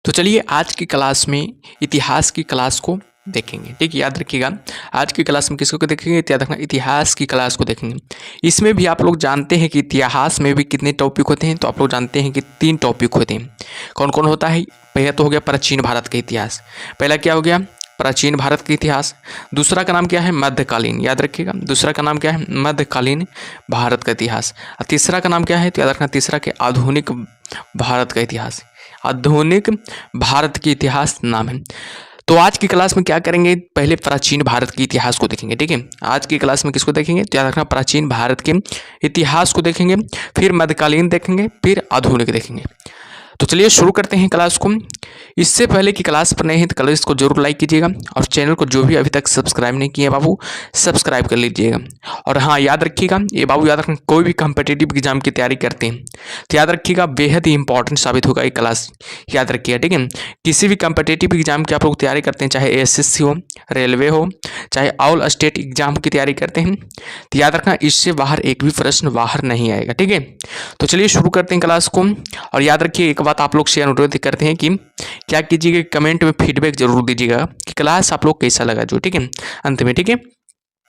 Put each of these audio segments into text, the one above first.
तो चलिए आज की क्लास में इतिहास की क्लास को देखेंगे। ठीक, याद रखिएगा आज की क्लास में किसको देखेंगे, याद रखना इतिहास की क्लास को देखेंगे। इसमें भी आप लोग जानते हैं कि इतिहास में भी कितने टॉपिक होते हैं, तो आप लोग जानते हैं कि 3 टॉपिक होते हैं। कौन कौन होता है? पहला तो हो गया प्राचीन भारत का इतिहास। पहला क्या हो गया? प्राचीन भारत का इतिहास। दूसरा का नाम क्या है? मध्यकालीन। याद रखिएगा दूसरा का नाम क्या है? मध्यकालीन भारत का इतिहास। और तीसरा का नाम क्या है? तो याद रखना तीसरा के आधुनिक भारत का इतिहास। आधुनिक भारत की इतिहास नाम है। तो आज की क्लास में क्या करेंगे, पहले प्राचीन भारत के इतिहास को देखेंगे। ठीक है, आज की क्लास में किसको देखेंगे? तो याद रखना प्राचीन भारत के इतिहास को देखेंगे, फिर मध्यकालीन देखेंगे, फिर आधुनिक देखेंगे। तो चलिए शुरू करते हैं क्लास को। इससे पहले कि क्लास पर नए हैं तो क्लास को जरूर लाइक कीजिएगा और चैनल को जो भी अभी तक सब्सक्राइब नहीं किए बाबू सब्सक्राइब कर लीजिएगा। और हाँ, याद रखिएगा ये बाबू, याद रखना कोई भी कम्पिटिटिव एग्जाम की तैयारी करते हैं तो याद रखिएगा बेहद ही इंपॉर्टेंट साबित होगा ये क्लास। याद रखिएगा, ठीक है। किसी भी कम्पिटिटिव एग्जाम की आप लोग तैयारी करते हैं, चाहे एसएससी हो, रेलवे हो, चाहे ऑल स्टेट एग्जाम की तैयारी करते हैं, तो याद रखना इससे बाहर एक भी प्रश्न बाहर नहीं आएगा। ठीक है, तो चलिए शुरू करते हैं क्लास को। और याद रखिए एक बात आप लोग से अनुरोध करते हैं कि क्या कीजिएगा, कमेंट में फीडबैक जरूर दीजिएगा कि क्लास आप लोग कैसा लगा जो। ठीक है, अंत में। ठीक है,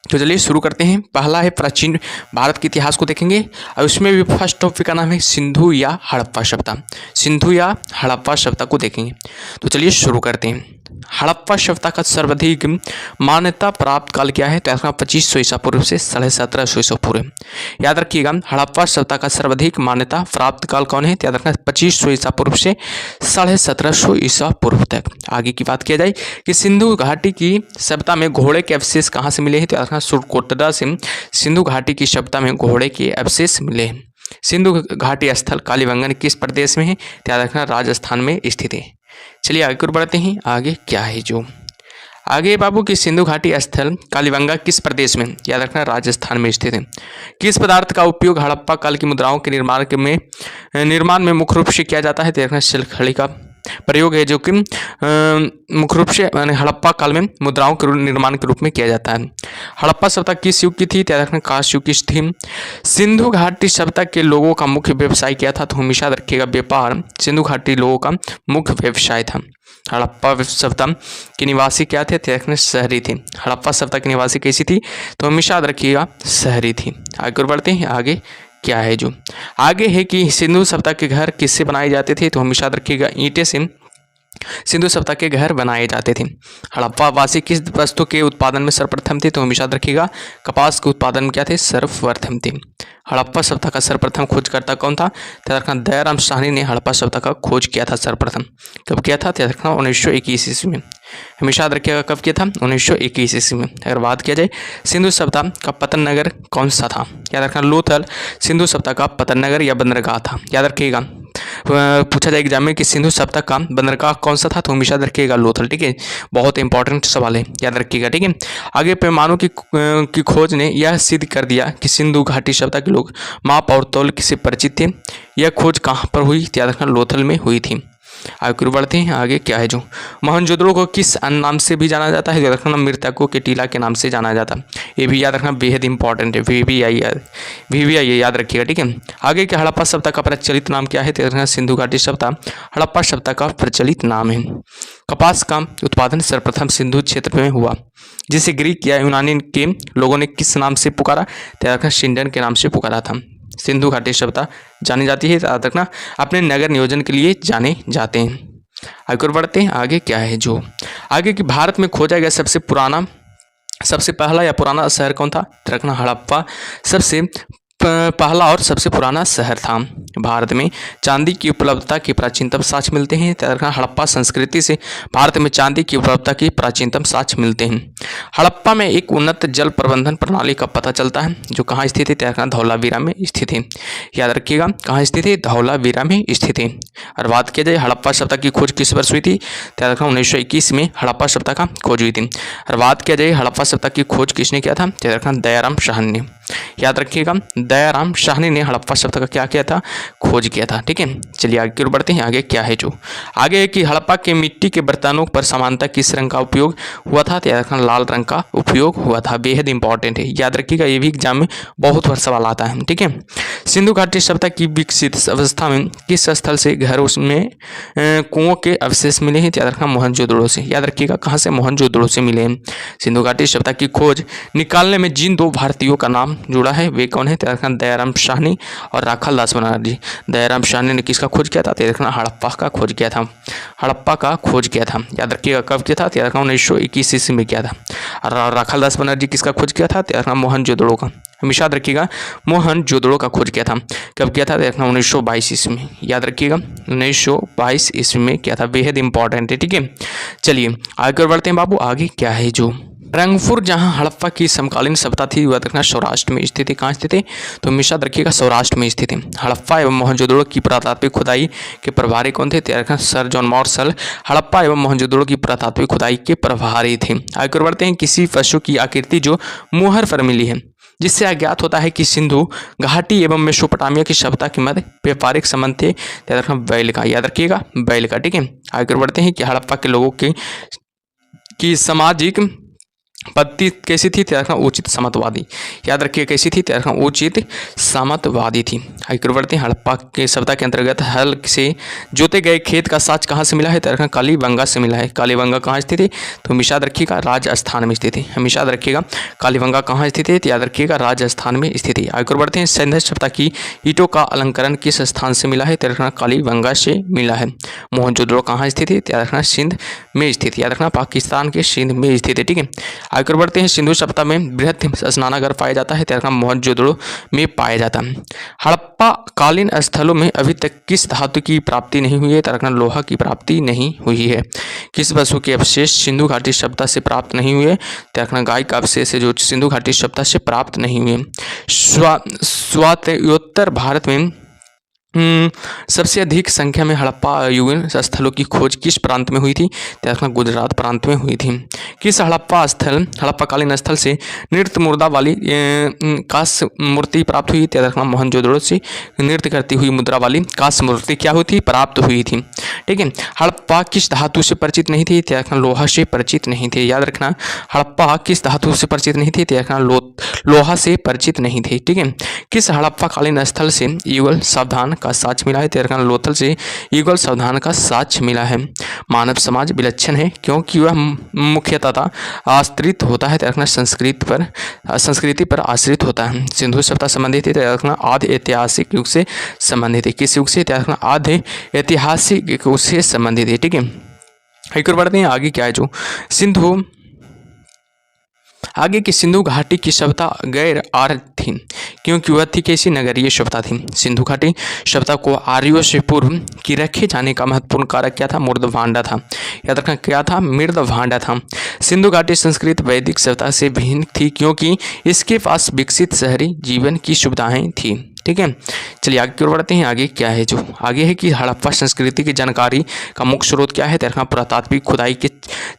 तो चलिए शुरू करते हैं। पहला है प्राचीन भारत के इतिहास को देखेंगे और उसमें भी फर्स्ट टॉपिक का नाम है सिंधु या हड़प्पा सभ्यता। सिंधु या हड़प्पा सभ्यता को देखेंगे। तो चलिए शुरू करते हैं। हड़प्पा सभ्यता का सर्वाधिक मान्यता प्राप्त काल क्या है? तो 2500 ईसा पूर्व से 1750 ईसा पूर्व। याद रखिएगा हड़प्पा सभ्यता का सर्वाधिक मान्यता प्राप्त काल कौन है? तो याद रखना 2500 ईसा पूर्व से 1750 ईसा पूर्व तक। आगे की बात किया जाए कि सिंधु घाटी की सभ्यता में घोड़े के अवशेष कहाँ से मिले हैं? तो याद रखना सुरकोटड़ा से सिंधु घाटी की सभ्यता में घोड़े के अवशेष मिले हैं। सिंधु घाटी स्थल कालीबंगन किस प्रदेश में है? तो याद रखना राजस्थान में स्थित है। चलिए आगे और बढ़ते हैं। आगे क्या है जो आगे बाबू की सिंधु घाटी स्थल कालीबंगा किस प्रदेश में? याद रखना राजस्थान में स्थित है। किस पदार्थ का उपयोग हड़प्पा काल की मुद्राओं के निर्माण में मुख्य रूप से किया जाता है? तो याद रखना शिलखड़ी का प्रयोग है जो कि मुख्य रूप से हड़प्पा काल में मुद्राओं के निर्माण के रूप में किया जाता है। हड़प्पा सभ्यता किस युग की थी? याद रखना कांस्य युग की थी। सिंधु घाटी सभ्यता के लोगों का मुख्य व्यवसाय क्या था? तो हमेशा रखिएगा व्यापार सिंधु घाटी लोगों का मुख्य व्यवसाय था। हड़प्पा सभ्यता के निवासी क्या थे? तो शहरी थे। हड़प्पा सभ्यता के निवासी कैसी थी? तो हमेशा याद रखिएगा शहरी थी। आगे बढ़ते हैं। आगे क्या है जो आगे है कि सिंधु सभ्यता के घर किससे बनाए जाते थे? तो हमेशा रखिएगा ईंटें से सिंधु सभ्यता के घर बनाए जाते थे। हड़प्पा वासी किस वस्तु के उत्पादन में सर्वप्रथम थे? तो हमेशा रखिएगा कपास के उत्पादन में क्या थे? सर्वप्रथम थे। हड़प्पा सभ्यता का सर्वप्रथम खोजकर्ता कौन था? तो रखना दयाराम साहनी ने हड़प्पा सभ्यता का खोज किया था सर्वप्रथम। कब किया था? तो रखना 1921 ईस्वी में। हमेशा याद रखिएगा कब किया था? 1921 ईस्वी में। अगर बात किया जाए सिंधु सभ्यता का पतन नगर कौन सा था? याद रखना लोथल सिंधु सभ्यता का पतन नगर या बंदरगाह था। याद रखिएगा पूछा जाए एग्जाम में कि सिंधु सभ्यता का बंदरगाह कौन सा था? तो हमेशा रखिएगा लोथल। ठीक है, बहुत इंपॉर्टेंट सवाल है, याद रखिएगा। ठीक है, आगे पैमानों की खोज ने यह सिद्ध कर दिया कि सिंधु घाटी सभ्यता के लोग माप और तौल से परिचित थे। यह खोज कहाँ पर हुई? याद रखना लोथल में हुई थी। आगे बढ़ते हैं। आगे क्या है जो मोहनजोदड़ो को किस अन्य नाम से भी जाना जाता है? याद रखना मृतकों के टीला के नाम से जाना जाता है। ये भी याद रखना बेहद इंपॉर्टेंट है। VVI याद रखिएगा। ठीक है, आगे के हड़प्पा सभ्यता का प्रचलित नाम क्या है? तो याद रखना सिंधु घाटी सभ्यता हड़प्पा सभ्यता का प्रचलित नाम है। कपास का उत्पादन सर्वप्रथम सिंधु क्षेत्र में हुआ जिसे ग्रीक या यूनानी के लोगों ने किस नाम से पुकारा? तो याद रखना सिंडन के नाम से पुकारा था। सिंधु घाटी सभ्यता जानी जाती है, याद रखना अपने नगर नियोजन के लिए जाने जाते हैं। आगे बढ़ते हैं। आगे क्या है जो आगे कि भारत में खोजा गया सबसे पहला या पुराना शहर कौन था? तो रखना हड़प्पा सबसे पहला और सबसे पुराना शहर था। भारत में चांदी की उपलब्धता के प्राचीनतम साक्ष्य मिलते हैं। हड़प्पा संस्कृति से भारत में चांदी की उपलब्धता के प्राचीनतम साक्ष्य मिलते हैं। हड़प्पा में एक उन्नत जल प्रबंधन प्रणाली का पता चलता है जो कहाँ स्थित है? धौलावीरा में स्थित है। याद रखिएगा कहाँ स्थित है? धौलावीरा में स्थित है। और बात किया जाए हड़प्पा सभ्यता की खोज किस वर्ष हुई थी? तो 1921 में हड़प्पा सभ्यता का खोज हुई थी। और बात किया जाए हड़प्पा सभ्यता की खोज किसने किया था? तो दयाराम साहनी ने। याद रखिएगा, दयाराम साहनी ने हड़प्पा शब्द का क्या किया था, खोज किया था। ठीक है, चलिए आगे की ओर बढ़ते हैं। आगे क्या है जो आगे है कि हड़प्पा के मिट्टी के बर्तनों पर सामान्यतः किस रंग का उपयोग हुआ था, तो याद रखना लाल रंग का उपयोग हुआ था। बेहद इंपॉर्टेंट है, याद रखिएगा, ये भी एग्जाम में बहुत बार सवाल आता है। ठीक है, सिंधु घाटी सभ्यता की विकसित अवस्था में किस स्थल से घरों में कुओं के अवशेष मिले हैं, तो याद रखना मोहनजोदड़ो से। याद रखिएगा, कहाँ से, मोहनजोदड़ो से मिले हैं। सिंधु घाटी सभ्यता की खोज निकालने में जिन दो भारतीयों का नाम जुड़ा है वे कौन है, तो याद रखना दयाराम साहनी और राखाल दास बनर्जी। दयाराम साहनी ने किसका खोज किया था, तो याद रखना हड़प्पा का खोज किया था। हड़प्पा का खोज किया था, याद रखिएगा, कब किया था, तो याद रखना 1921 ईस्वी में किया था। और राखाल दास बनर्जी किसका खोज किया था, तो याद रखना मोहनजोदड़ो का। हमेशा याद रखिएगा, मोहनजोदड़ो का खोज किया था। कब किया था, तो याद रखना 1922 ईस्वी में। याद रखिएगा, 1922 ईस्वी में किया था। बेहद इंपॉर्टेंट है। ठीक है, चलिए आगे बढ़ते हैं बाबू। आगे क्या है जो रंगपुर, जहां हड़प्पा की समकालीन सभ्यता थी, वह रखना सौराष्ट्र में स्थित है। कहाँ स्थित है, तो हमेशा रखिएगा सौराष्ट्र में स्थित है। हड़प्पा एवं मोहनजोदड़ो की पुरातात्विक खुदाई के प्रभारी कौन थे, तो रखना सर जॉन मार्शल हड़प्पा एवं मोहनजोदड़ो की पुरातात्विक खुदाई के प्रभारी थे। आगे बढ़ते हैं। किसी पशु की आकृति जो मुहर पर मिली है, जिससे अज्ञात होता है कि सिंधु घाटी एवं मेसोपोटामिया की सभ्यता के मध्य व्यापारिक संबंध थे, याद रखना बैल का। याद रखिएगा, बैल का। ठीक है, आगे बढ़ते हैं कि हड़प्पा के लोगों की सामाजिक पद्धति कैसी थी, रखना उचित सामंतवादी। याद रखिए, कैसी थी, रखना उचित सामंतवादी थी। आगे बढ़ते हैं। हड़प्पा के सभ्यता के अंतर्गत हल से जोते गए खेत का साच कहाँ से मिला है, रखना कालीबंगा से मिला है। कालीबंगा कहाँ स्थित है, तो हमेशा याद रखिएगा राजस्थान में स्थित है। हमेशा याद रखिएगा, कालीबंगा कहाँ स्थित है, तो याद रखिएगा राजस्थान में स्थित है। आगे बढ़ते हैं। सिंधु सभ्यता की ईंटों का अलंकरण किस स्थान से मिला है, तो रखना कालीबंगा से मिला है। मोहनजोदड़ो कहाँ स्थित है, तो याद रखना सिंध में स्थित है। याद रखना पाकिस्तान के सिंध में स्थित है। ठीक है, आगे बढ़ते हैं। सिंधु सभ्यता में बृहद स्नानागार पाया जाता है, तो मोहनजोदड़ो में पाया जाता है। हड़प्पा कालीन स्थलों में अभी तक किस धातु की प्राप्ति नहीं हुई है, तो लोहा की प्राप्ति नहीं हुई है। किस वस्तु के अवशेष सिंधु घाटी सभ्यता से प्राप्त नहीं हुए, तो गाय का अवशेष है जो सिंधु घाटी सभ्यता से प्राप्त नहीं हुए। स्वातोत्तर भारत में सबसे अधिक संख्या में हड़प्पा युगीन स्थलों की खोज किस प्रांत में हुई थी, तो गुजरात प्रांत में हुई थी। किस हड़प्पा कालीन स्थल से नृत्य मुद्रा वाली कांस्य मूर्ति प्राप्त हुई, तो मोहनजोदड़ो से नृत्य करती हुई मुद्रा वाली कांस्य मूर्ति क्या हुई थी, प्राप्त हुई थी। ठीक है, हड़प्पा किस धातु से परिचित नहीं थी, तो लोहा से परिचित नहीं थे। याद रखना, हड़प्पा किस धातु से परिचित नहीं थी, तो लोहा से परिचित नहीं थे। ठीक है, किस हड़प्पा कालीन स्थल से युगल सावधान का साक्ष्य मिला है, तो लोथल से युगल सावधान का साक्ष्य मिला है। मानव समाज विलक्षण है क्योंकि वह मुख्यतः आश्रित होता है, तो संस्कृति पर आश्रित होता है। सिंधु सभ्यता संबंधित है, तो आधे ऐतिहासिक युग से संबंधित है। किस युग से, आधे ऐतिहासिक युग से संबंधित है। ठीक है, एक और बढ़ते हैं। आगे क्या है जो आगे की सिंधु घाटी की सभ्यता गैर आर्य थी क्योंकि वह थी कैसी, नगरीय सभ्यता थी। सिंधु घाटी सभ्यता को आर्यों से पूर्व की रखे जाने का महत्वपूर्ण कारक क्या था, मृद भांडा था। याद रखना, क्या था, मृद भांडा था। सिंधु घाटी संस्कृत वैदिक सभ्यता से भिन्न थी क्योंकि इसके पास विकसित शहरी जीवन की सुविधाएं थी। ठीक है, चलिए आगे की ओर बढ़ते हैं। आगे क्या है जो आगे है कि हड़प्पा संस्कृति की जानकारी का मुख्य स्रोत क्या है, तो पुरातात्विक खुदाई के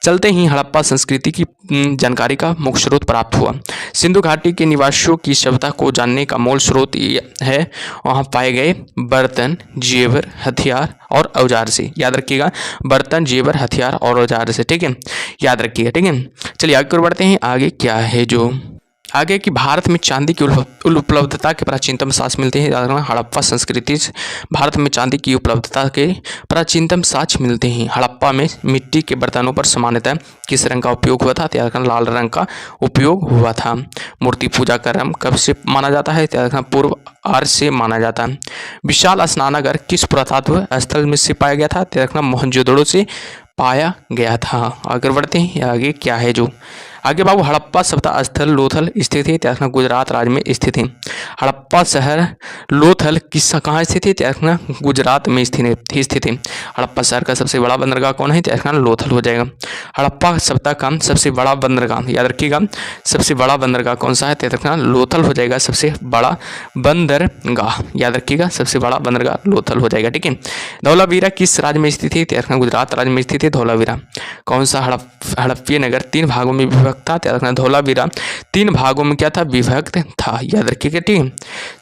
चलते ही हड़प्पा संस्कृति की जानकारी का मुख्य स्रोत प्राप्त हुआ। सिंधु घाटी के निवासियों की सभ्यता को जानने का मूल स्रोत है वहाँ पाए गए बर्तन, जेवर, हथियार और औजार से। याद रखिएगा, बर्तन, जेवर, हथियार और औजार से। ठीक है, याद रखिएगा। ठीक है, चलिए आगे की ओर बढ़ते हैं। आगे क्या है जो आगे कि भारत में चांदी की उपलब्धता के प्राचीनतम साक्ष्य मिलते हैं। हड़प्पा संस्कृति से भारत में चांदी की उपलब्धता के प्राचीनतम साक्ष्य मिलते हैं। हड़प्पा में मिट्टी के बर्तनों पर सामान्यतः किस रंग का उपयोग हुआ था, तो लाल रंग का उपयोग हुआ था। मूर्ति पूजा का क्रम कब से माना जाता है, तो पूर्व आर्य से माना जाता है। विशाल स्नानागार किस पुरातत्व स्थल में से पाया गया था, तो मोहनजोदड़ो से पाया गया था। आगे बढ़ते हैं। आगे क्या है जो आगे बाबू हड़प्पा सभ्यता स्थल लोथल स्थित है, गुजरात राज्य में स्थित है। हड़प्पा शहर लोथल किस कहाँ स्थित है, गुजरात में स्थित है। हड़प्पा शहर का सबसे बड़ा बंदरगाह कौन है, लोथल हो जाएगा। हड़प्पा सभ्यता का सबसे बड़ा बंदरगाह, याद रखिएगा, सबसे बड़ा बंदरगाह कौन सा है, लोथल हो जाएगा सबसे बड़ा बंदरगाह। याद रखिएगा, सबसे बड़ा बंदरगाह लोथल हो जाएगा। ठीक है, धौलावीरा किस राज्य में स्थित है, गुजरात राज्य में स्थित है। धौलावीरा कौन सा हड़प्पीय नगर 3 भागों में विभक्त था, याद रखना धौलावीरा 3 भागों में क्या था, विभक्त था, याद रखिएगा। ठीक है,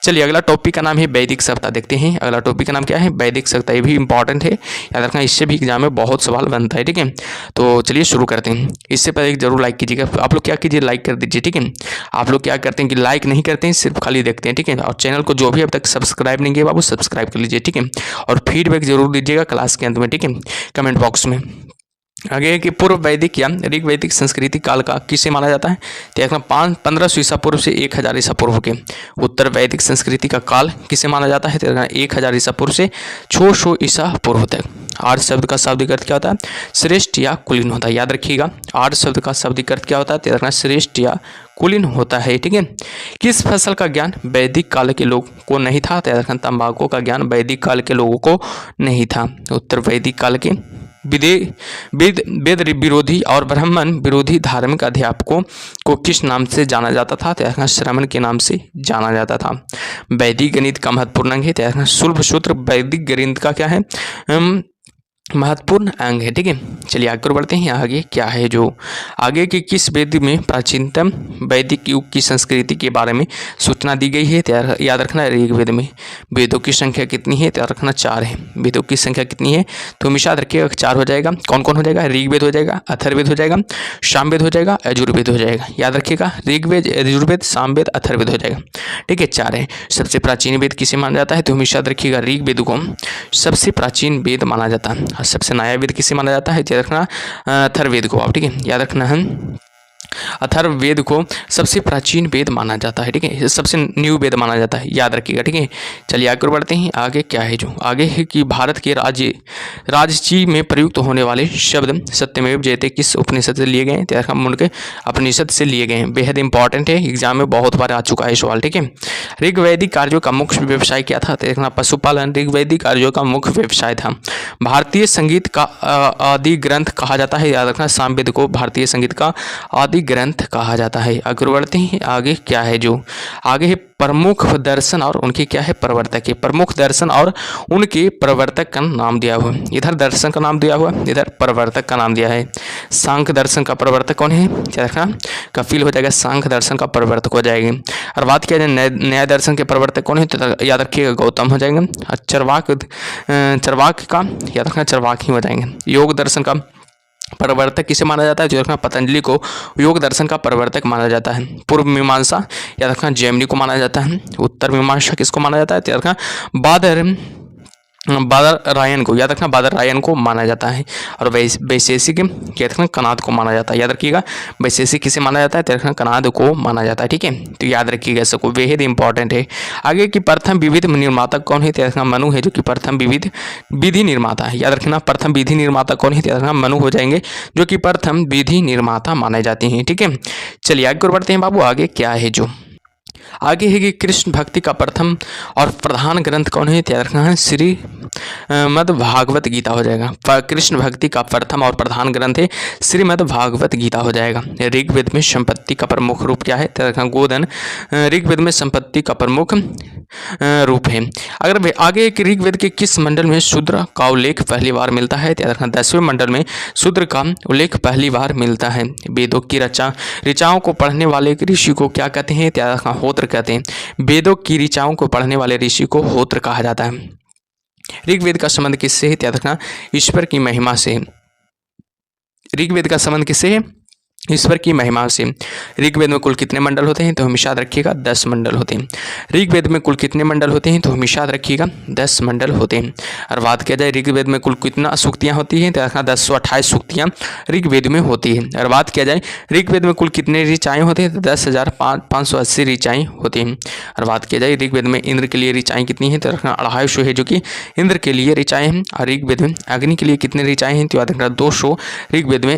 चलिए अगला टॉपिक का नाम है वैदिक सभ्यता। देखते हैं अगला टॉपिक का नाम क्या है, वैदिक सभ्यता। ये भी इंपॉर्टेंट है, याद रखना, इससे भी एग्जाम में बहुत सवाल बनता है। ठीक है, तो चलिए शुरू करते हैं। इससे पहले एक जरूर लाइक कीजिएगा। आप लोग क्या कीजिए, लाइक कर दीजिए। ठीक है, आप लोग क्या करते हैं कि लाइक नहीं करते हैं, सिर्फ खाली देखते हैं। ठीक है, और चैनल को जो भी अब तक सब्सक्राइब नहीं किया बाबू सब्सक्राइब कर लीजिए। ठीक है, और फीडबैक जरूर दीजिएगा क्लास के अंत में। ठीक है, कमेंट बॉक्स में। आगे है कि पूर्व वैदिक या ऋग वैदिक संस्कृति काल का किसे माना जाता है, देखना 1500 ईसा पूर्व से 1000 ईसा पूर्व के। उत्तर वैदिक संस्कृति का काल किसे माना जाता है, देखना 1000 ईसा पूर्व से 600 ईसा पूर्व तक। आर्य शब्द का शाब्दिक अर्थ क्या होता है, श्रेष्ठ या कुलीन होता है, याद रखिएगा। आर्य शब्द का शाब्दिक अर्थ क्या होता है, देखना श्रेष्ठ या कुलीन होता है। ठीक है, किस फसल का ज्ञान वैदिक काल के लोग को नहीं था, याद रखना तंबाकू का ज्ञान वैदिक काल के लोगों को नहीं था। उत्तर वैदिक काल के वेद विरोधी और ब्राह्मण विरोधी धार्मिक अध्यापकों को किस नाम से जाना जाता था, तो श्रमण के नाम से जाना जाता था। वैदिक गणित का महत्वपूर्ण अंग है, तो शुल्ब सूत्र वैदिक गणित का क्या है, महत्वपूर्ण अंग है। ठीक है, चलिए आगे बढ़ते हैं। आगे क्या है, जो आगे के किस वेद में प्राचीनतम वैदिक युग की संस्कृति के बारे में सूचना दी गई है, याद रखना ऋग्वेद में। वेदों की संख्या कितनी है, याद रखना 4 है। वेदों की संख्या कितनी है, तो हमेशा याद रखिएगा 4 हो जाएगा। कौन कौन हो जाएगा, ऋग्वेद हो जाएगा, अथर्ववेद हो जाएगा, सामवेद हो जाएगा, यजुर्वेद हो जाएगा। याद रखिएगा ऋग्वेद, यजुर्वेद, सामवेद, अथर्ववेद हो जाएगा। ठीक है, 4 है। सबसे प्राचीन वेद किसे माना जाता है, तो हमेशा याद रखिएगा ऋग्वेद को सबसे प्राचीन वेद माना जाता है। सबसे नया वेद किसे माना जाता है, याद रखना अथर्ववेद को। आप ठीक है, याद रखना है अथर्ववेद को सबसे प्राचीन वेद माना जाता है। ठीक है, सबसे न्यू वेद माना जाता है, याद रखिएगा। ठीक है, चलिए आगे बढ़ते हैं। आगे क्या है, जो आगे है कि भारत के राजची में प्रयुक्त होने वाले शब्द सत्यमेव जयते किस उपनिषद से लिए गए, तो उनके उपनिषद से लिए गए। बेहद इंपॉर्टेंट है, एग्जाम में बहुत बार आ चुका है सवाल। ठीक है, ऋग्वैदिक कार्यों का मुख्य व्यवसाय क्या था, तो देखना पशुपालन ऋग्वैदिक कार्यों का मुख्य व्यवसाय था। भारतीय संगीत का आदि ग्रंथ कहा जाता है, याद रखना सामवेद को भारतीय संगीत का आदि ग्रंथ कहा जाता है। आगे बढ़ते हैं। आगे क्या है, जो आगे है प्रमुख दर्शन और उनके क्या है प्रवर्तक है। प्रमुख दर्शन और उनके प्रवर्तक का नाम दिया हुआ, इधर दर्शन का नाम दिया हुआ, इधर प्रवर्तक का नाम दिया है। सांख्य दर्शन का प्रवर्तक कौन है, देखना कपिल हो जाएगा, सांख्य दर्शन का प्रवर्तक हो जाएगा। और बात किया जाए न्याय दर्शन के प्रवर्तक कौन है, तो याद रखिएगा गौतम हो जाएंगे। चरवाक का याद रखना चरवाक ही हो जाएंगे। योग दर्शन का प्रवर्तक किसे माना जाता है, जो रखना पतंजलि को योग दर्शन का प्रवर्तक माना जाता है। पूर्व मीमांसा याद रखना जैमिनी को माना जाता है। उत्तर मीमांसा किसको माना जाता है, याद रखना बादरायन को, याद रखना बादरायन को माना जाता है। और वैशेषिक याद रखना कनाद को माना जाता है। याद रखिएगा वैशेषिक किसे माना जाता है, याद रखना कनाद को माना जाता है। ठीक है, तो याद रखिएगा सबको, बेहद इंपॉर्टेंट है। आगे की प्रथम विविध निर्माता कौन है, याद रखना मनु है, जो कि प्रथम विधि निर्माता है। याद रखना प्रथम विधि निर्माता कौन है, याद रखना मनु हो जाएंगे, जो कि प्रथम विधि निर्माता माने जाते हैं। ठीक है, चलिए आगे बढ़ते हैं बाबू। आगे क्या है, जो आगे है कि कृष्ण भक्ति का प्रथम और प्रधान ग्रंथ कौन है, याद रखना है श्री मद भागवत गीता हो जाएगा। कृष्ण भक्ति का प्रथम और प्रधान ग्रंथ है श्रीमद् भागवत गीता हो जाएगा। ऋग्वेद में संपत्ति का प्रमुख रूप क्या है, याद रखना गोधन ऋग्वेद में संपत्ति का प्रमुख रूप है। अगर आगे कि ऋग्वेद के किस मंडल में शूद्र का उल्लेख पहली बार मिलता है, याद रखना 10वें मंडल में शूद्र का उल्लेख पहली बार मिलता है। वेदों की ऋचाओं को पढ़ने वाले ऋषि को क्या कहते हैं, याद रखना होत्र कहते हैं। वेदों की ऋचाओं को पढ़ने वाले ऋषि को होत्र कहा जाता है। ऋग्वेद का संबंध किससे है, याद रखना ईश्वर की महिमा से। ऋग्वेद का संबंध किससे है, ईश्वर की महिमा से। ऋग्वेद में कुल कितने मंडल होते हैं, तो हमेशा याद रखिएगा 10 मंडल होते हैं। ऋग्वेद में कुल कितने मंडल होते हैं, तो हमेशा याद रखिएगा 10 मंडल होते हैं। और बात किया जाए ऋग्वेद में कुल कितना सूक्तियाँ होती हैं, तो 1028 सूक्तियाँ ऋग्वेद में होती हैं। और बात किया जाए ऋग्वेद में कुल कितने ऋचाएँ होते हैं, तो 10,580 ऋचाएँ होती हैं। और बात किया जाए ऋग्वेद में इंद्र के लिए ऋचाएँ कितनी हैं, तो रखना 250 है, जो कि इंद्र के लिए ऋचाएँ हैं। और ऋग्वेद में अग्नि के लिए कितने ऋचाएँ हैं, तो याद रखना 200 ऋग्वेद में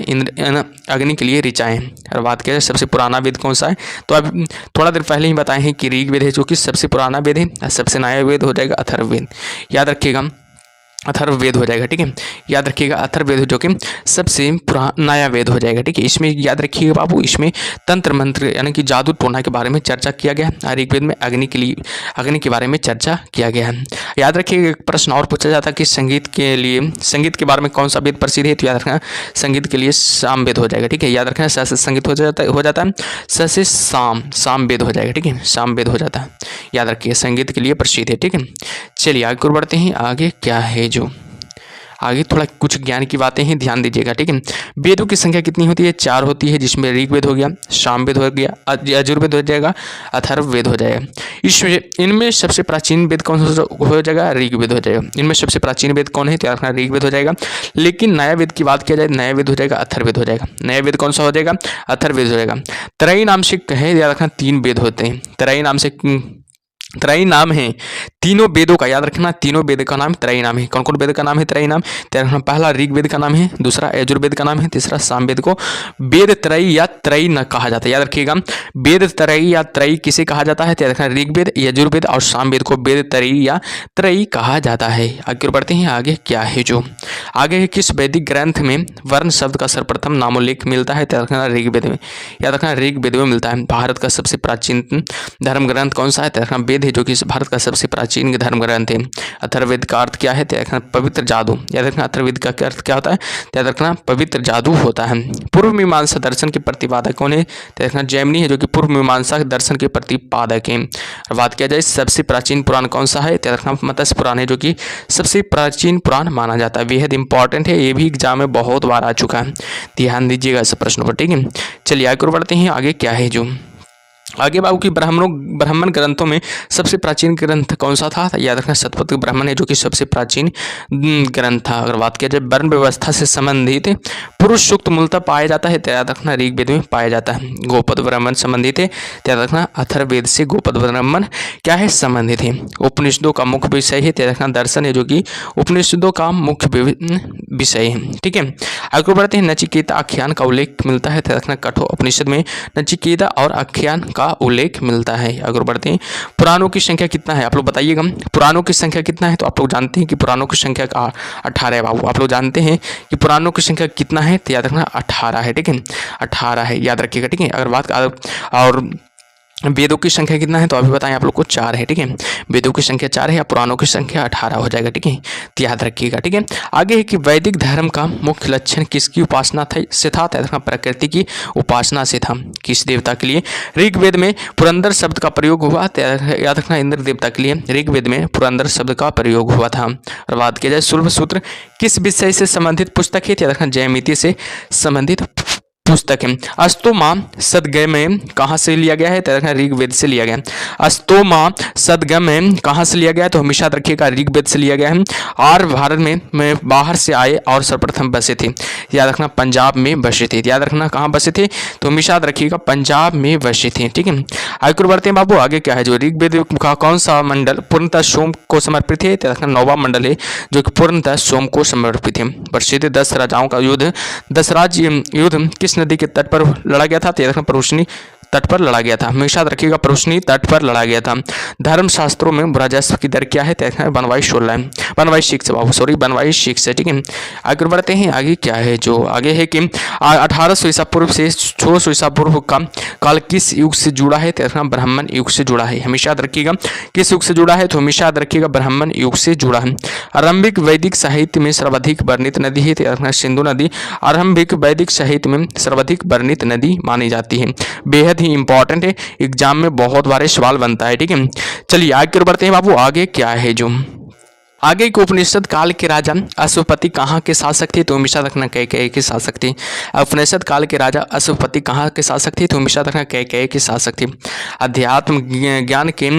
अग्नि के लिए ऋचाएँ। और बात किया जाए सबसे पुराना वेद कौन सा है, तो अब थोड़ा देर पहले ही बताए हैं कि ऋग्वेद है, जो कि सबसे पुराना वेद है। सबसे नया वेद हो जाएगा अथर्ववेद। याद रखिएगा अथर्ववेद हो जाएगा। ठीक है, याद रखिएगा अथर्ववेद जो कि सबसे पुराना नया वेद हो जाएगा। ठीक है, इसमें याद रखिएगा बाबू, इसमें तंत्र मंत्र यानी कि जादू टोना के बारे में चर्चा किया गया है। ऋग्वेद में अग्नि के बारे में चर्चा किया गया है। याद रखिएगा एक प्रश्न और पूछा जाता है कि संगीत के बारे में कौन सा वेद प्रसिद्ध है, तो याद रखना संगीत के लिए सामवेद हो जाएगा। ठीक है, याद रखना स से संगीत हो जाता है, स से सामवेद हो जाएगा। ठीक है, सामवेद हो जाता है, याद रखिए संगीत के लिए प्रसिद्ध है। ठीक है, चलिए आगे और बढ़ते हैं। आगे क्या है, जो आगे थोड़ा कुछ ज्ञान की बातें हैं, ध्यान दीजिएगा। ठीक है, वेदों की संख्या कितनी होती है, 4 होती है, जिसमें ऋग्वेद हो गया, सामवेद हो गया, यजुर्वेद हो जाएगा, अथर्ववेद हो जाएगा। इनमें सबसे प्राचीन वेद कौन हो जाएगा, ऋग्वेद हो जाएगा। इनमें सबसे प्राचीन वेद कौन है, तो याद रखना ऋग्वेद हो जाएगा। लेकिन नया वेद की बात किया जाए, नया वेद हो जाएगा अथर्ववेद हो जाएगा। नया वेद कौन सा हो जाएगा, अथर्ववेद हो जाएगा। त्रयी नाम से कहे, याद रखना 3 वेद होते हैं। त्रयी नाम है तीनों वेदों का, याद रखना तीनों वेद का नाम त्रयी नाम है। कौन कौन वेद का नाम है त्रयी नाम, याद रखना पहला ऋग्वेद का नाम है, दूसरा यजुर्वेद का नाम है, तीसरा सामवेद को वेद त्रयी या त्रयी न कहा जाता है। याद रखिएगा वेद त्रयी या त्रयी किसे कहा जाता है, तो याद रखना ऋग्वेद, यजुर्वेद और सामवेद को वेद त्रयी या त्रयी कहा जाता है। आगे बढ़ते हैं। आगे क्या है, जो आगे है किस वैदिक ग्रंथ में वर्ण शब्द का सर्वप्रथम नामोल्लेख मिलता है, तो याद रखना ऋग्वेद में। याद रखना ऋग्वेद में मिलता है। भारत का सबसे प्राचीन धर्म ग्रंथ कौन सा है, तो याद रखना वेद है, जो कि भारत का सबसे प्राचीन धर्म ग्रंथ है। अथर्ववेद का अर्थ क्या है, तो याद रखना पवित्र जादू। याद रखना अथर्ववेद का अर्थ क्या होता है, तो याद रखना पवित्र जादू होता है। पूर्व मीमांसा दर्शन के प्रतिपादक कौन है, तो याद रखना जैमिनी है, जो कि पूर्व मीमांसा दर्शन के प्रतिपादक है। और बात किया जाए सबसे प्राचीन पुराण कौन सा है, तो याद रखना मत्स्य पुराण है, जो कि सबसे प्राचीन पुराण माना जाता है। बेहद इंपॉर्टेंट है, ये भी एग्जाम में बहुत बार आ चुका है, ध्यान दीजिएगा इस प्रश्न पर। ठीक है, चलिए आगे बढ़ते हैं। आगे क्या है, जो आगे बाबू की ब्राह्मण ग्रंथों में सबसे प्राचीन ग्रंथ कौन सा था, याद रखना शतपथ ब्राह्मण है, जो कि सबसे प्राचीन ग्रंथ था। अगर बात किया जाए वर्ण व्यवस्था से संबंधित पुरुष सूक्त मूलतः पाया जाता है, तो याद रखना ऋग्वेद में पाया जाता है। गोपद ब्राह्मण संबंधित है, तो याद रखना अथर्ववेद से गोपद ब्राह्मण क्या है, संबंधित है। उपनिषदों का मुख्य विषय है, तो याद रखना दर्शन है, जो कि उपनिषदों का मुख्य विषय है। ठीक है, आगे बढ़ते हैं। नचिकेता आख्यान का उल्लेख मिलता है, तो याद रखना कठोपनिषद में नचिकेता और आख्यान का उल्लेख मिलता है। अगर बढ़ते हैं। पुराणों की संख्या कितना है, आप लोग बताइएगा। पुराणों की संख्या कितना है, तो आप लोग जानते हैं कि पुराणों की संख्या 18 है बाबू। आप लोग जानते हैं कि पुराणों की संख्या कितना है, तो याद रखना 18 है। ठीक है, 18 है, याद रखिएगा। ठीक है, अगर बात और वेदों की संख्या कितना है, तो अभी बताएं आप लोग को 4 है। ठीक है, वेदों की संख्या 4 है या पुराणों की संख्या 18 हो जाएगा। ठीक है, तो याद रखिएगा। ठीक है, आगे है कि वैदिक धर्म का मुख्य लक्षण किसकी उपासना से था, तो प्रकृति की उपासना से था। किस देवता के लिए, ऋग्वेद में पुरंदर शब्द का प्रयोग हुआ, तो याद रखना इंद्र देवता के लिए ऋग्वेद में पुरंदर शब्द का प्रयोग हुआ था। और बात किया जाए शुल्भ सूत्र किस विषय से संबंधित पुस्तक है, तो याद रखना जयमिति से संबंधित पुस्तक है। अस्तोमा सदगमय कहाँ से लिया गया है, तो ऋग्वेद से लिया गया है। अस्तोमा सदगमय कहाँ से लिया गया है, तो हमेशा रखिएगा ऋग्वेद से लिया गया है। और भारत में बाहर से आए और सर्वप्रथम बसे थे, याद रखना पंजाब में बसे थे। याद रखना कहाँ बसे थे, तो हमेशा रखिएगा पंजाब में बसे थे। ठीक है, आगे बढ़ते हैं बाबू। आगे क्या है, जो ऋग्वेद का कौन सा मंडल पूर्णतः सोम को समर्पित है, तो रखना 9वां मंडल है, जो कि पूर्णतः सोम को समर्पित है। प्रसिद्ध 10 राजाओं का युद्ध, 10 राज्य युद्ध किस नदी के तट पर लड़ा गया था, तो प्रभुषणी तट पर लड़ा गया था। हमेशा रखिएगा प्रभुषणी तट पर लड़ा गया था। धर्मशास्त्रों में राजस्व की दर क्या है, तो 1/6 है। ठीक है, आगे बढ़ते हैं। आगे क्या है, जो आगे है कि 1800 ईसा पूर्व से 1600 ईसा पूर्व का काल किस युग से जुड़ा है, तो ब्राह्मण युग से जुड़ा है। हमेशा याद रखिएगा किस युग से जुड़ा है, तो हमेशा याद रखिएगा ब्राह्मण युग से जुड़ा है। आरंभिक वैदिक साहित्य में सर्वाधिक वर्णित नदी है, तो सिंधु नदी आरंभिक वैदिक साहित्य में सर्वाधिक वर्णित नदी मानी जाती है। बेहद ही इंपॉर्टेंट है, एग्जाम में बहुत बार सवाल बनता है। ठीक है, चलिए आगे बढ़ते हैं बाबू। आगे क्या है, जो आगे के उपनिषद काल के राजा अश्वपति कहाँ के शासक थे, तो हमेशा रखना कैकेयी के शासक थे। उपनिषद काल के राजा अश्वपति कहाँ के शासक थे, तो हमेशा रखना कैकेयी के शासक थे। अध्यात्म ज्ञान के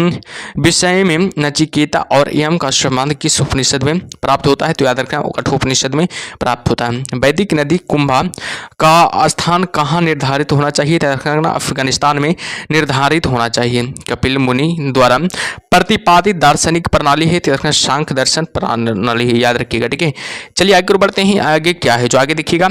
विषय में नचिकेता और यम का संबंध किस उपनिषद में प्राप्त होता है, तो याद रखना कठोपनिषद में प्राप्त होता है। वैदिक नदी कुंभा का स्थान कहाँ निर्धारित होना चाहिए, तो याद रखना अफगानिस्तान में निर्धारित होना चाहिए। कपिल मुनि द्वारा प्रतिपादित दार्शनिक प्रणाली है, तो याद रखना सांख्य दर्शन प्रणाली है, याद रखिएगा। ठीक है, चलिए आगे बढ़ते हैं। आगे क्या है जो आगे देखिएगा,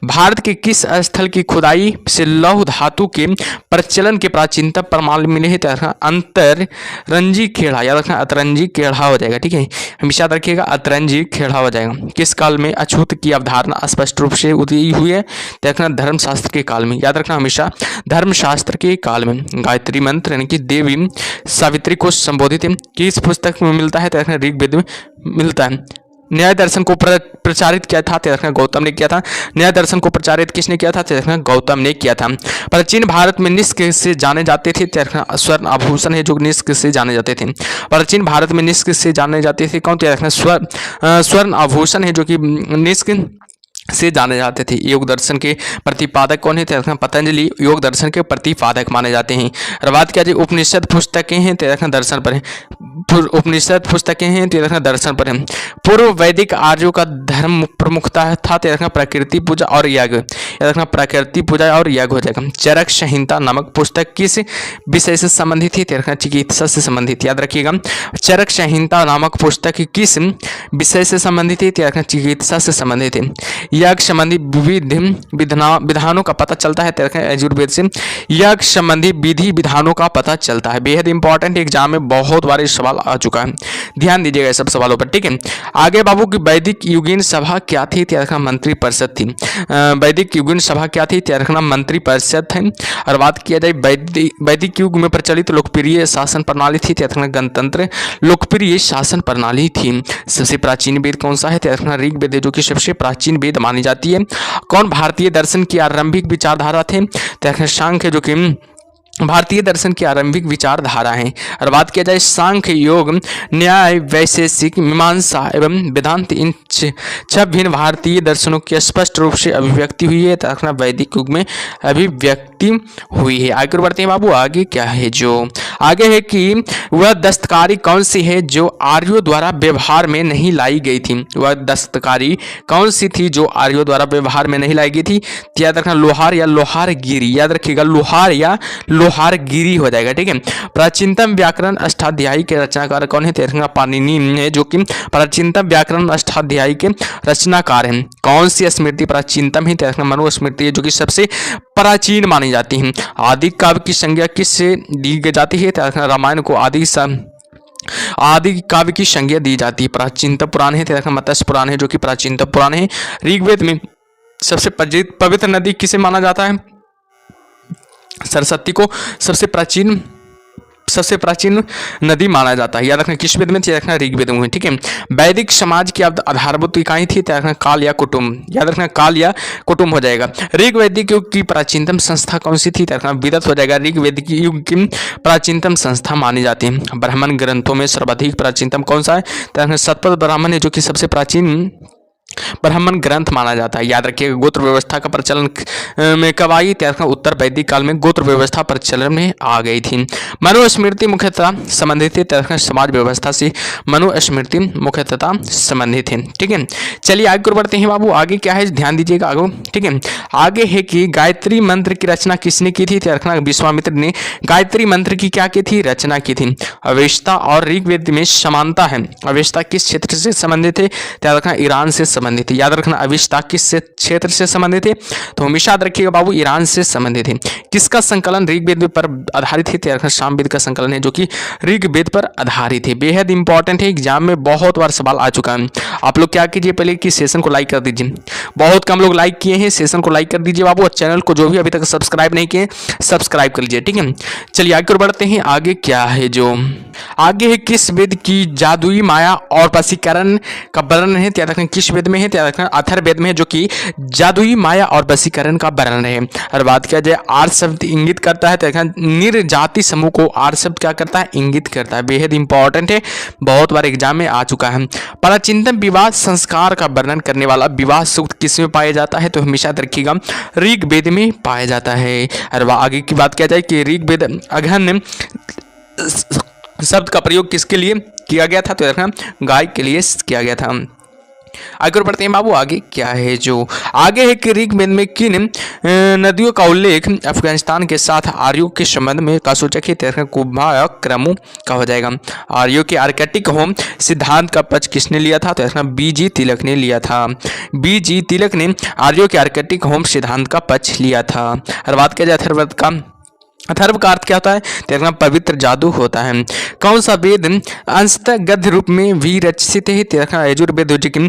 भारत के किस स्थल की खुदाई से लौह धातु के प्रचलन के प्राचीनतम प्रमाण मिले हैं? अंतरंजी खेड़ा, याद रखना अतरंजी खेड़ा हो जाएगा। ठीक है, हमेशा याद रखिएगा अतरंजी खेड़ा हो जाएगा। किस काल में अछूत की अवधारणा स्पष्ट रूप से उदय हुई है? देखना धर्मशास्त्र के काल में, याद रखना हमेशा धर्मशास्त्र के काल में। गायत्री मंत्र यानी कि देवी सावित्री को संबोधित किस पुस्तक में मिलता है? देखना ऋग्वेद में मिलता है। न्याय दर्शन को प्रचारित किया था? देखना गौतम ने किया था। न्याय दर्शन को प्रचारित किसने किया था? देखना गौतम ने किया था। प्राचीन भारत में निष्क से जाने जाते थे? देखना स्वर्ण आभूषण है जो निष्क से जाने जाते थे। प्राचीन भारत में निष्क से जाने जाते थे कौन? देखना स्वर्ण आभूषण है जो कि निष्क से जाने जाते थे। योग दर्शन के प्रतिपादक कौन है? पतंजलि योग दर्शन के प्रतिपादक माने जाते हैं। और बात क्या जी उपनिषद पुस्तकें हैं? दर्शन पर है। उपनिषद पुस्तकें हैं दर्शन पर है। पूर्व वैदिक आर्यों का धर्म प्रमुखता था प्रकृति पूजा और यज्ञ, याद प्रकृति पूजा और यज्ञ हो जाएगा। चरक संहिता नामक पुस्तक किस विषय से संबंधित थी? चिकित्सा से संबंधित, याद रखिएगा। चरक संहिता नामक पुस्तक किस विषय से संबंधित थी? चिकित्सा से संबंधित है। यज्ञ संबंधी विविध विधानों का पता चलता है यजुर्वेद से। यज्ञ संबंधी विधि विधानों का पता चलता है। बेहद इंपॉर्टेंट एग्जाम में बहुत बार सवाल आ चुका है, ध्यान दीजिएगा सब सवालों पर। ठीक है, आगे बाबू की वैदिक युगीन सभा क्या थी? मंत्री परिषद थी। वैदिक युगीन सभा क्या थी? मंत्री परिषद है। और बात किया जाए वैदिक युग में प्रचलित लोकप्रिय शासन प्रणाली थी गणतंत्र लोकप्रिय शासन प्रणाली थी। सबसे प्राचीन वेद कौन सा है? ऋग्वेद जो कि सबसे प्राचीन वेद मानी जाती है। कौन भारतीय दर्शन की आरंभिक विचारधारा थे? सांख्य जो कि भारतीय दर्शन की आरंभिक विचारधारा है। और बात किया जाए सांख्य योग न्याय वैशेषिक मीमांसा एवं वेदांत इन छह भिन्न भारतीय दर्शनों की स्पष्ट रूप से अभिव्यक्ति हुई है। तथा वैदिक युग में अभिव्यक्ति हुई है। आगे बढ़ते हैं बाबू, आगे क्या है जो आगे है कि वह दस्तकारी कौन सी है जो आर्यों द्वारा व्यवहार में नहीं लाई गई थी? वह दस्तकारी कौन सी थी जो आर्यों द्वारा व्यवहार में नहीं लाई गई थी? याद रखना लोहार या लोहारगिरी, याद रखिएगा लोहार या लोहारगिरी हो जाएगा। ठीक है, प्राचीनतम व्याकरण अष्टाध्यायी के रचनाकार कौन है? पाणिनि है जो कि प्राचीनतम व्याकरण अष्टाध्यायी के रचनाकार हैं। कौन सी स्मृति प्राचीनतम है? मनुस्मृति जो कि सबसे प्राचीन मानी जाती है। आदि काव्य की संज्ञा किससे दी जाती है? रामायण को आदि काव्य की संज्ञा दी जाती है। प्राचीनतम पुराण है मत्स्य पुराण है जो कि प्राचीनतम पुराण है। ऋग्वेद में सबसे पवित्र नदी किसे माना जाता है? सरस्वती को सबसे प्राचीन नदी माना जाता है। याद रखना किस वेद में? याद रखना ऋग्वेद में। ठीक है, वैदिक समाज की आधारभूत इकाई थी काल या कुटुंब, याद रखना काल या कुटुंब हो जाएगा। ऋग्वैदिक युग की प्राचीनतम संस्था कौन सी थी? विदत हो जाएगा। ऋग्वैदिक युग की प्राचीनतम संस्था मानी जाती है। ब्राह्मण ग्रंथों में सर्वाधिक प्राचीनतम कौन सा है? शतपथ ब्राह्मण है जो कि सबसे प्राचीन ब्राह्मण ग्रंथ माना जाता है। याद रखिएगा गोत्र व्यवस्था का प्रचलन में कब आई? उत्तर वैदिक काल में गोत्र व्यवस्था प्रचलन में आ गई थी। मनुस्मृति मुख्यतः संबंधित है समाज व्यवस्था से। मनुस्मृति मुख्यतः संबंधित है। ठीक है, चलिए आगे बढ़ते हैं बाबू। आगे क्या है ध्यान दीजिएगा आगे। ठीक है, आगे है कि गायत्री मंत्र की रचना किसने की थी? विश्वामित्र ने गायत्री मंत्र की क्या की थी? रचना की थी। अवेस्ता और ऋग्वेद में समानता है। अवेस्ता किस क्षेत्र से संबंधित है? ईरान से संबंधित है। याद रखना अविष्ता किस क्षेत्र से संबंधित है? तो हमेशा याद रखिएगा बाबू ईरान से संबंधित है। किसका संकलन ऋग्वेद पर आधारित है? सामवेद का संकलन है जो कि ऋग्वेद पर आधारित है। बेहद इंपॉर्टेंट है, एग्जाम में बहुत बार सवाल आ चुका है। आप लोग क्या कीजिए पहले कि सेशन को लाइक कर दीजिए। बहुत कम लोग लाइक किए हैं, सेशन को लाइक कर दीजिए बाबू। और चैनल को जो भी अभी तक सब्सक्राइब नहीं किए सब्सक्राइब कर लीजिए। ठीक है, चलिए आगे बढ़ते हैं। आगे क्या है जो आगे है किस वेद की जादुई माया और वशीकरण का वर्णन है? याद रखना किस वेद में है? अथर्ववेद में है जो कि जादुई माया और वशीकरण का वर्णन है। और बात किया जाए आर्य शब्द इंगित करता है तो निर्जाति समूह को आर्य शब्द क्या करता है? इंगित करता है। बेहद इंपॉर्टेंट है, बहुत बार एग्जाम में आ चुका है। प्राचीनतम विवाह संस्कार का वर्णन करने वाला विवाह सूक्त किस में पाया जाता है? तो हमेशा रखिएगा ऋग्वेद में पाया जाता है। और आगे की बात किया जाए कि ऋग्वेद अघन शब्द का प्रयोग किसके लिए किया गया था? तो गाय के लिए किया गया था। आगे और बढ़ते हैं बाबू। आगे क्या है जो आगे है कि ऋग्वेद में किन नदियों का उल्लेख अफगानिस्तान के साथ आर्यों के संबंध में का सूचक है? कुंभक्रमों का हो जाएगा। आर्यों के आर्कटिक होम सिद्धांत का पक्ष किसने लिया था? तो बीजी तिलक ने लिया था। बीजी तिलक ने आर्यों के आर्कटिक होम सिद्धांत का पक्ष लिया था। और बात किया जाए अथर्ववेद का, अथर्व का अर्थ क्या होता है? तो पवित्र जादू होता है। कौन सा वेद अंशतः गद्य रूप में भी रचित है? तो यजुर्वेद जो कि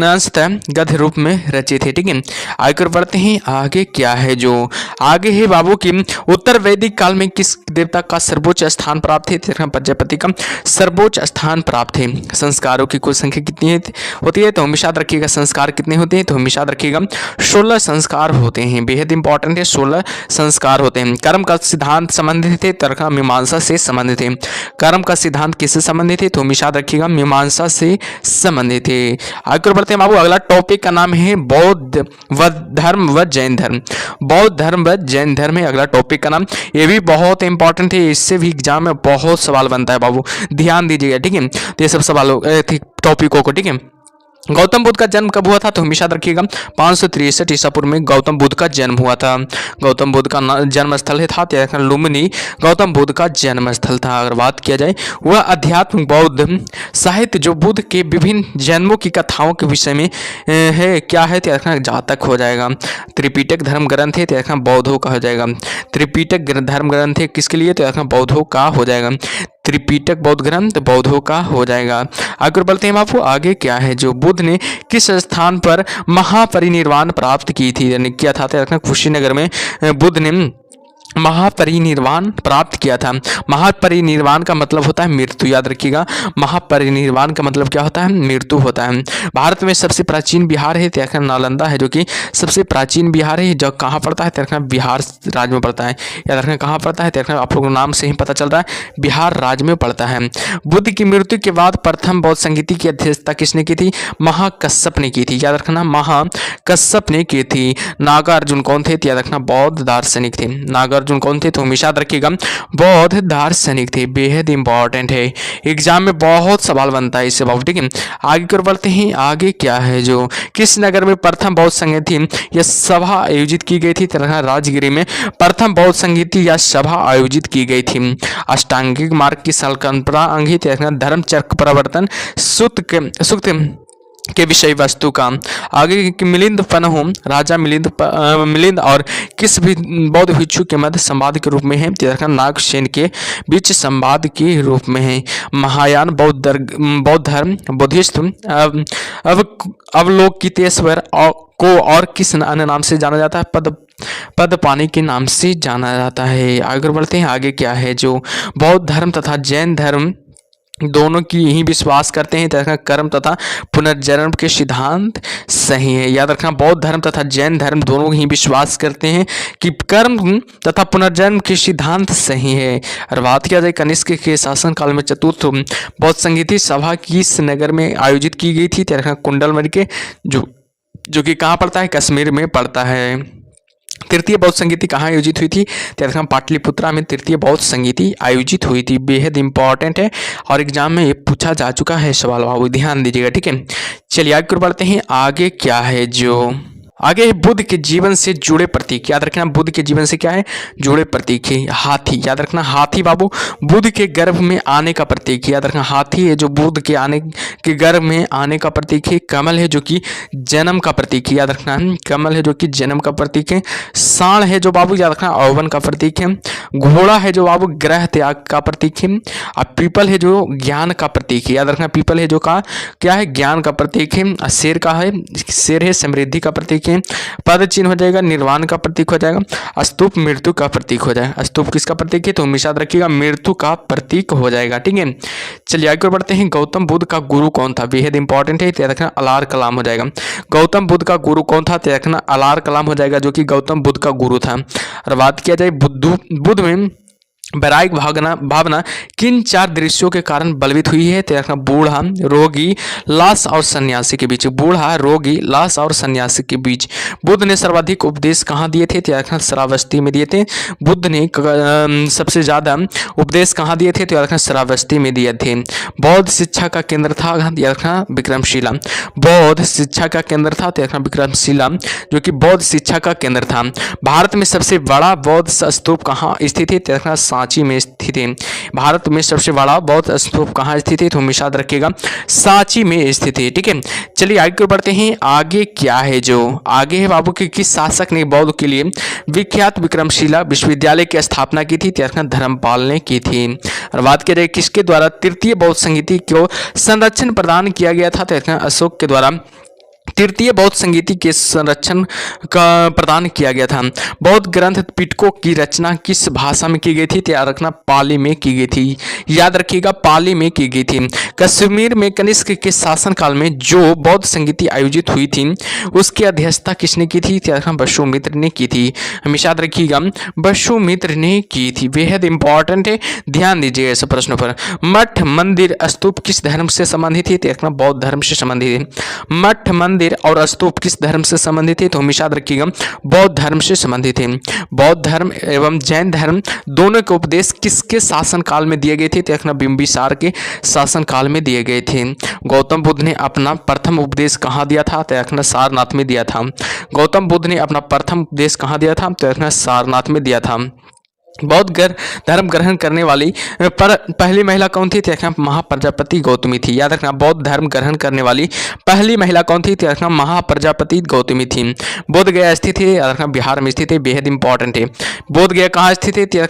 अंशतः गद्य रूप में रचित है। ठीक है, आगे बढ़ते हैं। आगे क्या है जो आगे है बाबू की उत्तर वैदिक काल में किस देवता का सर्वोच्च स्थान प्राप्त है? तो प्रजापति का सर्वोच्च स्थान प्राप्त है। संस्कारों की कुल संख्या कितनी होती है? तो हमेशा याद रखिएगा संस्कार कितने होते हैं? तो हमेशा याद रखिएगा 16 संस्कार होते हैं। बेहद इंपॉर्टेंट है, 16 संस्कार होते हैं। कर्म का सिद्धांत संबंधित है? तर्क मीमांसा से संबंधित है। कर्म का सिद्धांत किससे संबंधित है? तो हमेशा याद रखिएगा मीमांसा से संबंधित है। आगे बढ़ते हैं बाबू। अगला टॉपिक का नाम है बौद्ध व धर्म व जैन धर्म। बौद्ध धर्म व जैन धर्म है अगला टॉपिक का नाम। ये भी बहुत इंपॉर्टेंट है, इससे भी एग्जाम में बहुत सवाल बनता है बाबू, ध्यान दीजिएगा। ठीक है, तो ये सब सवालों टॉपिकों को, ठीक है। गौतम बुद्ध का जन्म कब हुआ था? तो हमेशा रखिएगा 563 ईसा पूर्व में गौतम बुद्ध का जन्म हुआ था। गौतम बुद्ध का जन्म स्थल था लुम्बिनी, गौतम बुद्ध का जन्म स्थल था। अगर बात किया जाए वह अध्यात्म बौद्ध साहित्य जो बुद्ध के विभिन्न जन्मों की कथाओं के विषय में है, क्या है? जातक हो जाएगा। त्रिपिटक धर्म ग्रंथ है, तो बौद्धों का हो जाएगा। त्रिपिटक धर्म ग्रंथ है किसके लिए? तो बौद्धों का हो जाएगा। त्रिपिटक बौद्ध ग्रंथ बौद्धों का हो जाएगा। आगे बढ़ते हैं बापू। आगे क्या है जो बुद्ध ने किस स्थान पर महापरिनिर्वाण प्राप्त की थी? यानी किया था कुशीनगर में बुद्ध ने महापरिनिर्वाण प्राप्त किया था। महापरिनिर्वाण का मतलब होता है मृत्यु, याद रखिएगा। महापरिनिर्वाण का मतलब क्या होता है? मृत्यु होता है। भारत में सबसे प्राचीन बिहार है तो नालंदा है, जो कि सबसे प्राचीन बिहार है। जो कहाँ पड़ता है? तो बिहार राज्य में पड़ता है। याद रखना कहाँ पड़ता है? तो आप लोगों को नाम से ही पता चल रहा है, बिहार राज्य में पड़ता है। बुद्ध की मृत्यु के बाद प्रथम बौद्ध संगीति की अध्यक्षता किसने की थी? महाकश्यप ने की थी। याद रखना महाकश्यप ने की थी। नागार्जुन कौन थे? याद रखना बौद्ध दार्शनिक थे। नागार्जुन कौन थे? तो हमेशा याद रखिएगा बौद्ध दार्शनिक थे। बेहद इंपॉर्टेंट है, एग्जाम में बहुत सवाल बनता है इससे बाबू। ठीक है, आगे कर बढ़ते हैं। आगे क्या है जो किस नगर में प्रथम बौद्ध संगीति या सभा आयोजित की गई थी? राजगिरी में प्रथम बौद्ध संगीति या सभा आयोजित की गई थी। अष्टांगिक मार्ग की संकल्पना अंगित धर्मचक्र प्रवर्तन सूक्त के विषय वस्तु का। आगे मिलिंद पन्हु राजा मिलिंद और किस भी बौद्ध भिक्षु के मध्य संवाद के रूप में है? नागसेन के बीच संवाद के रूप में है। महायान बौद्ध धर्म बुद्धिस्ट अवलोकितेश्वर को और किस अन्य नाम से जाना जाता है? पदपानी के नाम से जाना जाता है। आगे बढ़ते हैं। आगे क्या है जो बौद्ध धर्म तथा जैन धर्म दोनों की ही विश्वास करते हैं तथा कर्म तथा पुनर्जन्म के सिद्धांत सही है। याद रखना बौद्ध धर्म तथा जैन धर्म दोनों ही विश्वास करते हैं कि कर्म तथा पुनर्जन्म के सिद्धांत सही है। और बात किया जाए कनिष्क के शासनकाल में चतुर्थ बौद्ध संगीति सभा किस नगर में आयोजित की गई थी? कुंडलमणि के जो कि कहाँ पड़ता है? कश्मीर में पड़ता है। तृतीय बौद्ध संगीति कहाँ आयोजित हुई थी? पाटलिपुत्रा में तृतीय बौद्ध संगीति आयोजित हुई थी। बेहद इंपॉर्टेंट है और एग्जाम में ये पूछा जा चुका है सवाल, बाबू ध्यान दीजिएगा। ठीक है, चलिए आगे बढ़ते हैं। आगे क्या है जो आगे बुद्ध के जीवन से जुड़े प्रतीक। याद रखना बुद्ध के जीवन से क्या है जुड़े प्रतीक है? हाथी। याद रखना हाथी बाबू बुद्ध के गर्भ में आने का प्रतीक है। याद रखना हाथी है जो बुद्ध के आने के गर्भ में आने का प्रतीक है। कमल है जो कि जन्म का प्रतीक है। याद रखना कमल है जो कि जन्म का प्रतीक है। सांड है जो बाबू याद रखना औवन का प्रतीक है। घोड़ा है जो बाबू ग्रह त्याग का प्रतीक है। और पीपल है जो ज्ञान का प्रतीक है। याद रखना पीपल है जो का क्या है ज्ञान का प्रतीक है। और शेर है समृद्धि का प्रतीक है। पद चिन्ह हो जाएगा निर्वाण का प्रतीक हो जाएगा। स्तूप मृत्यु का प्रतीक हो जाएगा। स्तूप किसका प्रतीक है? तो हमेशा याद रखिएगा मृत्यु का प्रतीक हो जाएगा। ठीक है, चलिए आगे बढ़ते हैं। गौतम बुद्ध का गुरु कौन था? बेहद इंपॉर्टेंट है, याद रखना अलार कलाम हो जाएगा। गौतम बुद्ध का गुरु कौन था? याद रखना अलार कलाम हो जाएगा जो कि गौतम बुद्ध का गुरु था। और बात किया जाए बुद्ध में वैराग्य भावना भावना किन 4 दृश्यों के कारण बलवित हुई है? तो रखना बूढ़ा, रोगी, लाश और सन्यासी के बीच। बूढ़ा, रोगी, लाश और सन्यासी के बीच। बुद्ध ने सर्वाधिक उपदेश कहाँ दिए थे? तो रखना श्रावस्ती में दिए थे। बुद्ध ने सबसे ज्यादा उपदेश कहाँ दिए थे? तो रखना श्रावस्ती में दिए थे। बौद्ध शिक्षा का केंद्र था, रखना विक्रमशिला। बौद्ध शिक्षा का केंद्र था, तो रखना विक्रमशिला, जो कि बौद्ध शिक्षा का केंद्र था। भारत में सबसे बड़ा बौद्ध स्तूप कहाँ स्थित है? तो रखना सांची में स्थित है। भारत में सबसे बड़ा बौद्ध स्तूप कहाँ स्थित है? तो हमेशा याद रखिएगा सांची में स्थित है। ठीक है, चलिए आगे बढ़ते हैं। आगे क्या है? जो आगे है बाबू की किस शासक ने बौद्ध के लिए विख्यात विक्रमशिला विश्वविद्यालय की स्थापना की थी? तो धर्मपाल ने की थी। और बात करें किसके द्वारा तृतीय बौद्ध संगीति को संरक्षण प्रदान किया गया था? तो अशोक के द्वारा तृतीय बौद्ध संगीति के संरक्षण का प्रदान किया गया था। बौद्ध ग्रंथ पिटकों की रचना किस भाषा में की गई थी? याद रखना पाली में की गई थी। याद रखिएगा पाली में की गई थी। कश्मीर में कनिष्क के शासनकाल में जो बौद्ध संगीति आयोजित हुई थी उसकी अध्यक्षता किसने की थी? याद रखना वसुमित्र ने की थी। हमेशा याद रखिएगा वसुमित्र ने की थी। बेहद इंपॉर्टेंट है, ध्यान दीजिए इस प्रश्न पर। मठ, मंदिर, स्तूप किस धर्म से संबंधित है? याद रखना बौद्ध धर्म से संबंधित है। मठ, मंदिर और स्तूप किस धर्म से संबंधित है? तो हमेशा याद रखिएगा बौद्ध धर्म से संबंधित है। बौद्ध धर्म एवं जैन धर्म दोनों के उपदेश किसके शासन काल में दिए गए थे? तो बिंबिसार के शासन काल में दिए गए थे। गौतम बुद्ध ने अपना प्रथम उपदेश कहाँ दिया था? तो सारनाथ में दिया था। गौतम बुद्ध ने अपना प्रथम उपदेश कहाँ दिया था? तो सारनाथ में दिया था। बौद्ध धर्म ग्रहण करने वाली पहली महिला कौन थी? महाप्रजापति गौतमी थी। याद रखना बौद्ध धर्म ग्रहण करने वाली पहली महिला कौन थी? महाप्रजापति गौतमी थी। बोध गया स्थित है, याद रखना बिहार में स्थित है। बेहद इंपॉर्टेंट है। बोध गया कहाँ स्थित है?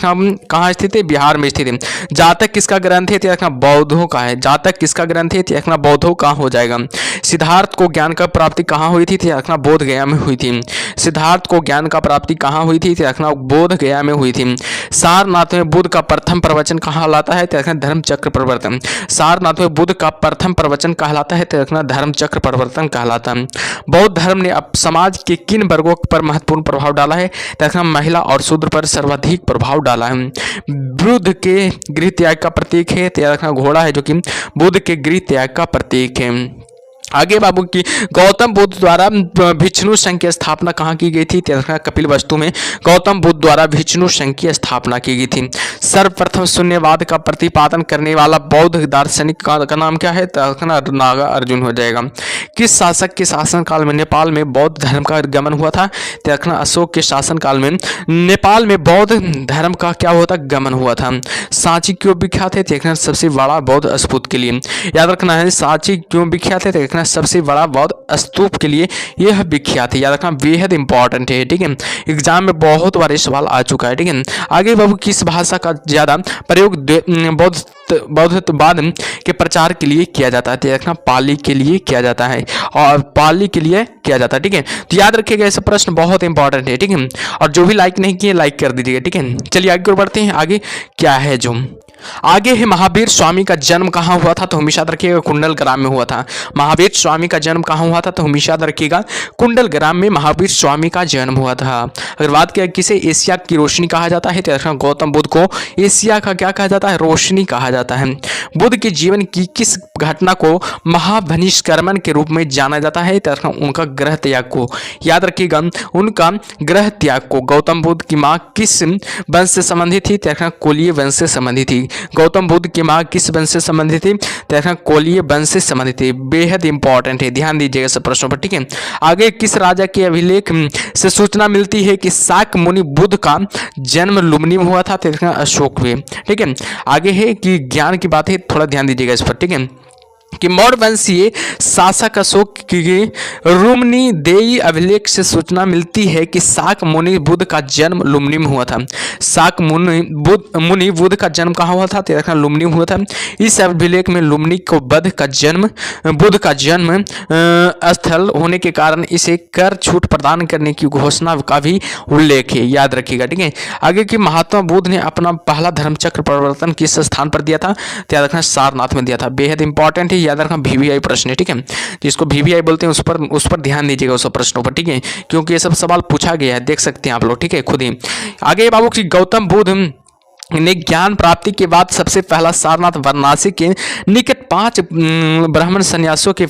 कहाँ स्थित है? बिहार में स्थित है। जातक किसका ग्रंथ है? याद रखना बौद्धों का है। जातक किसका ग्रंथ है? याद रखना बौद्धों का हो जाएगा। सिद्धार्थ को ज्ञान का प्राप्ति कहाँ हुई थी? याद रखना बोध गया में हुई थी। सिद्धार्थ को ज्ञान का प्राप्ति कहाँ हुई थी? याद रखना बोध गया में हुई थी। सारनाथ में बुद्ध का प्रथम प्रवचन कहलाता है? तो धर्म चक्र प्रवर्तन। सारनाथ में बुद्ध का प्रथम प्रवचन कहलाता है? तो धर्म चक्र प्रवर्तन कहलाता है। बौद्ध धर्म ने अब समाज के किन वर्गों पर महत्वपूर्ण प्रभाव डाला है? तो महिला और शूद्र पर सर्वाधिक प्रभाव डाला है। बुद्ध के गृह त्याग का प्रतीक है? तो घोड़ा है, जो कि बुद्ध के गृह त्याग का प्रतीक है। आगे बाबू की गौतम बुद्ध द्वारा विष्णु संघ की स्थापना कहाँ की गई थी? कपिल वस्तु में गौतम बुद्ध द्वारा विष्णु संघ की स्थापना की गई थी। सर्वप्रथम शून्यवाद का प्रतिपादन करने वाला बौद्ध दार्शनिक का नाम क्या है? नागार्जुन हो जाएगा। किस शासक के शासनकाल में नेपाल में बौद्ध धर्म का गमन हुआ था? अशोक के शासनकाल में नेपाल में बौद्ध धर्म का क्या हुआ था? गमन हुआ था। सांची क्यों विख्यात है? सबसे बड़ा बौद्ध स्तूप के लिए। याद रखना है सांची क्यों विख्यात है? सबसे बड़ा बौद्ध स्तूप के लिए यह विख्यात है। याद रखना बेहद इंपॉर्टेंट है। ठीक है, एग्जाम में बहुत बार सवाल आ चुका है। ठीक है, आगे बाबू किस भाषा का ज्यादा प्रयोग बौद्धवाद के प्रचार के लिए किया जाता है? देखना पाली के लिए किया जाता है, और पाली के लिए किया जाता है। ठीक है, तो याद रखिएगा ऐसा प्रश्न बहुत इंपॉर्टेंट है। ठीक है, और जो भी लाइक नहीं किए लाइक कर दीजिएगा। ठीक है, चलिए आगे बढ़ते हैं। आगे क्या है? जो आगे है महावीर स्वामी का जन्म कहाँ हुआ था? तो हमेशा याद रखिएगा कुंडल ग्राम में हुआ था। महावीर स्वामी का जन्म कहाँ हुआ था? तो हमेशा याद रखिएगा कुंडल ग्राम में महावीर स्वामी का जन्म हुआ था। अगर बात करें किसे एशिया की रोशनी कहा जाता है? तो गौतम बुद्ध को एशिया का क्या कहा जाता है? रोशनी कहा जाता है। बुद्ध के जीवन की किस घटना को महाभनिष्कर्मण के रूप में जाना जाता है? तो उनका ग्रह त्याग को। याद रखिएगा उनका ग्रह त्याग को। गौतम बुद्ध की माँ किस वंश से संबंधित थी? तो कोलीय वंश से संबंधित थी। गौतम बुद्ध की माँ किस वंश से संबंधित थी? तो कोलीय वंश से संबंधित थी। बेहद इंपॉर्टेंट है, ध्यान दीजिएगा सब प्रश्नों पर। ठीक है, आगे किस राजा के अभिलेख से सूचना मिलती है कि शाक्य मुनि बुद्ध का जन्म लुम्बिनी में हुआ था? तो अशोक में। ठीक है, आगे है कि ज्ञान की बात है, थोड़ा ध्यान दीजिएगा इस पर। ठीक है, कि मौर्य वंशीय शासक अशोक की रुम्निदेयी अभिलेख से सूचना मिलती है कि शाक्य मुनि बुद्ध का जन्म लुम्बिनी में हुआ था। शाक्य मुनि बुद्ध का जन्म कहाँ हुआ था? तो लुम्बिनी में हुआ था। इस अभिलेख में लुम्बिनी को बुद्ध का जन्म स्थल होने के कारण इसे कर छूट प्रदान करने की घोषणा का भी उल्लेख है। याद रखिएगा। ठीक है, आगे की महात्मा बुद्ध ने अपना पहला धर्मचक्र परिवर्तन किस स्थान पर दिया था? तो याद रखना सारनाथ में दिया था। बेहद इंपॉर्टेंट है, याद रखना VVI प्रश्न है। ठीक है, जिसको VVI बोलते हैं उस पर ध्यान दीजिएगा उस प्रश्नों पर। ठीक है, क्योंकि ये सब सवाल पूछा गया है, देख सकते हैं आप लोग। ठीक है, खुद ही। आगे बाबू की गौतम बुद्ध ने ज्ञान प्राप्ति के बाद सबसे पहला सारनाथ वाराणसी के निकट 5 ब्राह्मण सन्यासियों के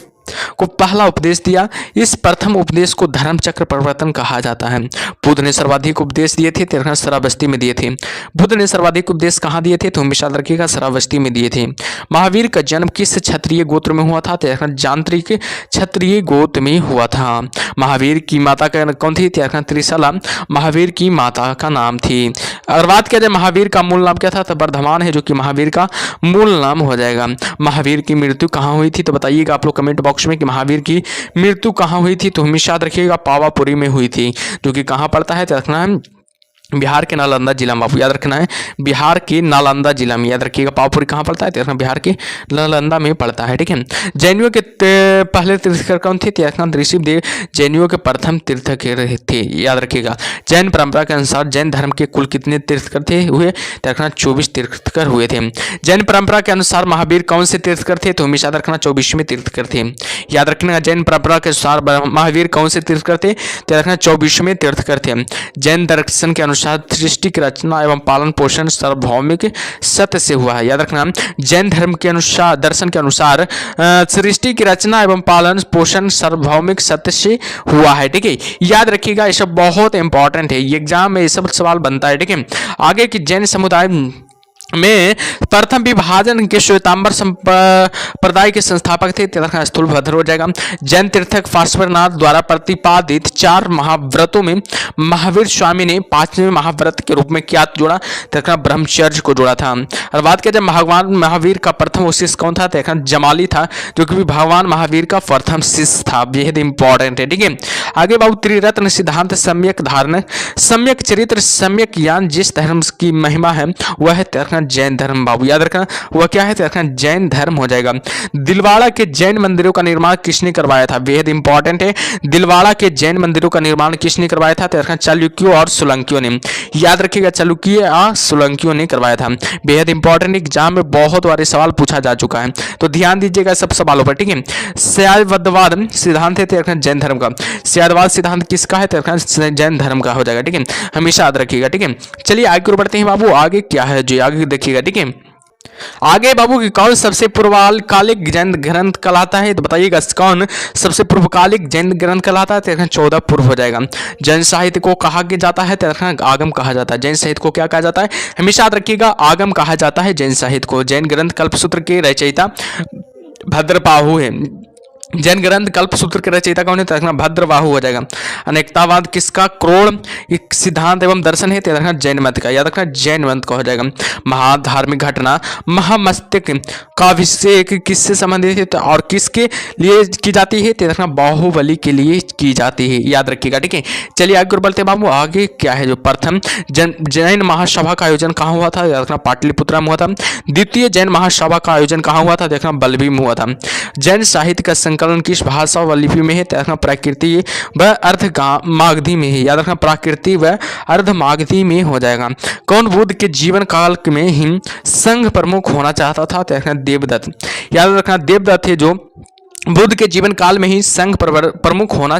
को पहला उपदेश दिया। इस प्रथम उपदेश को धर्म चक्र प्रवर्तन कहा जाता है। बुद्ध ने सर्वाधिक उपदेश दिए थे, तेरह श्रावस्ती में दिए थे। बुद्ध ने सर्वाधिक उपदेश कहाँ दिए थे? तो हमेशा रखिएगा, श्रावस्ती में दिए थे। महावीर का जन्म किस क्षत्रिय गोत्र में हुआ था? तेरह जांत्रिक क्षत्रिय गोत्र में हुआ था। महावीर की माता का कौन थी? तेरह त्रिशला महावीर की माता का नाम थी। अगर बात किया जाए महावीर का मूल नाम क्या था? तो वर्धमान है जो कि महावीर का मूल नाम हो जाएगा। महावीर की मृत्यु कहाँ हुई थी? तो बताइएगा आप लोग कमेंट बॉक्स में कि महावीर की मृत्यु कहाँ हुई थी। तो हमेशा याद रखिएगा पावापुरी में हुई थी, जो कि कहाँ पड़ता है? तो रखना है बिहार के नालंदा जिला में, आपको याद रखना है बिहार के नालंदा जिला में। याद रखिएगा पावापुरी कहाँ पड़ता है? तो बिहार के नालंदा में पड़ता है। ठीक है। जैनियों के पहले तीर्थकर कौन थे? ऋषिदेव जैनियों के प्रथम तीर्थकर थे। याद रखिएगा। जैन परंपरा के अनुसार जैन धर्म के कुल कितने तीर्थकर थे हुए? 24 तीर्थकर हुए थे। जैन परंपरा के अनुसार महावीर कौन से तीर्थकर थे? तो हमेशा याद रखना 24वें तीर्थकर थे। याद रखना जैन परंपरा के अनुसार महावीर कौन से तीर्थकर थे? तो रखना 24वें तीर्थकर थे। जैन दर्शन के अनुसार सृष्टि की रचना एवं पालन पोषण सार्वभौमिक सत्य से हुआ है। याद रखना जैन धर्म के अनुसार दर्शन के अनुसार सृष्टि की रचना एवं पालन पोषण सार्वभौमिक सत्य से हुआ है। ठीक है। याद रखिएगा, ये सब बहुत इंपॉर्टेंट है, एग्जाम में ये सब सवाल बनता है। ठीक है। आगे की जैन समुदाय में प्रथम विभाजन के श्वेतांबर संप्रदाय के संस्थापक थे। स्थूलभद्र हो जाएगा। जैन तीर्थक पार्श्वनाथ द्वारा प्रतिपादित 4 महाव्रतों में महावीर स्वामी ने 5वें महाव्रत के रूप में क्या जोड़ा? ब्रह्मचर्य को जोड़ा था। और बात किया जाए भगवान महावीर का प्रथम शिष्य कौन था? जमाली था, जो कि भगवान महावीर का प्रथम शिष्य था। बेहद इंपॉर्टेंट है। ठीक है। आगे बाबू त्रिरत्न सिद्धांत, सम्यक धारणा, सम्यक चरित्र, सम्यक ज्ञान, जिस धर्म की महिमा है वह है जैन धर्म। बाबू याद रखना वह क्या है? तो जैन धर्म हो जाएगा। दिलवाड़ा के जैन मंदिरों का निर्माण किसने करवाया था? बेहद इंपॉर्टेंट है। दिलवाड़ा के जैन मंदिरों का निर्माण किसने करवाया था? तो चालुक्यों और सोलंकियों ने। याद रखिएगा, चालुक्य और सोलंकियों ने करवाया था। बेहद इंपॉर्टेंट, एग्जाम में बहुत बार सवाल पूछा जा चुका है, तो ध्यान दीजिएगा सब सवालों पर। ठीक है। शैववाद सिद्धांत है तो जैन धर्म का। शैववाद सिद्धांत किसका है? तो जैन धर्म का हो जाएगा। ठीक है। हमेशा याद रखिएगा। ठीक है। चलिए आगे बढ़ते हैं बाबू। आगे क्या है जी? आगे देखिएगा। ठीक है। आगे बाबू की कौन सबसे पूर्वकालिक जैन ग्रंथ कहलाता है? तो बताइएगा कौन सबसे पूर्वकालिक जैन ग्रंथ कहलाता है? तो 14 पूर्व हो जाएगा। जैन साहित्य को कहा जाता है तो आगम कहा जाता है। जैन साहित्य को क्या कहा जाता है? हमेशा याद रखिएगा, आगम कहा जाता है जैन साहित्य को। जैन ग्रंथ कल्पसूत्र के रचयिता भद्रबाहु है। जैन ग्रंथ कल्पसूत्र के रचयिता कौन है? तो भद्रबाहु हो जाएगा। अनेकतावाद किसका क्रोड़ सिद्धांत एवं दर्शन है? तो जैन मत का। याद रखना जैन मत का हो जाएगा। महाधार्मिक घटना महामस्तक का अभिषेक किससे संबंधित है? तो और किसके लिए की जाती है? तो बाहुबली के लिए की जाती है। याद रखिएगा। ठीक है। चलिए आगे बढ़ते बाबू। आगे क्या है? जो प्रथम जैन महासभा का आयोजन कहाँ हुआ था? याद रखना पाटलिपुत्र में हुआ था। द्वितीय जैन महासभा का आयोजन कहाँ हुआ था? देखना बल्लभी में हुआ था। जैन साहित्य का संकलन किस भाषा व लिपि में है? तो प्राकृति व अर्ध मागधी में है। याद रखना प्राकृति व अर्ध मागधी में हो जाएगा। कौन बुद्ध के जीवन काल में ही संघ प्रमुख होना चाहता था? तो देवदत्त। याद रखना देवदत्त है जो बुद्ध के जीवन काल में ही संघ प्रमुख होना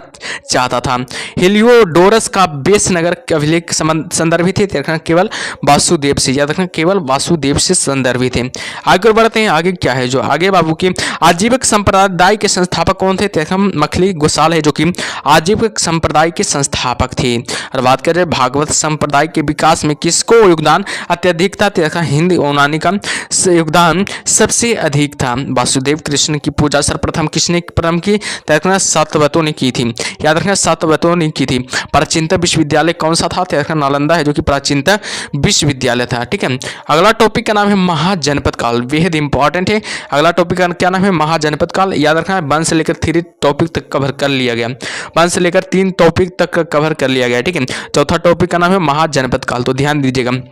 चाहता था। हेलियोडोरस का बेस नगर अभिलेख संदर्भित है? केवल वासुदेव से। याद रखना केवल वासुदेव से संदर्भित है। आगे बढ़ते हैं। आगे क्या है? जो आगे बाबू की आजीविक संप्रदाय के संस्थापक कौन थे? मखली गोसाल है जो कि आजीविक संप्रदाय के संस्थापक थे। और बात करें भागवत संप्रदाय के विकास में किसको योगदान अत्यधिक था? हिंद यूनानी का योगदान सबसे अधिक था। वासुदेव कृष्ण की पूजा सर्वप्रथम किसने प्रारंभ की? सातवतों ने की थी। याद रखना सातवतों ने की थी। प्राचीनतम विश्वविद्यालय कौन सा था? तो नालंदा है जो कि प्राचीनतम विश्वविद्यालय था। ठीक है। अगला टॉपिक का नाम है महाजनपद काल। बेहद इंपॉर्टेंट है। अगला टॉपिक का क्या नाम है? महाजनपद काल। याद रखना 1 से लेकर 3 टॉपिक तक कवर कर लिया गया। 1 से लेकर 3 टॉपिक तक कवर कर लिया गया। ठीक है। चौथा टॉपिक का नाम है महाजनपद काल, तो ध्यान दीजिएगा।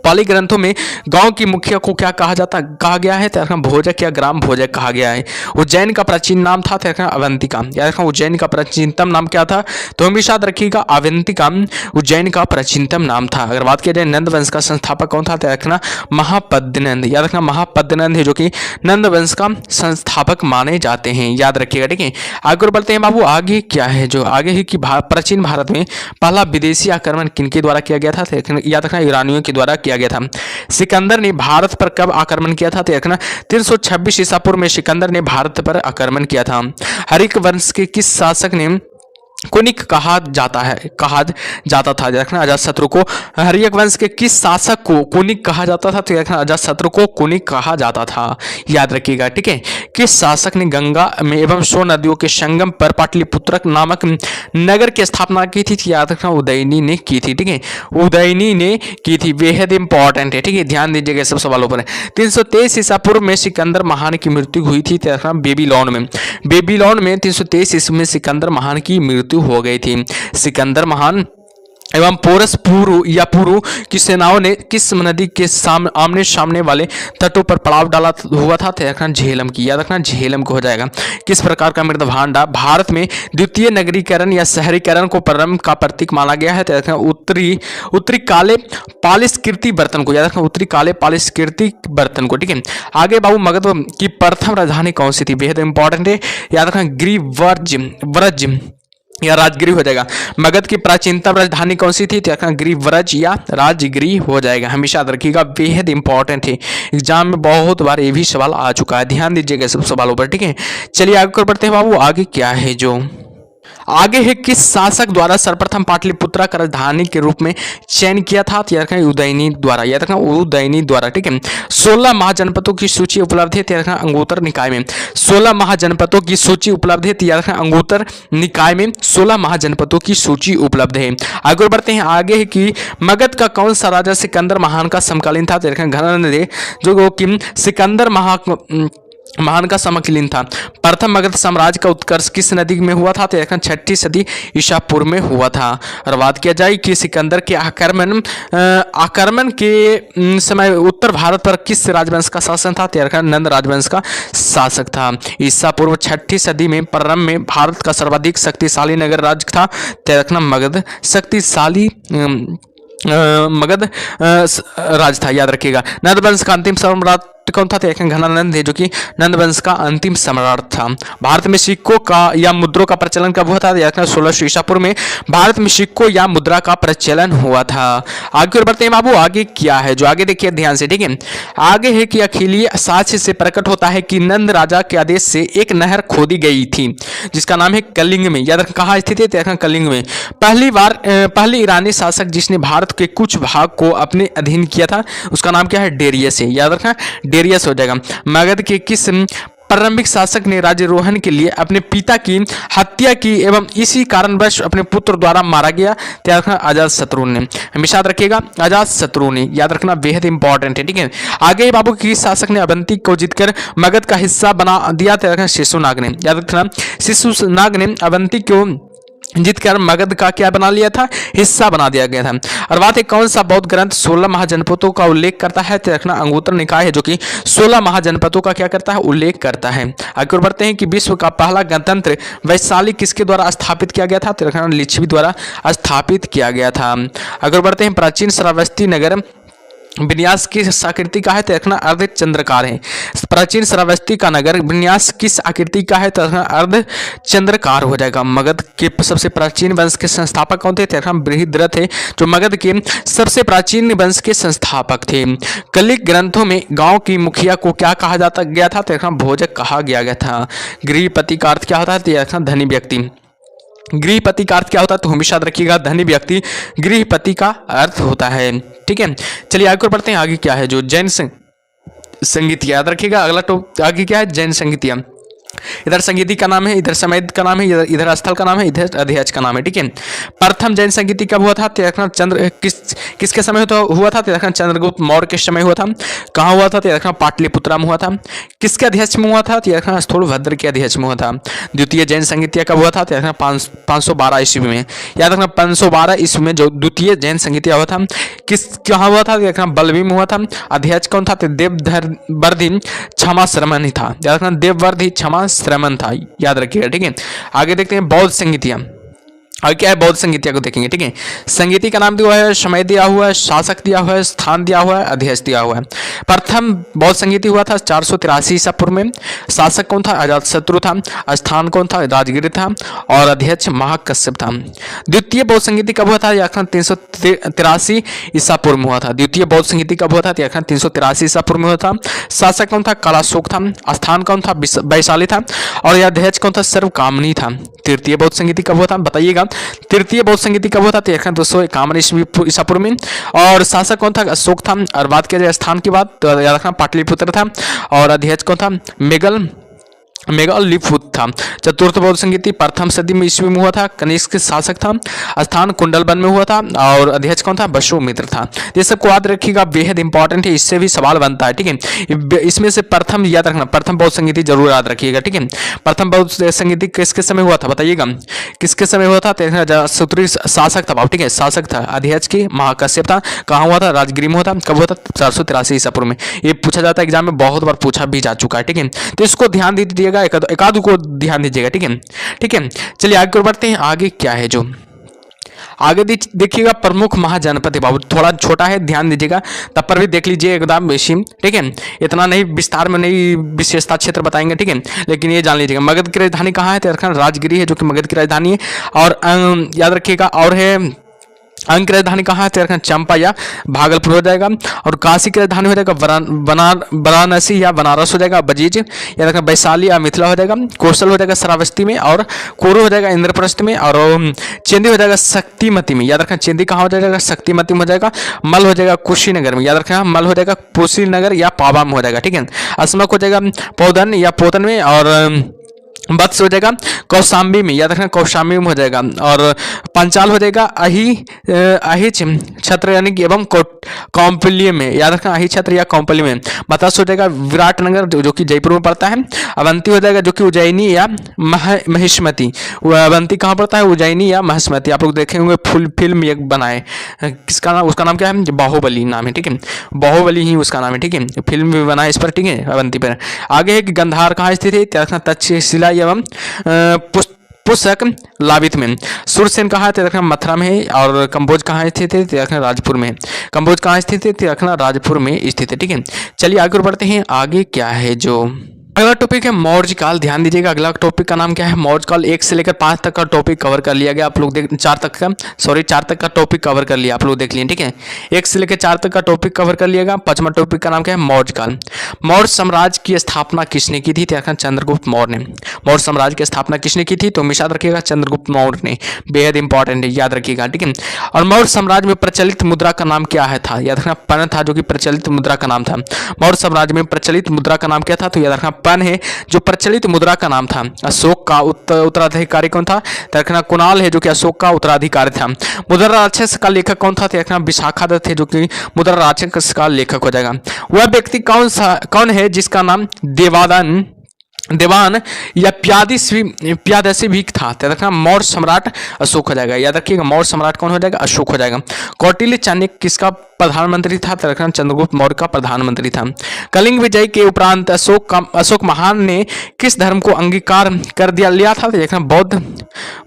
पाली ग्रंथों में गांव की मुखिया को क्या कहा गया है? तो भोजक या ग्राम भोजक कहा गया है। उज्जैन का प्राचीन नाम था तो अवंतिका। याद रखना उज्जैन का प्राचीनतम नाम क्या था? तो हमेशा याद रखिएगा अवंतिका उज्जैन का प्राचीनतम नाम था। अगर बात किया जाए नंद वंश का संस्थापक कौन था? तो रखना महापद्यनंद। याद रखना महापद्यनंद है जो कि नंद वंश का संस्थापक माने जाते हैं। याद रखिएगा। ठीक है। आगे बढ़ते हैं बाबू। आगे क्या है? जो आगे है कि प्राचीन भारत में पहला विदेशी आक्रमण किनके द्वारा किया गया था? याद रखना ईरानियों के द्वारा किया गया था। सिकंदर ने भारत पर कब आक्रमण किया था? तो देखना 326 ईसा पूर्व में सिकंदर ने भारत पर आक्रमण किया था। हरिक वंश के किस शासक ने कुनिक कहा जाता था? देखना अजातशत्रु को। हर्यक वंश के किस शासक को कुनिक कहा जाता था? तो देखना अजातशत्रु को कुनिक कहा जाता था, याद रखिएगा, ठीक है। किस शासक ने गंगा में एवं सो नदियों के संगम पर पाटलिपुत्र नामक नगर की स्थापना की थी? याद रखना उदयनी ने की थी, ठीक है, उदयनी ने की थी। बेहद इंपॉर्टेंट है, ठीक है, ध्यान दीजिएगा सब सवालों पर। 323 ईसा पूर्व में सिकंदर महान की मृत्यु हुई थी बेबीलोन में। बेबीलोन में 323 ईस्वी में सिकंदर महान की मृत्यु हो गई थी। सिकंदर महान एवं पोरस पुरु की सेनाओं ने किस नदी के आमने सामने वाले तटों पर पड़ाव डाला हुआ था? तो रखना झेलम की, याद रखना झेलम को हो जाएगा। किस प्रकार का मृद भांडा भारत में द्वितीय नगरीकरण या शहरीकरण को प्रारंभ का प्रतीक माना गया है? तो रखना उत्तरी काले पालिशकृति बर्तन को, याद रखना उत्तरी काले पालिशकृति बर्तन को, ठीक है। आगे बाबू मगध की प्रथम राजधानी कौन सी थी? बेहद इंपॉर्टेंट है, याद रखना गिरिव्रज या राजगिरी हो जाएगा। मगध की प्राचीनतम राजधानी कौन सी थी? तो गिरिव्रज या राजगिरी हो जाएगा, हमेशा याद रखिएगा, बेहद इंपॉर्टेंट है, एग्जाम में बहुत बार ये भी सवाल आ चुका है, ध्यान दीजिएगा सब सवालों पर, ठीक है। चलिए आगे बढ़ते हैं बाबू, आगे क्या है जो आगे है, किस शासक द्वारा सर्वप्रथम पाटलिपुत्रा का राजधानी के रूप में चयन किया था? तो याद रखना उदयनी द्वारा, याद रखना उदयनी द्वारा, ठीक है। 16 महाजनपदों की सूची उपलब्ध है, याद रखना अंगुत्तर निकाय में। 16 महाजनपदों की सूची उपलब्ध है, याद रखना अंगुत्तर निकाय में 16 महाजनपदों की सूची उपलब्ध है। आगे बढ़ते हैं, आगे है कि मगध का कौन सा राजा सिकंदर महान का समकालीन था? तो घनंदे जो कि सिकंदर महान का समकालीन था। प्रथम मगध साम्राज्य का उत्कर्ष किस नदी में हुआ था? तो 6ठी सदी ईसा पूर्व में हुआ था। और बात किया जाए कि सिकंदर के आक्रमण के समय उत्तर भारत पर किस राजवंश का शासन था? तो नंद राजवंश का शासक था। ईसा पूर्व 6ठी सदी में प्रारंभ में भारत का सर्वाधिक शक्तिशाली नगर राज्य था तो मगध शक्तिशाली मगध राज था, याद रखिएगा। नंद वंश का अंतिम सम्राट कौन था? तो घनानंद है, जो कि नंद वंश का अंतिम सम्राट था। भारत में सिक्कों का या मुद्रों का प्रचलन कब हुआ था? 1600 ईसा पूर्व में भारत में सिक्कों या मुद्रा का प्रचलन हुआ था। आगे बढ़ते हैं बाबू, आगे क्या है जो आगे देखिए ध्यान से, ठीक है। आगे है कि अखिलीय साक्ष्य से प्रकट होता है कि नंद राजा के आदेश से एक नहर खोदी गई थी जिसका नाम है कलिंग में, याद रखना कहाँ स्थित है? कलिंग में। पहली ईरानी शासक जिसने भारत के कुछ भाग को अपने अधीन किया था उसका नाम क्या है? डेरियस है, याद रखना डेरियस हो जाएगा। मगध के किस प्रारंभिक शासक ने राज्यारोहण के लिए अपने पिता की हत्या की एवं इसी कारणवश अपने पुत्र द्वारा मारा गया? तो याद रखना अजातशत्रु ने, हमेशा याद रखिएगा अजातशत्रु ने, याद रखना बेहद इंपॉर्टेंट है, ठीक है। आगे बाबू किस शासक ने अवंती को जीतकर मगध का हिस्सा बना दिया? तो याद रखना शिशुनाग ने, याद रखना शिशुनाग ने अवंती को जीतकर मगध का क्या बना लिया था? हिस्सा बना दिया गया था। और बात है कौन सा बौद्ध ग्रंथ 16 महाजनपदों का उल्लेख करता है? तो रखना अंगुत्तर निकाय है, जो कि 16 महाजनपदों का क्या करता है? उल्लेख करता है। आगे बढ़ते हैं कि विश्व का पहला गणतंत्र वैशाली किसके द्वारा स्थापित किया गया था? तो रखना लिच्छवी द्वारा स्थापित किया गया था। आगे बढ़ते हैं, प्राचीन श्रावस्ती नगर विन्यास किस आकृति का है? तो रखना अर्ध चंद्रकार है। प्राचीन श्रावस्ती का नगर विन्यास किस आकृति का है? तो रखना अर्ध चंद्रकार हो जाएगा। मगध के सबसे प्राचीन वंश के संस्थापक कौन थे? तो रखना बृहद्रथ है, जो मगध के सबसे प्राचीन वंश के संस्थापक थे। कलिक ग्रंथों में गांव की मुखिया को क्या कहा जाता गया था? तो रखना भोजक कहा गया था। गृहपति का अर्थ क्या होता है? तो रखना धनी व्यक्ति। गृहपति का अर्थ क्या होता है? तो हमेशा याद रखिएगा धनी व्यक्ति गृहपति का अर्थ होता है, ठीक है। चलिए आगे बढ़ते हैं, आगे क्या है जो जैन संगीत, याद रखिएगा अगला आगे क्या है? जैन संगीतिया। इधर संगीति का नाम है, इधर समेत का नाम है, इधर स्थल का नाम है, इधर अध्यक्ष का नाम है, ठीक है। प्रथम जैन संगीति कब हुआ था? चंद्र किसके समय हुआ था? चंद्रगुप्त मौर्य के समय हुआ था। कहाँ हुआ था? पाटलिपुत्रा में हुआ था। किसके अध्यक्ष में हुआ था? स्थूलभद्र के अध्यक्ष में हुआ था। द्वितीय जैन संगीतिया कब हुआ था? 512 ईस्वी में, याद रखना 512 ईस्वी में जो द्वितीय जैन संगीतिया हुआ था। कहाँ हुआ था? बलवी में हुआ था। अध्यक्ष कौन था? देववर्धि क्षमा श्रमण था, याद रखना देववर्धि क्षमा श्रमण था, याद रखिएगा, ठीक है। आगे देखते हैं बौद्ध संगीतियां। और क्या है, बौद्ध संगीतिया को देखेंगे। ठीक है, संगीति का नाम दिया हुआ है, समय दिया हुआ है, शासक दिया हुआ है, स्थान दिया हुआ है, अध्यक्ष दिया हुआ है। प्रथम बौद्ध संगीति हुआ था 483 ईसा पूर्व में। शासक कौन था? अजातशत्रु था। स्थान कौन था? राजगिर था। और अध्यक्ष महाकश्यप था। द्वितीय बौद्ध संगीति कब हुआ था? यह 383 ईसा पूर्व में हुआ था। द्वितीय बौद्ध संगीति कब हुआ था? 383 ईसा पूर्व में हुआ था। शासक कौन था? कालाशोक था। स्थान कौन था? वैशाली था। और यह अध्यक्ष कौन था? सर्वकामनी था। तृतीय बौद्ध संगीति कब हुआ था? बताइएगा। तृतीय बौद्ध संगीति कब हुआ था? 251 ईसा पूर्व में। और शासक कौन था? अशोक था। और बात किया जाए स्थान की बात तो याद रखना पाटलिपुत्र था। और अध्यक्ष कौन था? मेगालिपुत्र था। चतुर्थ बौद्ध संगीति प्रथम सदी में ईस्वी में हुआ था। कनिष्क शासक था। स्थान कुंडलवन में हुआ था। और अध्यक्ष कौन था? वसुमित्र था। ये सबको याद रखिएगा, बेहद इंपॉर्टेंट है, इससे भी सवाल बनता है। ठीक है, इसमें से प्रथम याद रखना, प्रथम बौद्ध संगीति जरूर याद रखिएगा। ठीक है, प्रथम बौद्ध संगीति किसके समय हुआ था? बताइएगा, किसके समय हुआ था? सूत्री शासक था। ठीक है, शासक था। अध्यक्ष की महाकश्यप था। कहाँ हुआ था? राजगिरी में हुआ था। कब हुआ था? 483 ईसा पूर्व में। ये पूछा जाता है एग्जाम में, बहुत बार पूछा भी जा चुका है। ठीक है, तो इसको ध्यान दीजिएगा, एकाध को ध्यान दीजिएगा। ठीक है, ठीक है, चलिए आगे बढ़ते हैं। आगे क्या है जो आगे देखिएगा, प्रमुख महाजनपद है बाबू, थोड़ा छोटा है, ध्यान दीजिएगा, तब पर भी देख लीजिए एकदम बेशी। ठीक है, इतना नहीं विस्तार में नहीं विशेषता क्षेत्र बताएंगे। ठीक है, लेकिन ये जान लीजिएगा मगध की राजधानी कहाँ है? तो राजगिरी है, जो कि मगध की राजधानी है। और याद रखिएगा, और है अंग की राजधानी कहाँ है? तो चंपा या भागलपुर हो जाएगा। और काशी की राजधानी हो जाएगा वाराणसी या बनारस हो जाएगा। बजीज या रखना वैशाली या मिथिला हो जाएगा। कौशल हो जाएगा श्रावस्ती में। और कोरु हो जाएगा इंद्रप्रस्थ में। और चेंदी हो जाएगा शक्तिमती में। याद रखना चेंदी कहाँ हो जाएगा? शक्तिमती में हो जाएगा। मल हो जाएगा कुशीनगर में। याद रखना मल हो जाएगा कुशीनगर या पावा में हो जाएगा। ठीक है, अस्मक हो जाएगा पौधन या पोतन में। और वत्स हो जाएगा कौशाम्बी में। याद रखना कौशाम्बी में हो जाएगा। और पंचाल हो जाएगा अहिच छत्र यानी कि एवं कौम्पल्य में। याद रखना अहि छत्र या कौम्पल्य में। मत्स्य हो जाएगा विराटनगर, जो कि जयपुर में पड़ता है। अवंती हो जाएगा, जो कि उज्जैनी या महिष्मति। अवंती कहाँ पड़ता है? उज्जैनी या महिष्मति। आप लोग देखे होंगे फिल्म एक बनाए, किसका नाम? उसका नाम क्या है? बाहुबली नाम है। ठीक है, बाहुबली ही उसका नाम है। ठीक है, फिल्म भी बनाए इस पर। ठीक है, अवंती पर। आगे है कि गंधार कहाँ स्थित है? तक्षशिला एवं पुस्तक लाभित में। सुरसेन कहाँ है? रखना मथुरा में है। और कंबोज कहाँ स्थित है? रखना राजपुर में। कंबोज कहाँ स्थित है? रखना राजपुर में स्थित है। ठीक है, चलिए आगे बढ़ते हैं। आगे क्या है जो अगला टॉपिक है? मौर्य काल। ध्यान दीजिएगा, अगला टॉपिक का नाम क्या है? मौर्य काल। 1 से लेकर 5 तक का टॉपिक कवर कर लिया गया। आप लोग 4 तक का टॉपिक कवर कर लिया, आप लोग देख लिए। ठीक है, 1 से लेकर 4 तक का टॉपिक कवर कर लिएगा। 5वां टॉपिक का नाम क्या है? मौर्य काल। मौर्य साम्राज्य की स्थापना किसने की थी? चंद्रगुप्त मौर्य ने। मौर्य साम्राज्य की स्थापना किसने की थी? तो हमेशा याद रखिएगा चंद्रगुप्त मौर्य ने। बेहद इंपॉर्टेंट है, याद रखिएगा। ठीक है, और मौर्य साम्राज्य में प्रचलित मुद्रा का नाम क्या है था? याद रखना पन था, जो कि प्रचलित मुद्रा का नाम था। मौर्य साम्राज्य में प्रचलित मुद्रा का नाम क्या था? तो याद रखना पन है, जो प्रचलित मुद्रा का नाम था। अशोक का उत्तराधिकारी कौन था? रखना कुणाल है, जो कि अशोक का उत्तराधिकारी था। मुद्रा राक्षस का लेखक कौन था? रखना विशाखादत्त है, जो कि मुद्रा राक्षस का लेखक हो जाएगा। वह व्यक्ति कौन है जिसका नाम देवान या प्यादसी भी था? रखना मौर्य सम्राट अशोक हो जाएगा। याद रखिएगा, मौर्य सम्राट कौन हो जाएगा? अशोक हो जाएगा। कौटिल्य चाणक्य किसका प्रधानमंत्री था? रखना चंद्रगुप्त मौर्य का प्रधानमंत्री था। कलिंग विजय के उपरांत अशोक महान ने किस धर्म को अंगीकार कर लिया था? देखना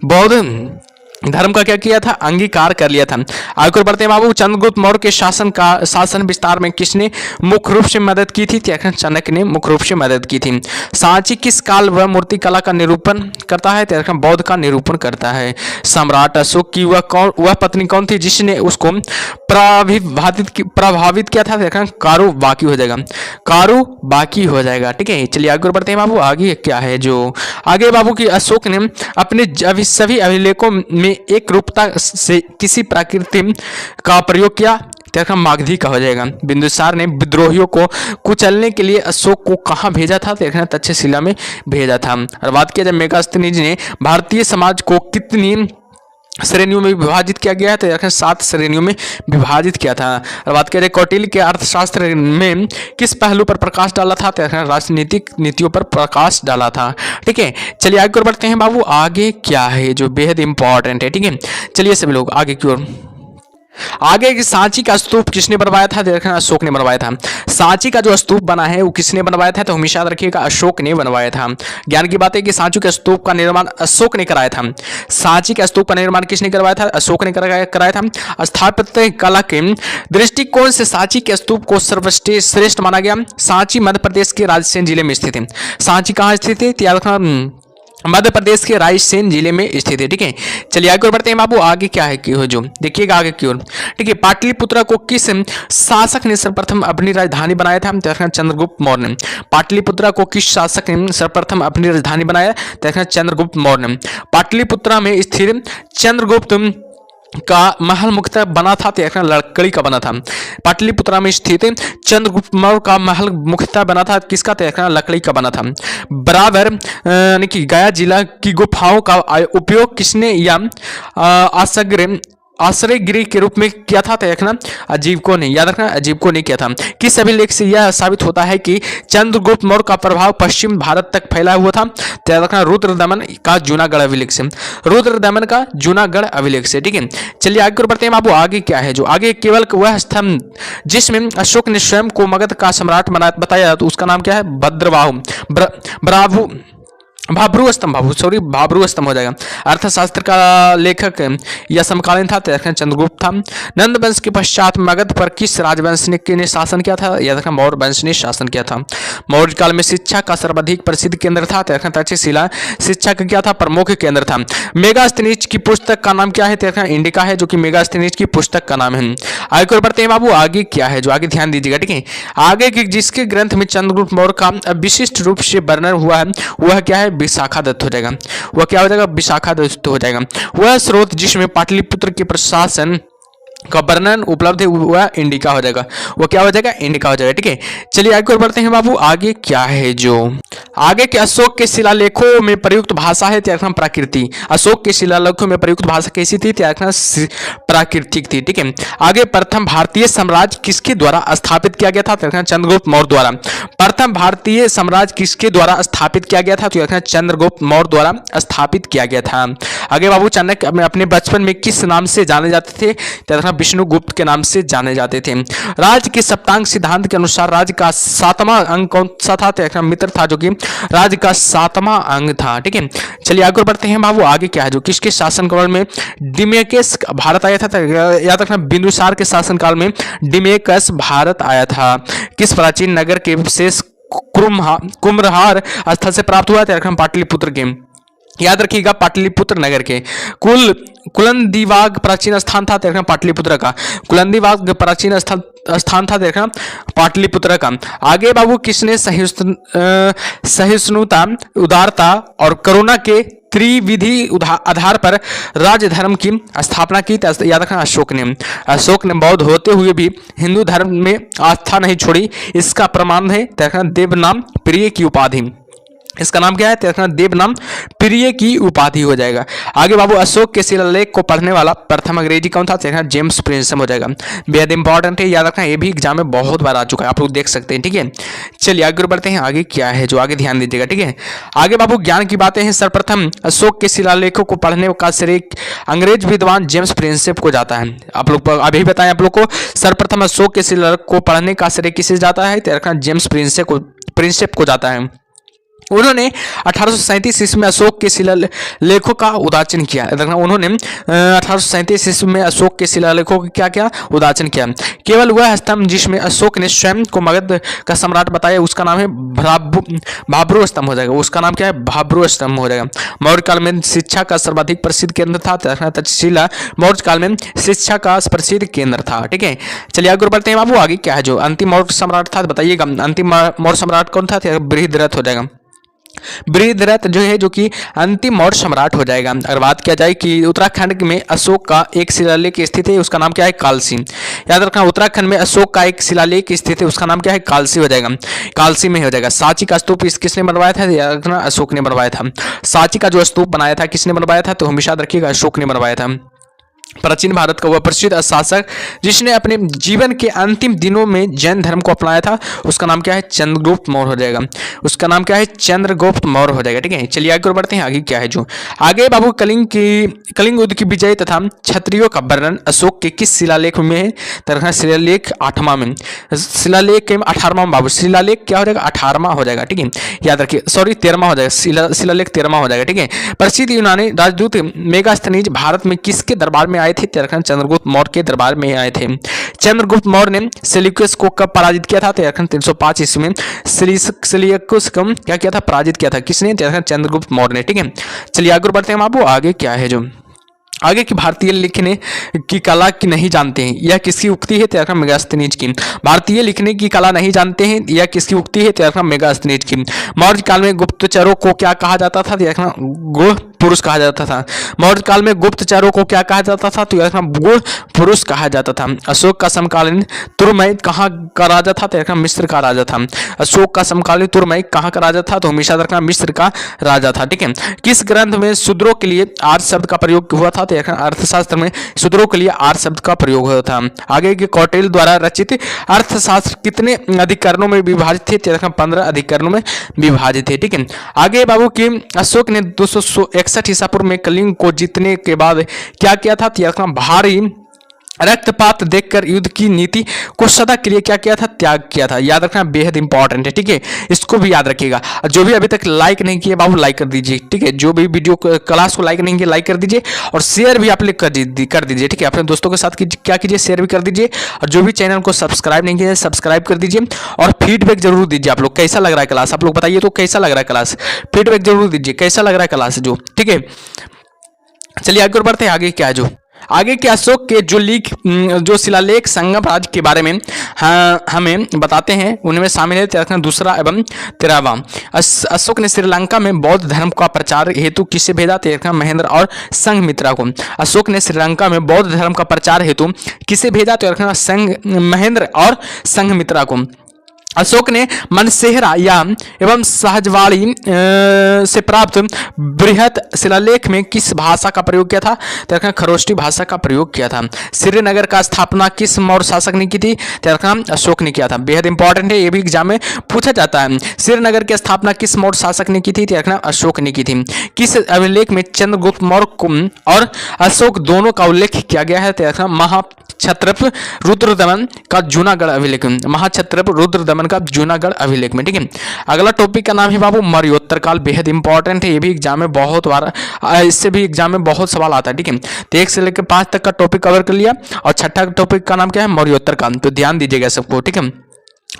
बौद्ध धर्म का क्या किया था? अंगीकार कर लिया था। आगे बढ़ते हैं बाबू। चंद्रगुप्त मौर्य के शासन विस्तार में किसने मुख्य रूप से मदद की थी? चाणक्य ने मुख्य रूप से मदद की थी। सांची किस काल व मूर्ति कला का निरूपण करता है? बौद्ध का निरूपण करता है। सम्राट अशोक की वह पत्नी कौन थी जिसने उसको प्रभावित किया था? कारू बाकी हो जाएगा। कारू बाकी हो जाएगा। ठीक है, चलिए आगे बढ़ते हैं बाबू। आगे क्या है जो आगे बाबू की अशोक ने अपने सभी अभिलेखों में एक रूपता से किसी प्रकृति का प्रयोग किया? मागधी का हो जाएगा। बिंदुसार ने विद्रोहियों को कुचलने के लिए अशोक को कहाँ भेजा था? तक्षशिला में भेजा था। और बात किया जाए मेगास्थनीज ने भारतीय समाज को कितनी श्रेणियों में विभाजित किया गया है? तो 7 श्रेणियों में विभाजित किया था। और बात करें कौटिल्य के अर्थशास्त्र में किस पहलू पर प्रकाश डाला था? तो राजनीतिक नीतियों पर प्रकाश डाला था। ठीक है, चलिए आगे और बढ़ते हैं बाबू। आगे क्या है जो बेहद इंपॉर्टेंट है? ठीक है, चलिए सभी लोग आगे की ओर आगे की सांची का स्तूप किसने बनवाया था, देखना अशोक ने बनवाया था। सांची का जो स्तूप बना है वो किसने बनवाया था, तो हमेशा याद रखिएगा अशोक ने बनवाया था। ज्ञान की बात है कि सांची के स्तूप का निर्माण अशोक ने कराया था। सांची का स्तूप का निर्माण किसने करवाया था, अशोक ने कराया था। स्थापत्य कला के दृष्टिकोण से सांची के स्तूप को सर्वश्रेष्ठ माना गया। सांची मध्य प्रदेश के रायसेन जिले में स्थित है। सांची कहाँ स्थित है, याद रखना मध्य प्रदेश के रायसेन जिले में स्थित है। ठीक है, चलिए आगे और बढ़ते हैं बाबू। आगे क्या है कि जो देखिएगा आगे की ओर, ठीक है, पाटलिपुत्र को किस शासक ने सर्वप्रथम अपनी राजधानी बनाया था, देखना चंद्रगुप्त मौर्य ने। पाटलिपुत्र को किस शासक ने सर्वप्रथम अपनी राजधानी बनाया, देखना चंद्रगुप्त मौर्य ने। पाटलिपुत्र में स्थित चंद्रगुप्त का महल मुख्यतः बना था, देखना लकड़ी का बना था। पाटलिपुत्र में स्थित चंद्रगुप्त मौर्य का महल मुख्यतः बना था किसका, देखना लकड़ी का बना था। बराबर यानी कि गया जिला की गुफाओं का उपयोग किसने या आश्रय गृह के रूप में किया था, देखना अजीबको ने, याद रखना अजीबको ने किया था। किस अभिलेख से यह साबित होता है कि चंद्रगुप्त मौर्य का प्रभाव पश्चिम भारत तक फैला हुआ था, याद रखना रुद्रदमन का जूनागढ़ अभिलेख से। रुद्रदमन का जूनागढ़ अभिलेख से। ठीक है, चलिए आगे बढ़ते हैं बाबू। आगे क्या है जो आगे, केवल वह स्तंभ जिसमें अशोक ने स्वयं को मगध का सम्राट बताया, तो उसका नाम क्या है, भद्रबाहु ब्राभु भाब्रू स्तंभ हो जाएगा। अर्थशास्त्र का लेखक यह समकालीन था, चंद्रगुप्त था। नंद वंश के पश्चात मगध पर किस राजवंश ने शासन किया था, यह देखना मौर्य वंश ने शासन किया था। मौर्य काल में शिक्षा का सर्वाधिक प्रसिद्ध केंद्र था, तक्षशिला शिक्षा का क्या था, प्रमुख केंद्र था। मेगास्थनीज की पुस्तक का नाम क्या है, इंडिका है, जो कि मेगास्थनीज की पुस्तक का नाम है। आगे बढ़ते हैं बाबू। आगे क्या है जो आगे ध्यान दीजिएगा। ठीक है, आगे की जिसके ग्रंथ में चंद्रगुप्त मौर्य का विशिष्ट रूप से वर्णन हुआ है वह क्या है, विशाखा दत्त हो जाएगा। वह क्या हो जाएगा, विशाखा दत्त हो जाएगा। वह स्रोत जिसमें पाटलिपुत्र के प्रशासन का वर्णन उपलब्ध है वह इंडिका हो जाएगा। वह क्या हो जाएगा, इंडिका हो जाएगा। ठीक है, चलिए आगे और बढ़ते हैं बाबू। आगे क्या है जो आगे के अशोक के शिलालेखों में प्रयुक्त भाषा है, प्राकृति। अशोक के शिलालेखों में प्रयुक्त भाषा कैसी थी, प्राकृतिक थी। ठीक है, आगे प्रथम भारतीय साम्राज्य किसके द्वारा स्थापित किया गया था, चंद्रगुप्त मौर्य द्वारा। प्रथम भारतीय साम्राज्य किसके द्वारा स्थापित किया गया था, तो चंद्रगुप्त मौर्य द्वारा स्थापित किया गया था। आगे बाबू, चाणक्य अपने बचपन में किस नाम से जाने जाते थे, विष्णुगुप्त के नाम से जाने जाते थे। राज्य के सप्तांग सिद्धांत के अनुसार राज्य का 7वां अंग कौन सा था, मित्र था, जो कि राज्य का 7वां अंग था। ठीक है, चलिए आगे बढ़ते हैं बाबू। आगे क्या है जो किसके शासनकाल में डिमेकस भारत आया था, याद रखना बिंदुसार के शासनकाल में डिमेकस भारत आया था। किस प्राचीन नगर के शेष कुम्भहार स्थल से प्राप्त हुआ था, पाटलिपुत्र के, याद रखिएगा पाटलिपुत्र नगर के। कुलंदीबाग प्राचीन स्थान था, देखना पाटलिपुत्र का। कुलंदीबाग प्राचीन स्थान था, देखना पाटलिपुत्र का। आगे बाबू, किसने सहिष्णुता, उदारता और करुणा के त्रिविधि आधार पर राज्य धर्म की स्थापना की, याद रखना अशोक ने। अशोक ने बौद्ध होते हुए भी हिंदू धर्म में आस्था नहीं छोड़ी। इसका प्रमाण है, देखना देवनाम प्रिय की उपाधि। इसका नाम क्या है, देखना देवनाम प्रिय की उपाधि हो जाएगा। आगे बाबू, अशोक के शिलालेख को पढ़ने वाला प्रथम अंग्रेजी कौन था, देखना जेम्स प्रिंसम हो जाएगा। बेहद इंपॉर्टेंट है, याद रखना, ये भी एग्जाम में बहुत बार आ चुका है, आप लोग देख सकते हैं। ठीक है, चलिए आगे बढ़ते हैं। आगे क्या है जो आगे ध्यान दीजिएगा। ठीक है, आगे बाबू ज्ञान की बातें हैं। सर्वप्रथम अशोक के शिलालेखों को पढ़ने का श्रेय अंग्रेज विद्वान जेम्स प्रिंसेप को जाता है। आप लोग अभी बताएं, आप लोग को सर्वप्रथम अशोक के शिलालेख को पढ़ने का श्रेय किसे जाता है, देखना जेम्स प्रिंसेप को जाता है। उन्होंने 1837 ईस्वी में अशोक के शिलालेखों का उदाचन किया। उन्होंने 1837 ईस्वी में अशोक के शिलालेखों का क्या किया, उदाचन किया। केवल वह स्तंभ जिसमें अशोक ने स्वयं को मगध का सम्राट बताया उसका नाम है भाब्रू स्तंभ हो जाएगा। उसका नाम क्या है, भाब्रू स्तंभ हो जाएगा। मौर्य काल में शिक्षा का सर्वाधिक प्रसिद्ध केंद्र था, तक्षशिला मौर्य काल में शिक्षा का प्रसिद्ध केंद्र था। ठीक है, चलिए आगे बढ़ते हैं बाबू। आगे क्या है जो अंतिम मौर्य सम्राट था, बताइएगा अंतिम मौर्य सम्राट कौन था, बृहद्रथ हो जाएगा। बृहद्रथ जो है जो कि अंतिम मौर्य सम्राट हो जाएगा। अगर बात किया जाए कि उत्तराखंड में अशोक का एक शिलालेख स्थित है, उसका नाम क्या है, कालसी। याद रखना, उत्तराखंड में अशोक का एक शिलालेख स्थित है, उसका नाम क्या है, कालसी हो जाएगा। कालसी में हो जाएगा। सांची का स्तूप किसने बनवाया था, याद रखना अशोक ने बनवाया था। सांची का जो स्तूप बनाया था किसने बनवाया था, तो हमेशा याद रखिएगा अशोक ने बनवाया था। प्राचीन भारत का वह प्रसिद्ध शासक जिसने अपने जीवन के अंतिम दिनों में जैन धर्म को अपनाया था, उसका नाम क्या है? चंद्रगुप्त मौर्य हो जाएगा। उसका नाम क्या है? चंद्रगुप्त मौर्य हो जाएगा। ठीक है, चलिए आगे बढ़ते हैं। आगे क्या है जो आगे बाबू कलिंग युद्ध की विजय तथा क्षत्रियों का वर्णन अशोक के किस शिलालेख में है? तो शिलालेख 8वां में, शिलालेख के 18वां बाबू, शिलालेख क्या हो जाएगा? 18वां हो जाएगा। ठीक है, याद रखिए, सॉरी 13वां हो जाएगा, शिलालेख 13वां हो जाएगा। ठीक है, प्रसिद्ध यूनानी राजदूत मेगास्थनीज भारत में किसके दरबार में आए थे? चंद्रगुप्त मौर्य के दरबार में आए थे। चंद्रगुप्त मौर्य ने सेल्यूकस को कब पराजित किया था? 305 ईस्वी में सेल्यूकस को क्या किया था? पराजित किया था। किसने? चंद्रगुप्त मौर्य ने। ठीक है, चलिए आगे बढ़ते हैं बाबू। आगे क्या है जो आगे की भारतीय लिखने की कला की नहीं जानते हैं, यह किसकी उक्ति है? तो मेगास्थनीज की। भारतीय लिखने की कला नहीं जानते हैं, यह किसकी उक्ति है? तो मेगास्थनीज की। मौर्य काल में गुप्तचरों को क्या कहा जाता था? गुण पुरुष कहा जाता था। मौर्य काल में गुप्तचरों को क्या कहा जाता था? तो गुण पुरुष कहा जाता था। अशोक का समकालीन तुर्मय कहाँ का राजा था? तो मिस्र का राजा था। अशोक का समकालीन तुर्मय कहाँ का राजा था? तो हमेशा रखना मिस्र का राजा था। ठीक है, किस ग्रंथ में शूद्रों के लिए आर्य शब्द का प्रयोग हुआ था? अर्थशास्त्र में शूद्रों के लिए आर्य शब्द का प्रयोग हुआ था। आगे के कौटिल्य द्वारा रचित अर्थशास्त्र कितने अधिकरणों में विभाजित थे? 15 अधिकरणों में विभाजित थे। ठीक है, आगे बाबू की अशोक ने 261 ईसा पूर्व में कलिंग को जीतने के बाद क्या किया था? भारी रक्तपात देखकर युद्ध की नीति को सदा के लिए क्या किया था? त्याग किया था। याद रखना, बेहद इंपॉर्टेंट है। ठीक है, इसको भी याद रखिएगा। जो भी अभी तक लाइक नहीं किया बाबू, लाइक कर दीजिए। ठीक है, जो भी वीडियो क्लास को लाइक नहीं किया, लाइक कर दीजिए और शेयर भी आप कर दीजिए। ठीक है, अपने दोस्तों के साथ क्या कीजिए? शेयर भी कर दीजिए। और जो भी चैनल को सब्सक्राइब नहीं किया, सब्सक्राइब कर दीजिए और फीडबैक जरूर दीजिए। आप लोग कैसा लग रहा है क्लास? आप लोग बताइए तो कैसा लग रहा है क्लास? फीडबैक जरूर दीजिए, कैसा लग रहा है क्लास जो। ठीक है, चलिए आगे बढ़ते हैं। आगे क्या है जो आगे के अशोक के जो शिलालेख संगम राज्य के बारे में हमें बताते हैं, उनमें शामिल है दूसरा एवं 13वां। अशोक ने श्रीलंका में बौद्ध धर्म का प्रचार हेतु किसे भेजा? महेंद्र और संघमित्रा को। अशोक ने श्रीलंका में बौद्ध धर्म का प्रचार हेतु किसे भेजा? महेंद्र और संघमित्रा को। अशोक ने मनसेहरा या एवं सहजवाड़ी से प्राप्त बृहत शिलालेख में किस भाषा का प्रयोग किया था? तो खरोष्टी भाषा का प्रयोग किया था। श्रीनगर का स्थापना किस मौर्य शासक ने की थी? तो अशोक ने किया था। बेहद इंपॉर्टेंट है, ये भी एग्जाम में पूछा जाता है। श्रीनगर की स्थापना किस मौर्य शासक ने की थी? तो अशोक ने की थी। किस अभिलेख में चंद्रगुप्त मौर्य और अशोक दोनों का उल्लेख किया गया है? तो महाक्षत्रप रुद्रदमन का जूनागढ़ अभिलेख, महाक्षत्रप रुद्रदमन का जूनागढ़ अभिलेख में। ठीक है, अगला टॉपिक का नाम है बाबू मौर्योत्तर काल। बेहद इंपॉर्टेंट है, ये भी एग्जाम में बहुत बार, इससे भी एग्जाम में बहुत सवाल आता है। ठीक है, तो 1 से लेकर 5 तक का टॉपिक कवर कर लिया और छठा टॉपिक का नाम क्या है? मौर्योत्तर काल। तो ध्यान दीजिएगा सबको। ठीक है,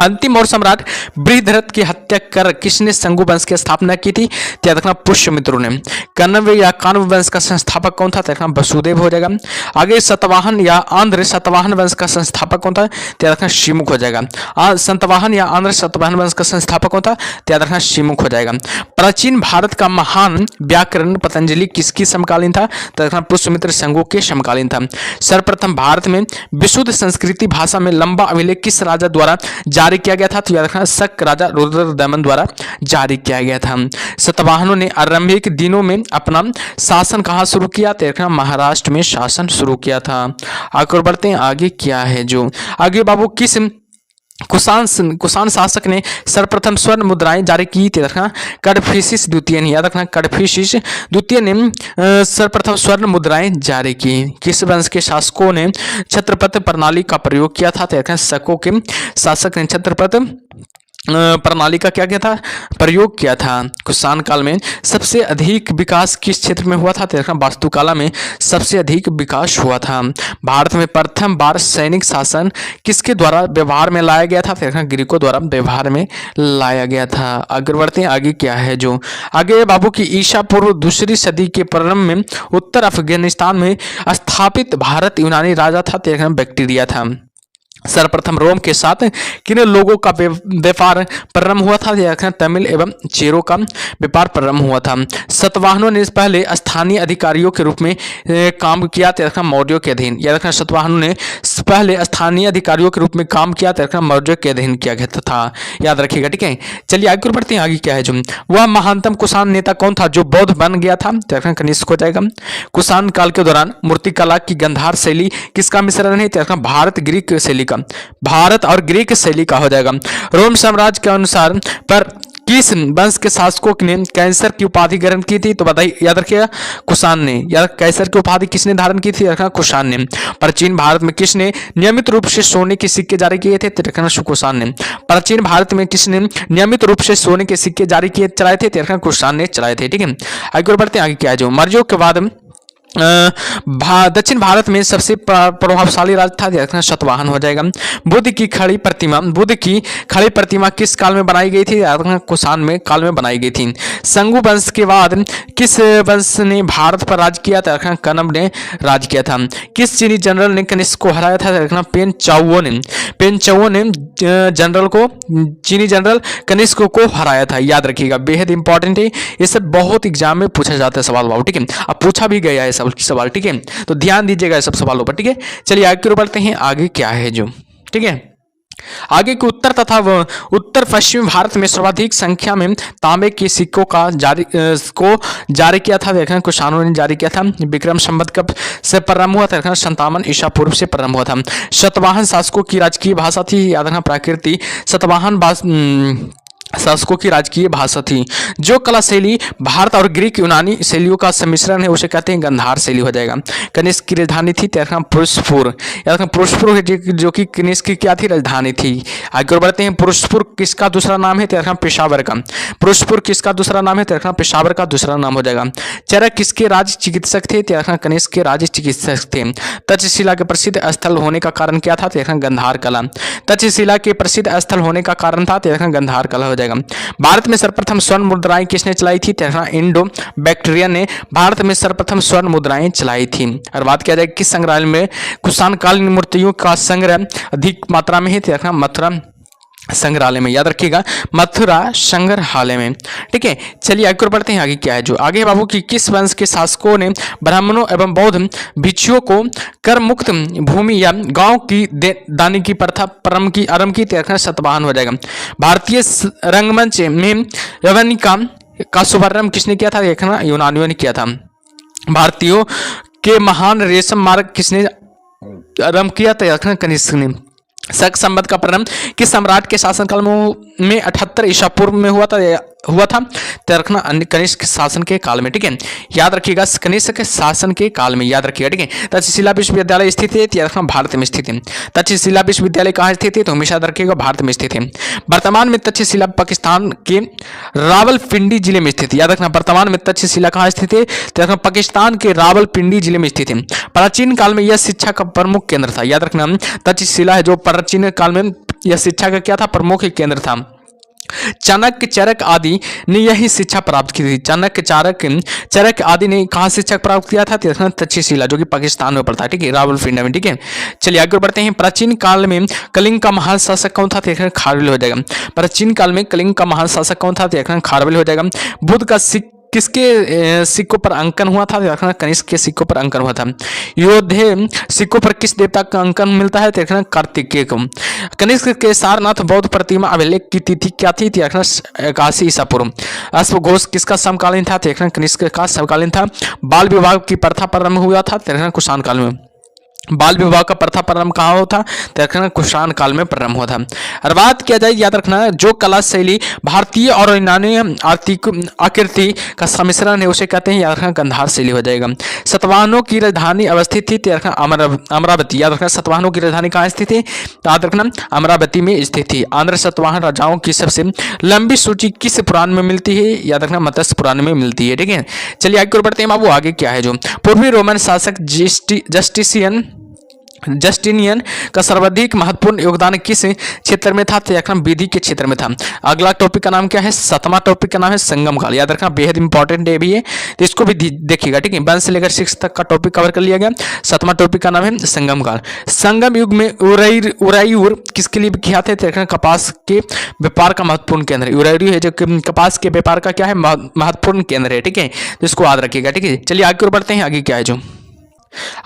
अंतिम मौर्य सम्राट बृहद्रथ की हत्या कर किसने शंगु वंश की स्थापना की थी? तो पुष्यमित्रों ने। कण्व या काण्व वंश का संस्थापक कौन था? तो वसुदेव हो जाएगा। आगे सतवाहन या आंध्र सतवाहन वंश का संस्थापक कौन था? तो शिमुख हो जाएगा। सतवाहन या आंध्र सतवाहन वंश का संस्थापक कौन था? तो शिमुख हो जाएगा। प्राचीन भारत का महान व्याकरण पतंजलि किसकी समकालीन था? तो पुष्यमित्र शंगु के समकालीन था। सर्वप्रथम भारत में विशुद्ध संस्कृति भाषा में लंबा अभिलेख किस राजा द्वारा जारी किया गया था? तो याद रखना, शक राजा रुद्रदमन द्वारा जारी किया गया था। सतवाहनों ने आरंभिक दिनों में अपना शासन कहाँ शुरू किया? तो महाराष्ट्र में शासन शुरू किया था। आगे बढ़ते हैं। आगे क्या है जो आगे बाबू किस कुषाण शासक ने सर्वप्रथम स्वर्ण मुद्राएं जारी की थी? कडफिसिस द्वितीय ने। याद रखना, कडफिसिस द्वितीय ने सर्वप्रथम स्वर्ण मुद्राएं जारी की। किस वंश के शासकों ने छत्रपति प्रणाली का प्रयोग किया था? तो शकों के शासक ने छत्रपति प्रणाली का क्या किया था? प्रयोग किया था। कुषाण काल में सबसे अधिक विकास किस क्षेत्र में हुआ था? तो वास्तुकला में सबसे अधिक विकास हुआ था। भारत में प्रथम बार सैनिक शासन किसके द्वारा व्यवहार में लाया गया था? तो ग्रीकों द्वारा व्यवहार में लाया गया था। आगे बढ़ते हैं। आगे क्या है जो आगे बाबू की ईसा पूर्व 2री सदी के प्रारंभ में उत्तर अफगानिस्तान में स्थापित भारत यूनानी राजा था? तो बैक्टीरिया था। सर्वप्रथम रोम के साथ किन लोगों का व्यापार प्रारंभ हुआ था? याद रखना तमिल एवं चेरो का व्यापार प्रारंभ हुआ था। सतवाहनों ने पहले स्थानीय अधिकारियों के रूप में काम किया, याद रखना मौर्यों के अधीन। याद रखना सतवाहनों ने पहले स्थानीय अधिकारियों के रूप में काम किया, याद रखना मौर्यों के अधीन किया गया था, याद रखिएगा। ठीक है, चलिए आगे बढ़ते हैं। आगे क्या है जो वह महानतम कुषाण नेता कौन था जो बौद्ध बन गया था? याद रखना कनिष्क हो जाएगा। कुषाण काल के दौरान मूर्तिकला की गंधार शैली किसका मिश्रण है? याद रखना भारत ग्रीक शैली का, भारत और ग्रीक शैली का हो जाएगा। रोम साम्राज्य के अनुसार पर किस वंश के शासकों ने कैंसर की उपाधि ग्रहण की थी? तो बताइए, याद रखिएगा कुषाण ने। याद कैंसर की उपाधि किसने धारण की थी? रखना कुषाण ने। प्राचीन भारत में किसने नियमित रूप से सोने के सिक्के जारी किए थे? तो रखना कुषाण ने। प्राचीन भारत में किसने नियमित रूप से सोने के सिक्के जारी किए चलाए थे? तो रखना कुषाण ने चलाए थे। ठीक है, आगे बढ़ते हैं। आगे क्या है जो मौर्यों के बाद दक्षिण भारत में सबसे प्रभावशाली राज था, देखना सतवाहन हो जाएगा। बुद्ध की खड़ी प्रतिमा किस काल में बनाई गई थी? कुषाण में काल में बनाई गई थी। संगु वंश के बाद किस वंश ने भारत पर राज किया था? कनब ने राज किया था। किस चीनी जनरल ने कनिष्क को हराया था? देखना पेन चाओ ने जनरल को, चीनी जनरल कनिष्क को हराया था। याद रखिएगा, बेहद इंपॉर्टेंट है, ये सब बहुत एग्जाम में पूछा जाता है सवाल बाबू। ठीक है, अब पूछा भी गया है सवाल। ठीक है, तो ध्यान दीजिएगा सब सवालों पर। ठीक है, चलिए आगे बढ़ते हैं। आगे क्या है जो, ठीक है, आगे के उत्तर तथा उत्तर पश्चिमी भारत में सर्वाधिक संख्या में तांबे के सिक्कों का जारी किया था। देखना कुषाणों ने जारी किया था। विक्रम संवत कब से प्रारंभ हुआ था? 57 ईसा पूर्व से प्रारंभ हुआ था। सतवाहन शासकों की राजकीय भाषा थी, याद रखना प्राकृति। सतवाहन शासकों की राजकीय भाषा थी। जो कला शैली भारत और ग्रीक यूनानी शैलियों का सम्मिश्रण है उसे कहते हैं गंधार शैली हो जाएगा। कनिष्क की राजधानी थी पुरुषपुर, जो कि कनिष्क की क्या थी? राजधानी थी। आगे बढ़ते हैं। पुरुषपुर किसका दूसरा नाम है? पेशावर का। पुरुषपुर किसका दूसरा नाम है? पेशावर का दूसरा नाम हो जाएगा। चरक किसके राज चिकित्सक थे? कनिष्क के राज चिकित्सक थे। तक्षशिला के प्रसिद्ध स्थल होने का कारण क्या था? गंधार कला। तक्षशिला के प्रसिद्ध स्थल होने का कारण था गंधार कला हो जाएगा। भारत में सर्वप्रथम स्वर्ण मुद्राएं किसने चलाई थी? इंडो बैक्टीरियन ने भारत में सर्वप्रथम स्वर्ण मुद्राएं चलाई थी। और बात किया जाए किस संग्रहालय में कुषाण कालीन मूर्तियों का संग्रह अधिक मात्रा में है? मथुरा संग्रहालय में। याद रखिएगा, मथुरा संग्रहालय में। ठीक है, चलिए आगे बढ़ते हैं। आगे क्या है जो, आगे बाबू की किस वंश के शासकों ने ब्राह्मणों एवं बौद्ध भिक्षुओं को कर मुक्त भूमि या गांव की दानी की प्रथा आरंभ की? सतवाहन हो जाएगा। भारतीय रंगमंच में यवनिका का शुभारंभ किसने किया था? देखना यूनानियों ने किया था। भारतीयों के महान रेशम मार्ग किसने आरंभ किया था? कनिष्क ने। शक संवत का प्रारंभ किस सम्राट के शासनकाल में 78 ईसा पूर्व में हुआ था? रखना कनिष्क शासन के काल में। ठीक है, याद रखिएगा, कनिष्क के शासन के काल में। याद रखिएगा, ठीक है। तक्षशिला विश्वविद्यालय स्थित है, याद रखना भारत में स्थित है। तक्षशिला विश्वविद्यालय कहाँ स्थित है? तो हमेशा याद रखिएगा भारत में स्थित है। वर्तमान में तक्षशिला पाकिस्तान के रावलपिंडी जिले में स्थित है। याद रखना, वर्तमान में तक्षशिला कहाँ स्थित है? तो रखना पाकिस्तान के रावलपिंडी जिले में स्थित है। प्राचीन काल में यह शिक्षा का प्रमुख केंद्र था। याद रखना, तक्षशिला है जो प्राचीन काल में यह शिक्षा का क्या था? प्रमुख केंद्र था। चाणक्य, चरक आदि ने यही शिक्षा प्राप्त की थी। चाणक्य, चरक आदि ने कहाँ शिक्षा प्राप्त किया था? तक्षशिला, जो कि पाकिस्तान में पड़ता है। ठीक है, रावलपिंडी में। ठीक है, चलिए आगे बढ़ते हैं। प्राचीन काल में कलिंग का महान शासक कौन था? खारवेल हो जाएगा। प्राचीन काल में कलिंग का महान शासक कौन था? खारवेल हो जाएगा। बुद्ध का किसके सिक्कों पर अंकन हुआ था? कनिष्क के सिक्कों पर अंकन हुआ था। योधे सिक्कों पर किस देवता का अंकन मिलता है? कार्तिकेय को। कनिष्क के सारनाथ बौद्ध प्रतिमा अभिलेख की तिथि क्या थी? 81 ईसा पूर्व। अश्वघोष किसका समकालीन था? कनिष्क का समकालीन था। बाल विवाह की प्रथा प्रारंभ हुआ था कुषाण काल में। बाल विवाह का प्रथा प्रारंभ कहाँ होता? रखना कुषाण काल में प्रारंभ हुआ था। और बात किया जाए, याद रखना, जो कला शैली भारतीय और यूनानी आकृति का सम्मिश्रण है उसे कहते हैं, याद रखना, गंधार शैली हो जाएगा। सतवाहनों की राजधानी अवस्थित थी, रखना अमरावती। याद रखना, सतवाहनों की राजधानी कहाँ स्थित है? याद रखना, अमरावती में स्थित थी। आंध्र सतवाहन राजाओं की सबसे लंबी सूची किस पुराण में मिलती है? याद रखना, मत्स्य पुराण में मिलती है। ठीक है, चलिए आगे बढ़ते हैं बाबू। आगे क्या है जो, पूर्वी रोमन शासक जस्टिसियन जस्टिनियन का सर्वाधिक महत्वपूर्ण योगदान किस क्षेत्र में था? तो यह विधि के क्षेत्र में था। अगला टॉपिक का नाम क्या है? 7वां टॉपिक का नाम है संगम काल। याद रखना, बेहद इंपॉर्टेंट है भी है, तो इसको भी देखिएगा, ठीक है। 1 से लेकर 6 तक का टॉपिक कवर कर लिया गया। 7वां टॉपिक का नाम है संगम काल। संगम युग में उरायूर किसके लिए विख्यात है? तो कपास के व्यापार का महत्वपूर्ण केंद्र है। उरायूर है जो कपास के व्यापार का क्या है? महत्वपूर्ण केंद्र है, ठीक है। तो इसको याद रखिएगा, ठीक है। चलिए आगे बढ़ते हैं। आगे क्या है जो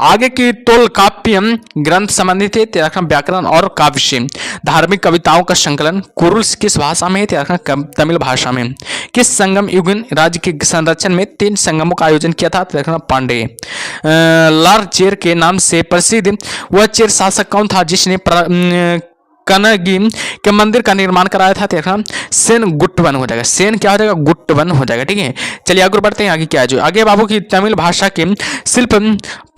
आगे की तोलकाप्पियम ग्रंथ संबंधित है? व्याकरण और काव्य से। धार्मिक कविताओं का संकलन कुरुल किस भाषा में है? तमिल भाषा में। किस संगम युग राज्य के संरक्षण में 3 संगमों का आयोजन किया था? पांडे। लार चेर के नाम से प्रसिद्ध वह चेर शासक कौन था जिसने कनगी के मंदिर का निर्माण कराया था? देखना सेन गुट्टवन हो जाएगा। सेन क्या हो जाएगा? गुट्टवन हो जाएगा, ठीक है। चलिए आगे बढ़ते हैं। आगे क्या है जो आगे बाबू की तमिल भाषा के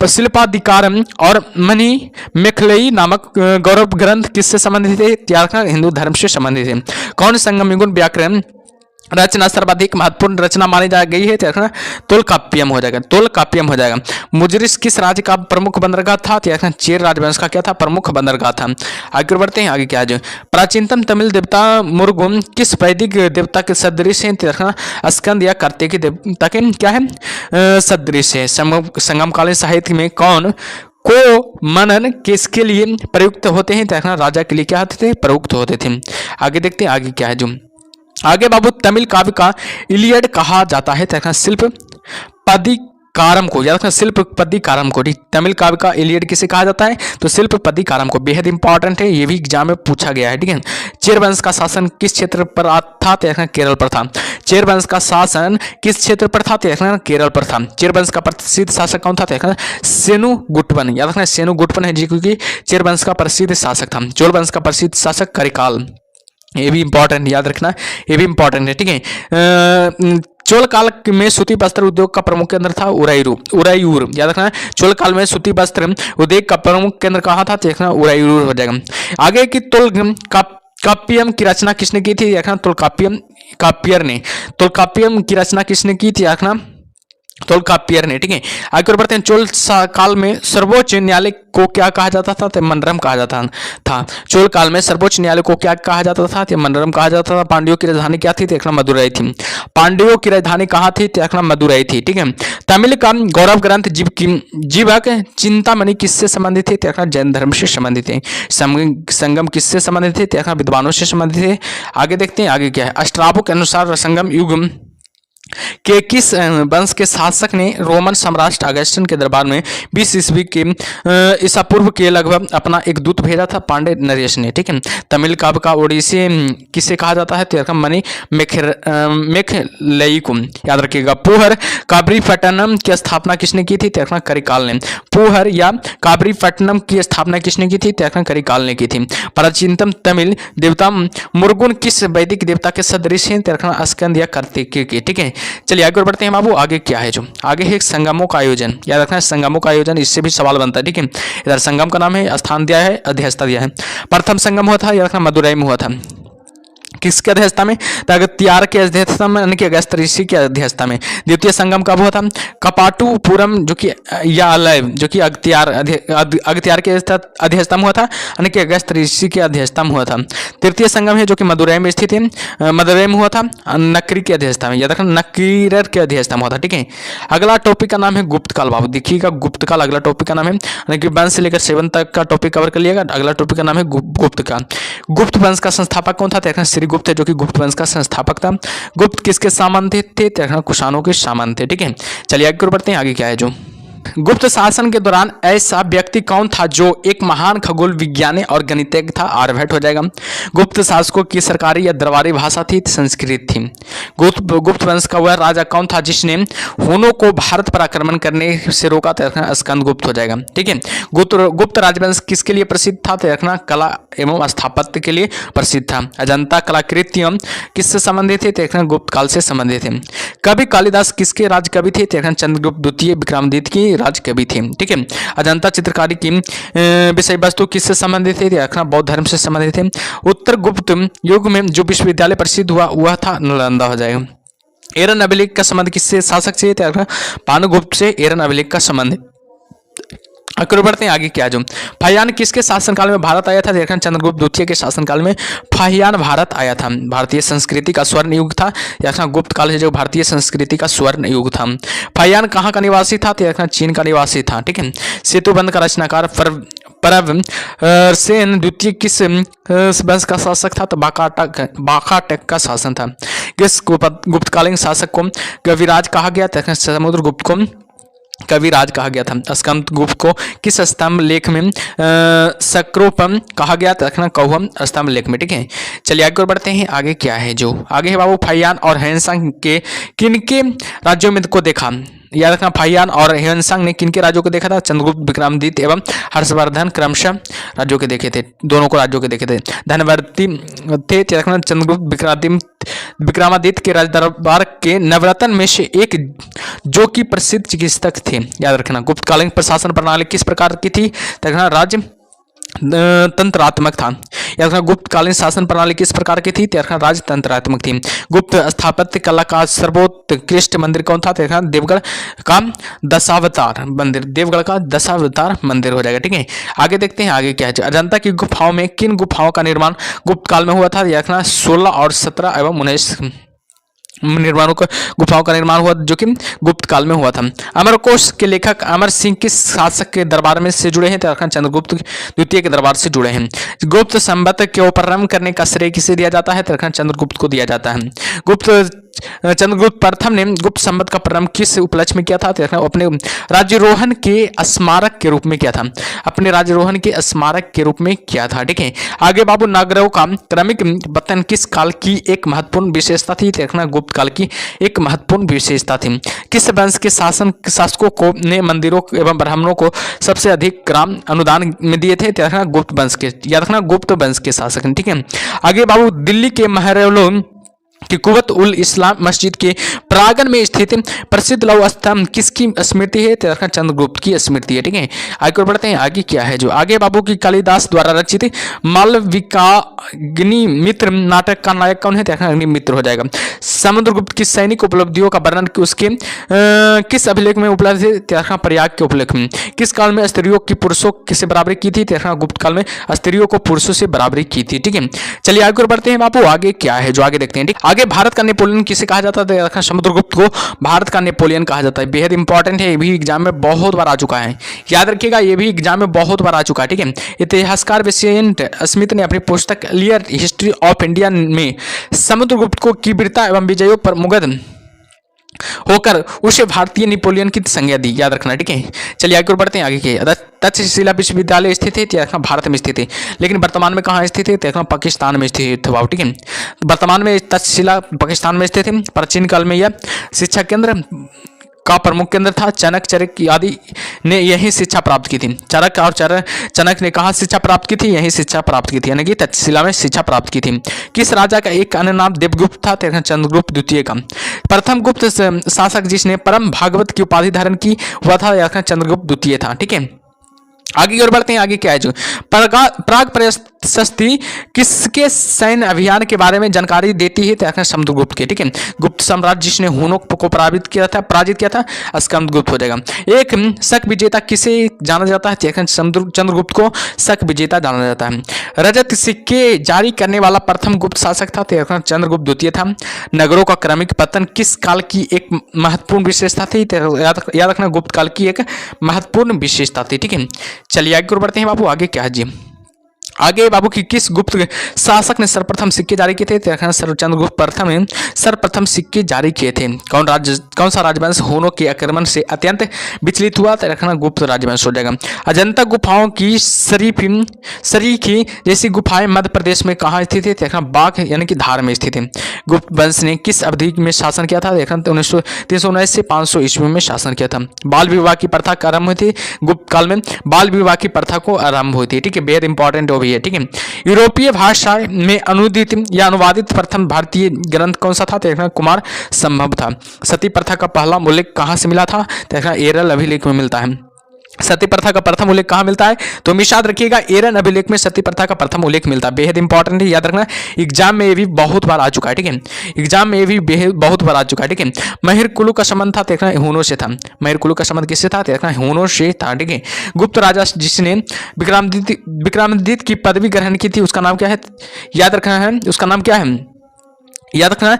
शिल्पाधिकारम और मणि मेखलई नामक गौरव ग्रंथ किससे संबंधित है? हिंदू धर्म से संबंधित है। कौन संगम युग व्याकरण रचना सर्वाधिक महत्वपूर्ण रचना मानी जा गई है? तोलकाप्पियम हो जाएगा। तोलकाप्पियम हो जाएगा। मुजरिस किस राज्य का प्रमुख बंदरगाह था? चेर राजवंश का क्या था? प्रमुख बंदरगाह था। आगे बढ़ते हैं। आगे क्या है? प्राचीनतम तमिल देवता मुरुगन किस वैदिक देवता के सदृश है? स्कंद या कार्तिक देवता के क्या है? सदृश है। संगमकालीन साहित्य में कौन को मनन किसके लिए प्रयुक्त होते हैं? राजा के लिए क्या होते थे? प्रयुक्त होते थे। आगे देखते हैं। आगे क्या है जो आगे बाबू तमिल काव्य का इलियड कहा जाता है? शिल्प पदिकारम को। याद रखना, शिल्प पदिकारम को। तमिल काव्य का इलियड किसे कहा जाता है? तो शिल्प पदिकारम को। बेहद इंपॉर्टेंट है, ये भी एग्जाम में पूछा गया है, ठीक है। चेर वंश का शासन किस क्षेत्र पर था? केरल पर था। चेर वंश का शासन किस क्षेत्र पर था? केरल पर था। चेर वंश का प्रसिद्ध शासक कौन था? सेनु गुट्टवन। याद रखना, सेनु गुट्टवन है जी, क्योंकि चेर वंश का प्रसिद्ध शासक था। चोल वंश का प्रसिद्ध शासक करिकाल। ये भी इंपॉर्टेंट, याद रखना, ये भी इंपॉर्टेंट है, ठीक है। चोल काल में सूती वस्त्र उद्योग का प्रमुख केंद्र था उरायूर। याद रखना, चोल काल में सूती वस्त्र उद्योग का प्रमुख केंद्र कहाँ था? देखना उरायूर हो जाएगा। आगे की तोलकाप्पियम की रचना किसने की थी? देखना काप्पियर ने। तोलकाप्पियम की रचना किसने की थी? देखना तोलकाप्पियर ने, ठीक है। आगे बढ़ते हैं। चोल काल में सर्वोच्च न्यायालय को क्या कहा जाता था? तो मनरम कहा जाता था। चोल काल में सर्वोच्च न्यायालय को क्या कहा जाता था? तो मनरम कहा जाता था। पांड्यों की राजधानी क्या थी? देखना मदुरई थी। पांड्यों की राजधानी कहाँ थी? देखना मदुरई थी, ठीक है। तमिल का गौरव ग्रंथ जीवक चिंतामणि किससे संबंधित थे? देखना जैन धर्म से संबंधित है। संगम किससे संबंधित थे? देखना विद्वानों से संबंधित है। आगे देखते हैं। आगे क्या है? स्ट्राबो के अनुसार संगम युग के किस वंश के शासक ने रोमन सम्राट अगस्टन के दरबार में 20 ईस्वी के ईसा पूर्व के लगभग अपना एक दूत भेजा था? पांडे नरेश ने, ठीक है। तमिल काव्य का ओडिसी किसे कहा जाता है? तो मणि मेखलई को। याद रखिएगा। पुहर काबरीपट्टनम की स्थापना किसने की थी? तो करिकाल ने। पुहर या काबरीपट्टनम की स्थापना किसने की थी? तो करिकाल ने की थी। प्राचीनतम तमिल देवता मुरुगन किस वैदिक देवता के सदृश हैं? तो स्कंद या कार्तिक के, ठीक है। चलिए आगे बढ़ते हैं बाबू। आगे क्या है जो आगे है? संगमों का आयोजन। याद रखना, संगमों का आयोजन, इससे भी सवाल बनता है, ठीक है। इधर संगम का नाम है, स्थान दिया है, अध्यक्षता दिया है। प्रथम संगम हुआ था, याद रखना मदुरई में हुआ था। किसके अध्यक्षता में? अगस्त्यार के अध्यक्षता में, यानी कि अगस्त ऋषि की अध्यक्षता में। द्वितीय संगम कब हुआ था? कपाटुपुरम जो कि या अलय जो कि अगस्त्यार के अध्यक्षता में हुआ था, यानी कि अगस्त ऋषि के अध्यक्षता में हुआ था। तृतीय संगम है जो कि मदुरई में स्थित है, मदुरई में हुआ था, नकरी के अध्यक्षता में। याद रखना, नकीरर के अध्यक्षता में हुआ था, ठीक है। अगला टॉपिक का नाम है गुप्तकाल। बाबू देखिएगा, गुप्तकाल अगला टॉपिक का नाम है, यानी कि 1 से लेकर 7 तक का टॉपिक कवर कर लिएगा। अगला टॉपिक का नाम है गुप्तकाल। गुप्त वंश का संस्थापक कौन था? देखना श्रीगुप्त है जो कि गुप्त वंश का संस्थापक था। गुप्त किसके सामंत थे? देखना कुषाणों के सामंत थे, ठीक है। चलिए आगे बढ़ते हैं। आगे क्या है जो गुप्त शासन के दौरान ऐसा व्यक्ति कौन था जो एक महान खगोल विज्ञानी और गणितज्ञ था? आर्यभट्ट हो जाएगा। गुप्त शासकों की सरकारी या दरबारी भाषा थी? संस्कृत थी। गुप्त वंश का वह राजा कौन था जिसने हुनों को भारत पर आक्रमण करने से रोका? तो रखना स्कंदगुप्त हो जाएगा, ठीक है। गुप्त राजवंश किसके लिए प्रसिद्ध था? तो रखना कला एवं स्थापत्य के लिए प्रसिद्ध था। अजंता कलाकृतियां किससे संबंधित थे? तो रखना गुप्त काल से संबंधित थे। कवि कालिदास किसके राज कवि थे? तो रखना चंद्रगुप्त द्वितीय विक्रमादित्य की राज कवि थे, ठीक है। अजंता चित्रकारी की विषय वस्तु किससे संबंधित थे? रखना बौद्ध धर्म से संबंधित थे। उत्तर गुप्त युग में जो विश्वविद्यालय प्रसिद्ध हुआ वह था नालंदा हो जाएगा। एरन अभिलेख का संबंध किससे शासक से? पानुगुप्त से एरन अभिलेख का संबंध। आगे बढ़ते हैं, आगे क्या जो फाहियान किसके शासनकाल में भारत आया था? देखना चंद्रगुप्त द्वितीय के शासनकाल में फाहियान भारत आया था। भारतीय संस्कृति का स्वर्ण युग था। देखना गुप्त काल से जो भारतीय संस्कृति का स्वर्ण युग था। फाहियान कहाँ का निवासी था? तो देखना चीन का निवासी था। ठीक है। सेतुबंध का रचनाकार परव सेन द्वितीय किस वंश का शासक था? तो बाकाटक का शासन था। किस गुप्तकालीन शासक को कविराज कहा गया? समुद्रगुप्त को कविराज कहा गया था। स्कंदगुप्त को किस स्तंभ लेख में सक्रोपम कहा गया? रखना कौहम स्तंभ लेख में। ठीक है। चलिए आगे बढ़ते हैं, आगे क्या है जो आगे है बाबू, फाहियान और ह्वेनसांग के किनके राज्यों में को देखा? याद रखना, फाहियान और ह्वेनसांग ने किनके राज्यों को देखा था? चंद्रगुप्त, विक्रमादित्य एवं हर्षवर्धन क्रमशः राज्यों के देखे थे। दोनों को राज्यों के देखे थे। धनवर्ती थे रखना चंद्रगुप्त विक्रमादित्य के राजदरबार के नवरत्न में से एक जो कि प्रसिद्ध चिकित्सक थे। याद रखना, गुप्तकालीन प्रशासन प्रणाली किस प्रकार की थी? देखना राज्य तंत्रात्मक था। याद रखना, गुप्तकालीन शासन प्रणाली किस प्रकार की थी? देखना राजतंत्रात्मक थी। गुप्त स्थापत्य कला का सर्वोत्कृष्ट मंदिर कौन था? देखना देवगढ़ का दशावतार मंदिर। देवगढ़ का दशावतार मंदिर हो जाएगा। ठीक है। आगे देखते हैं, आगे क्या है। अजंता की गुफाओं में किन गुफाओं का निर्माण गुप्त काल में हुआ था? देखना 16 और 17 एवं 19 निर्माणों का गुफाओं का निर्माण हुआ जो कि गुप्त काल में हुआ था। अमरकोश के लेखक अमर सिंह किस शासक के दरबार में से जुड़े हैं? तो चंद्रगुप्त द्वितीय के दरबार से जुड़े हैं। गुप्त संवत के प्रारंभ करने का श्रेय किसे दिया जाता है? तो चंद्रगुप्त को दिया जाता है। चंद्रगुप्त प्रथम ने गुप्त संवत का प्रारंभ किस उपलक्ष्य में किया था? तो अपने राज्यरोहण के स्मारक के रूप में किया था। अपने राज्यरोहण के स्मारक के रूप में किया था। ठीक है। आगे बाबू, नगरों का क्रमिक पतन किस काल की एक महत्वपूर्ण विशेषता थी? देखना गुप्त काल की एक महत्वपूर्ण विशेषता थी। किस वंश के शासकों को ने मंदिरों एवं ब्राह्मणों को सबसे अधिक ग्राम अनुदान में दिए थे? देखना गुप्त वंश के, याद रखना गुप्त वंश के शासक। ठीक है। आगे बाबू, दिल्ली के महरौलों कि कुवत उल इस्लाम मस्जिद के प्रांगण में स्थित प्रसिद्ध लौह स्तंभ किसकी स्मृति है? तो चंद्रगुप्त की स्मृति है। ठीक है। आगे बढ़ते हैं, आगे क्या है जो आगे बाबू की कालिदास द्वारा रचित मालविकाग्निमित्र नाटक का नायक कौन है? तो अग्निमित्र हो जाएगा। समुद्रगुप्त की सैनिक उपलब्धियों का वर्णन उसके किस अभिलेख में उपलब्ध है? तो प्रयाग के उपलेख में। किस काल में स्त्रियों की पुरुषों से बराबरी की थी? तो गुप्त काल में स्त्रियों को पुरुषों से बराबरी की थी। ठीक है। चलिए आगे बढ़ते हैं बाबू, आगे क्या है जो आगे देखते हैं। ठीक, आगे भारत का नेपोलियन किसे कहा जाता है? समुद्रगुप्त को भारत का नेपोलियन कहा जाता है। बेहद इंपॉर्टेंट है, ये भी एग्जाम में बहुत बार आ चुका है, याद रखिएगा, ये भी एग्जाम में बहुत बार आ चुका है। ठीक है। इतिहासकार विसेंट स्मिथ ने अपनी पुस्तक क्लियर हिस्ट्री ऑफ इंडिया में समुद्रगुप्त को की वीरता एवं विजयों पर मुग्ध होकर उसे भारतीय नेपोलियन की संज्ञा दी। याद रखना। ठीक है। चलिए आगे बढ़ते हैं, आगे के तक्षशिला विश्वविद्यालय स्थित है भारत में स्थित है, लेकिन वर्तमान में कहाँ स्थित है? पाकिस्तान में स्थित है। ठीक है। वर्तमान में तक्षशिला पाकिस्तान में स्थित है। प्राचीन काल में यह शिक्षा केंद्र का प्रमुख केंद्र था। चरक आदि ने यही शिक्षा प्राप्त की थी। चनक ने कहा शिक्षा प्राप्त की थी? यही शिक्षा प्राप्त की थी, यानी कि तक्षशिला में शिक्षा प्राप्त की थी। किस राजा का एक अन्य नाम देवगुप्त था? चंद्रगुप्त द्वितीय का। प्रथम गुप्त शासक जिसने परम भागवत की उपाधि धारण की हुआ था चंद्रगुप्त द्वितीय था। ठीक है। आगे की ओर बढ़ते हैं, आगे क्या है जो प्राग प्रशस्ति किसके सैन्य अभियान के बारे में जानकारी देती है? तो समुद्रगुप्त के। ठीक है। गुप्त सम्राट जिसने हुनों को पराजित किया था स्कंदगुप्त हो जाएगा। एक शक विजेता किसे जाना जाता है? चंद्रगुप्त को शक विजेता जाना जाता है। रजत सिक्के जारी करने वाला प्रथम गुप्त शासक था चंद्रगुप्त द्वितीय था। नगरों का क्रमिक पतन किस काल की एक महत्वपूर्ण विशेषता थी? याद रखना गुप्त काल की एक महत्वपूर्ण विशेषता थी। ठीक है। चलिए आगे बढ़ते हैं बाबू, आगे क्या है जी आगे बाबू की किस गुप्त शासक ने सर्वप्रथम सिक्के जारी किए थे? चंद्रगुप्त प्रथम ने सर्वप्रथम सिक्के जारी किए थे। कौन सा राजवंश हुनों के आक्रमण से अत्यंत विचलित हुआ? तो गुप्त राजवंश हो जाएगा। अजंता गुफाओं की शरीखी जैसी गुफाएं मध्य प्रदेश में कहाँ स्थित है? बाघ यानी कि धार में स्थित है। गुप्त वंश ने किस अवधि में शासन किया था? 319 से 500 ईस्वी में शासन किया था। बाल विवाह की प्रथा आरंभ हुई थी गुप्त काल में। बाल विवाह की प्रथा को आरंभ हुई थी। ठीक है। बेहद इंपॉर्टेंट हो भी है। ठीक है। यूरोपीय भाषा में अनुदित या अनुवादित प्रथम भारतीय ग्रंथ कौन सा था? कुमार संभव था। सती प्रथा का पहला उल्लेख कहाँ से मिला था? एरल अभिलेख में मिलता है। सती प्रथा का प्रथम उल्लेख कहाँ मिलता है? तो हमेशा याद रखिएगा एरन अभिलेख में सती प्रथा का प्रथम उल्लेख मिलता है। बेहद इंपॉर्टेंट है, याद रखना, एग्जाम में ये भी बहुत बार आ चुका है, ठीक है, एग्जाम में ये भी बेहद बहुत बार आ चुका है, ठीक है। महिर कुलु का संबंध था, देखना हूनों से था। महिर कुलु का संबंध किससे था? देखना हूनों से था, ठीक है। गुप्त राजा जिसने विक्रमादित्य की पदवी ग्रहण की थी, उसका नाम क्या है? याद रखना है, उसका नाम क्या है? याद रखना है,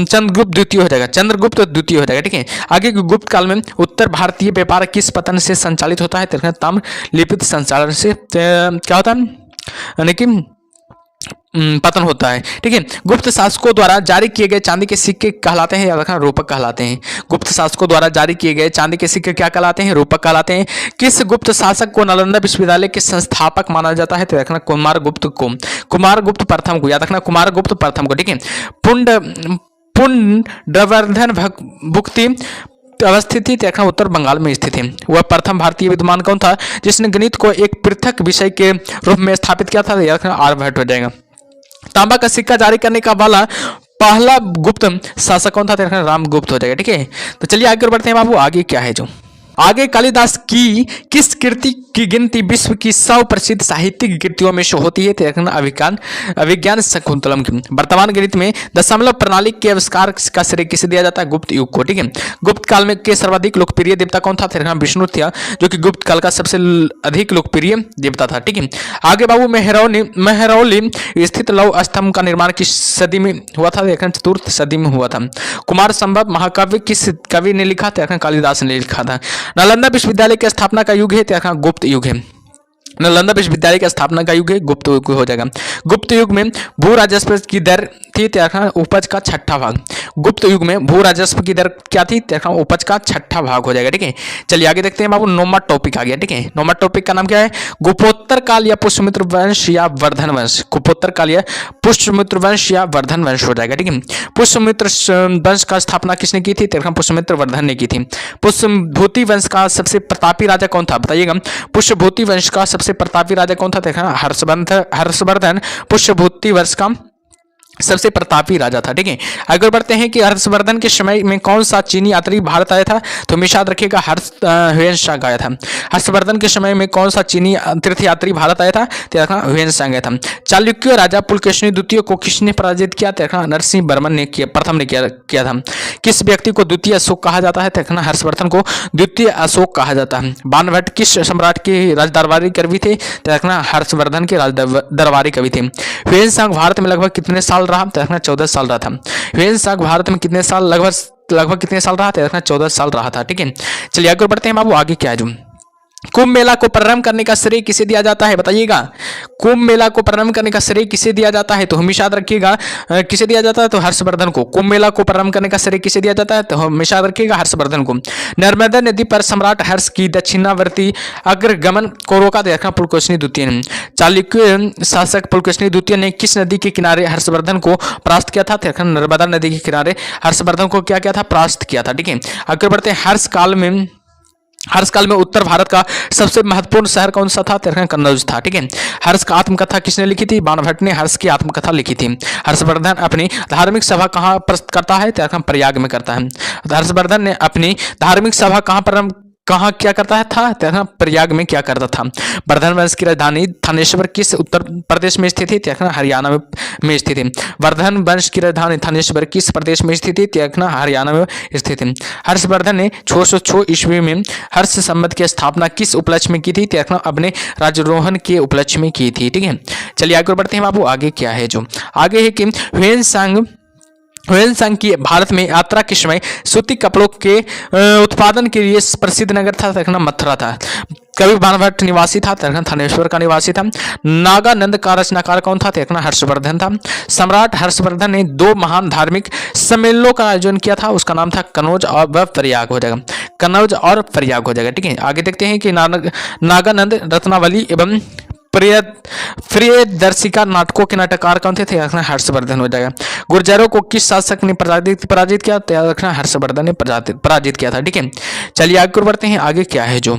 चंद्रगुप्त द्वितीय हो जाएगा, चंद्रगुप्त द्वितीय हो जाएगा, ठीक है। आगे गुप्त काल में उत्तर भारतीय व्यापार किस पतन से संचालित होता है? तो ताम्र लिपित संचालन से क्या होता है, यानी कि पतन होता है, ठीक है। गुप्त शासकों द्वारा जारी किए गए चांदी के सिक्के कहलाते हैं, याद रखना, रूपक कहलाते हैं। गुप्त शासकों द्वारा जारी किए गए चांदी के सिक्के क्या कहलाते हैं? रूपक कहलाते हैं। किस गुप्त शासक को नालंदा विश्वविद्यालय के संस्थापक माना जाता है? तो रखना कुमारगुप्त को, कुमारगुप्त प्रथम को, याद रखना कुमारगुप्त प्रथम को, ठीक है। पुंड्रवर्धन भुक्ति अवस्थित थी, देखना उत्तर बंगाल में स्थित है। वह प्रथम भारतीय विद्वान कौन था जिसने गणित को एक पृथक विषय के रूप में स्थापित किया था? याद रखना आर्यभट्ट हो जाएगा। तांबा का सिक्का जारी करने का वाला पहला गुप्त शासक कौन था? देखना रामगुप्त हो जाएगा, ठीक है। तो चलिए आगे बढ़ते हैं बाबू, आगे क्या है जो आगे कालिदास की किस कृति की गिनती विश्व की 100 प्रसिद्ध साहित्यिक कृतियों में से होती है? देखना अभिज्ञान शकुंतलम की। वर्तमान गणित में दशमलव प्रणाली के आविष्कार का श्रेय किसे दिया जाता है? गुप्त युग को, ठीक है। गुप्त काल में के सर्वाधिक लोकप्रिय देवता कौन था? देखना विष्णु था, जो कि गुप्त काल का सबसे अधिक लोकप्रिय देवता था, ठीक है। आगे बाबू मेहरौली स्थित लौह स्तंभ का निर्माण किस सदी में हुआ था? देखना चतुर्थ सदी में हुआ था। कुमार संभव महाकाव्य किस कवि ने लिखा? देखना कालिदास ने लिखा था। नालंदा विश्वविद्यालय की स्थापना का युग है, देखना गुप्त युग है। नालंदा विश्वविद्यालय की स्थापना का युग है गुप्त युग हो जाएगा। गुप्त युग में भू राजस्व की दर थी, देखना उपज का 6ठा भाग। गुप्त युग में भू राजस्व की दर क्या थी? देखना उपज का 6ठा भाग हो जाएगा, ठीक है। चलिए आगे देखते हैं बाबू, नौवां टॉपिक आ गया, ठीक है। नौवां टॉपिक का नाम क्या है? गुप्तोत्तर काल या पुष्यमित्र वंश या वर्धन वंश। गुप्तोत्तर काल या पुष्यमित्र वंश या वर्धन वंश हो जाएगा, ठीक है। पुष्यमित्र वंश का स्थापना किसने की थी? देखना पुष्यमित्र वर्धन ने की थी। पुष्यभूति वंश का सबसे प्रतापी राजा कौन था? बताइएगा। पुष्यभूति वंश का सबसे प्रतापी राजा कौन था? देखना हर्षवर्धन पुष्यभूति वंश का सबसे प्रतापी राजा था, ठीक है। आगे बढ़ते हैं कि हर्षवर्धन के समय में कौन सा चीनी यात्री भारत आया था? तो हमेशा याद रखिएगा ह्वेनसांग आया था। हर्षवर्धन के समय में कौन सा चीनी तीर्थयात्री भारत आया था? तो देखना ह्वेनसांग आया था। चालुक्य राजा पुलकेशिनी द्वितीय को किसने पराजित किया? देखना नरसिंह वर्मन ने किया, प्रथम ने किया था। किस व्यक्ति को द्वितीय अशोक कहा जाता है? देखना हर्षवर्धन को द्वितीय अशोक कहा जाता है। बाणभट्ट किस सम्राट के राजदरबारी कवि थे? देखना हर्षवर्धन के राजदरबारी कवि थे। ह्वेनसांग भारत में लगभग कितने साल रहा? तो देखना 14 साल रहा था। ह्वेनसांग भारत में कितने साल लगभग कितने साल रहा था? देखना 14 साल रहा था, ठीक है। चलिए आगे बढ़ते हैं बाबू, आगे क्या है जो कुंभ मेला को प्रारंभ करने का श्रेय किसे दिया जाता है? बताइएगा। कुंभ मेला को प्रारंभ करने का श्रेय किसे दिया जाता है? तो हमेशा याद रखिएगा किसे दिया जाता है? तो हर्षवर्धन को। कुंभ मेला को प्रारंभ करने का श्रेय किसे दिया जाता है? तो हमेशा याद रखिएगा हर्षवर्धन को। नर्मदा नदी पर सम्राट हर्ष की दक्षिणावर्ती अग्रगमन को रोका, देखना पुलकेशिनी द्वितीय ने। चालुक्य शासक पुलकेशिनी द्वितीय ने किस नदी के किनारे हर्षवर्धन को परास्त किया था? देखना नर्मदा नदी के किनारे हर्षवर्धन को क्या किया था? परास्त किया था, ठीक है। आगे बढ़ते हैं, हर्ष काल में उत्तर भारत का सबसे महत्वपूर्ण शहर कौन सा था? कन्नौज था, ठीक है। हर्ष का आत्मकथा किसने लिखी थी? बाणभट्ट ने हर्ष की आत्मकथा लिखी थी। हर्षवर्धन अपनी धार्मिक सभा कहाँ करता है? प्रयाग में करता है। हर्षवर्धन ने अपनी धार्मिक सभा कहाँ क्या करता है था? प्रयाग में क्या करता था? वर्धन वंश की राजधानी थानेश्वर किस उत्तर प्रदेश में स्थित थी? हरियाणा में स्थित है। वर्धन वंश की राजधानी थानेश्वर किस प्रदेश में स्थित थी? हरियाणा में स्थित है। हर्षवर्धन ने 606 ईस्वी में हर्ष संवत की स्थापना किस उपलक्ष्य में की थी? अपने राज्यारोहण के उपलक्ष्य में की थी, ठीक है। चलिए आगे बढ़ते हैं बाबू, आगे क्या है जो आगे है कि ह्वेनसांग की भारत में यात्रा के समय सूती कपड़ों के उत्पादन के लिए प्रसिद्ध नगर था, मथुरा था। कवि बाणभट्ट निवासी था, थानेश्वर का निवासी था। नागानंद का रचनाकार कौन था? हर्षवर्धन था। सम्राट हर्षवर्धन ने 2 महान धार्मिक सम्मेलनों का आयोजन किया था, उसका नाम था कनौज और प्रयाग हो जाएगा। कनौज और प्रयाग हो जाएगा, ठीक है। आगे देखते हैं कि नागानंद रत्नावली एवं प्रियदर्शिका नाटकों के नाटककार कौन थे? हर्षवर्धन हो जाएगा। गुर्जरों को किस शासक ने पराजित किया? हर्षवर्धन ने पराजित किया था, ठीक है। चलिए आगे बढ़ते हैं, आगे क्या है जो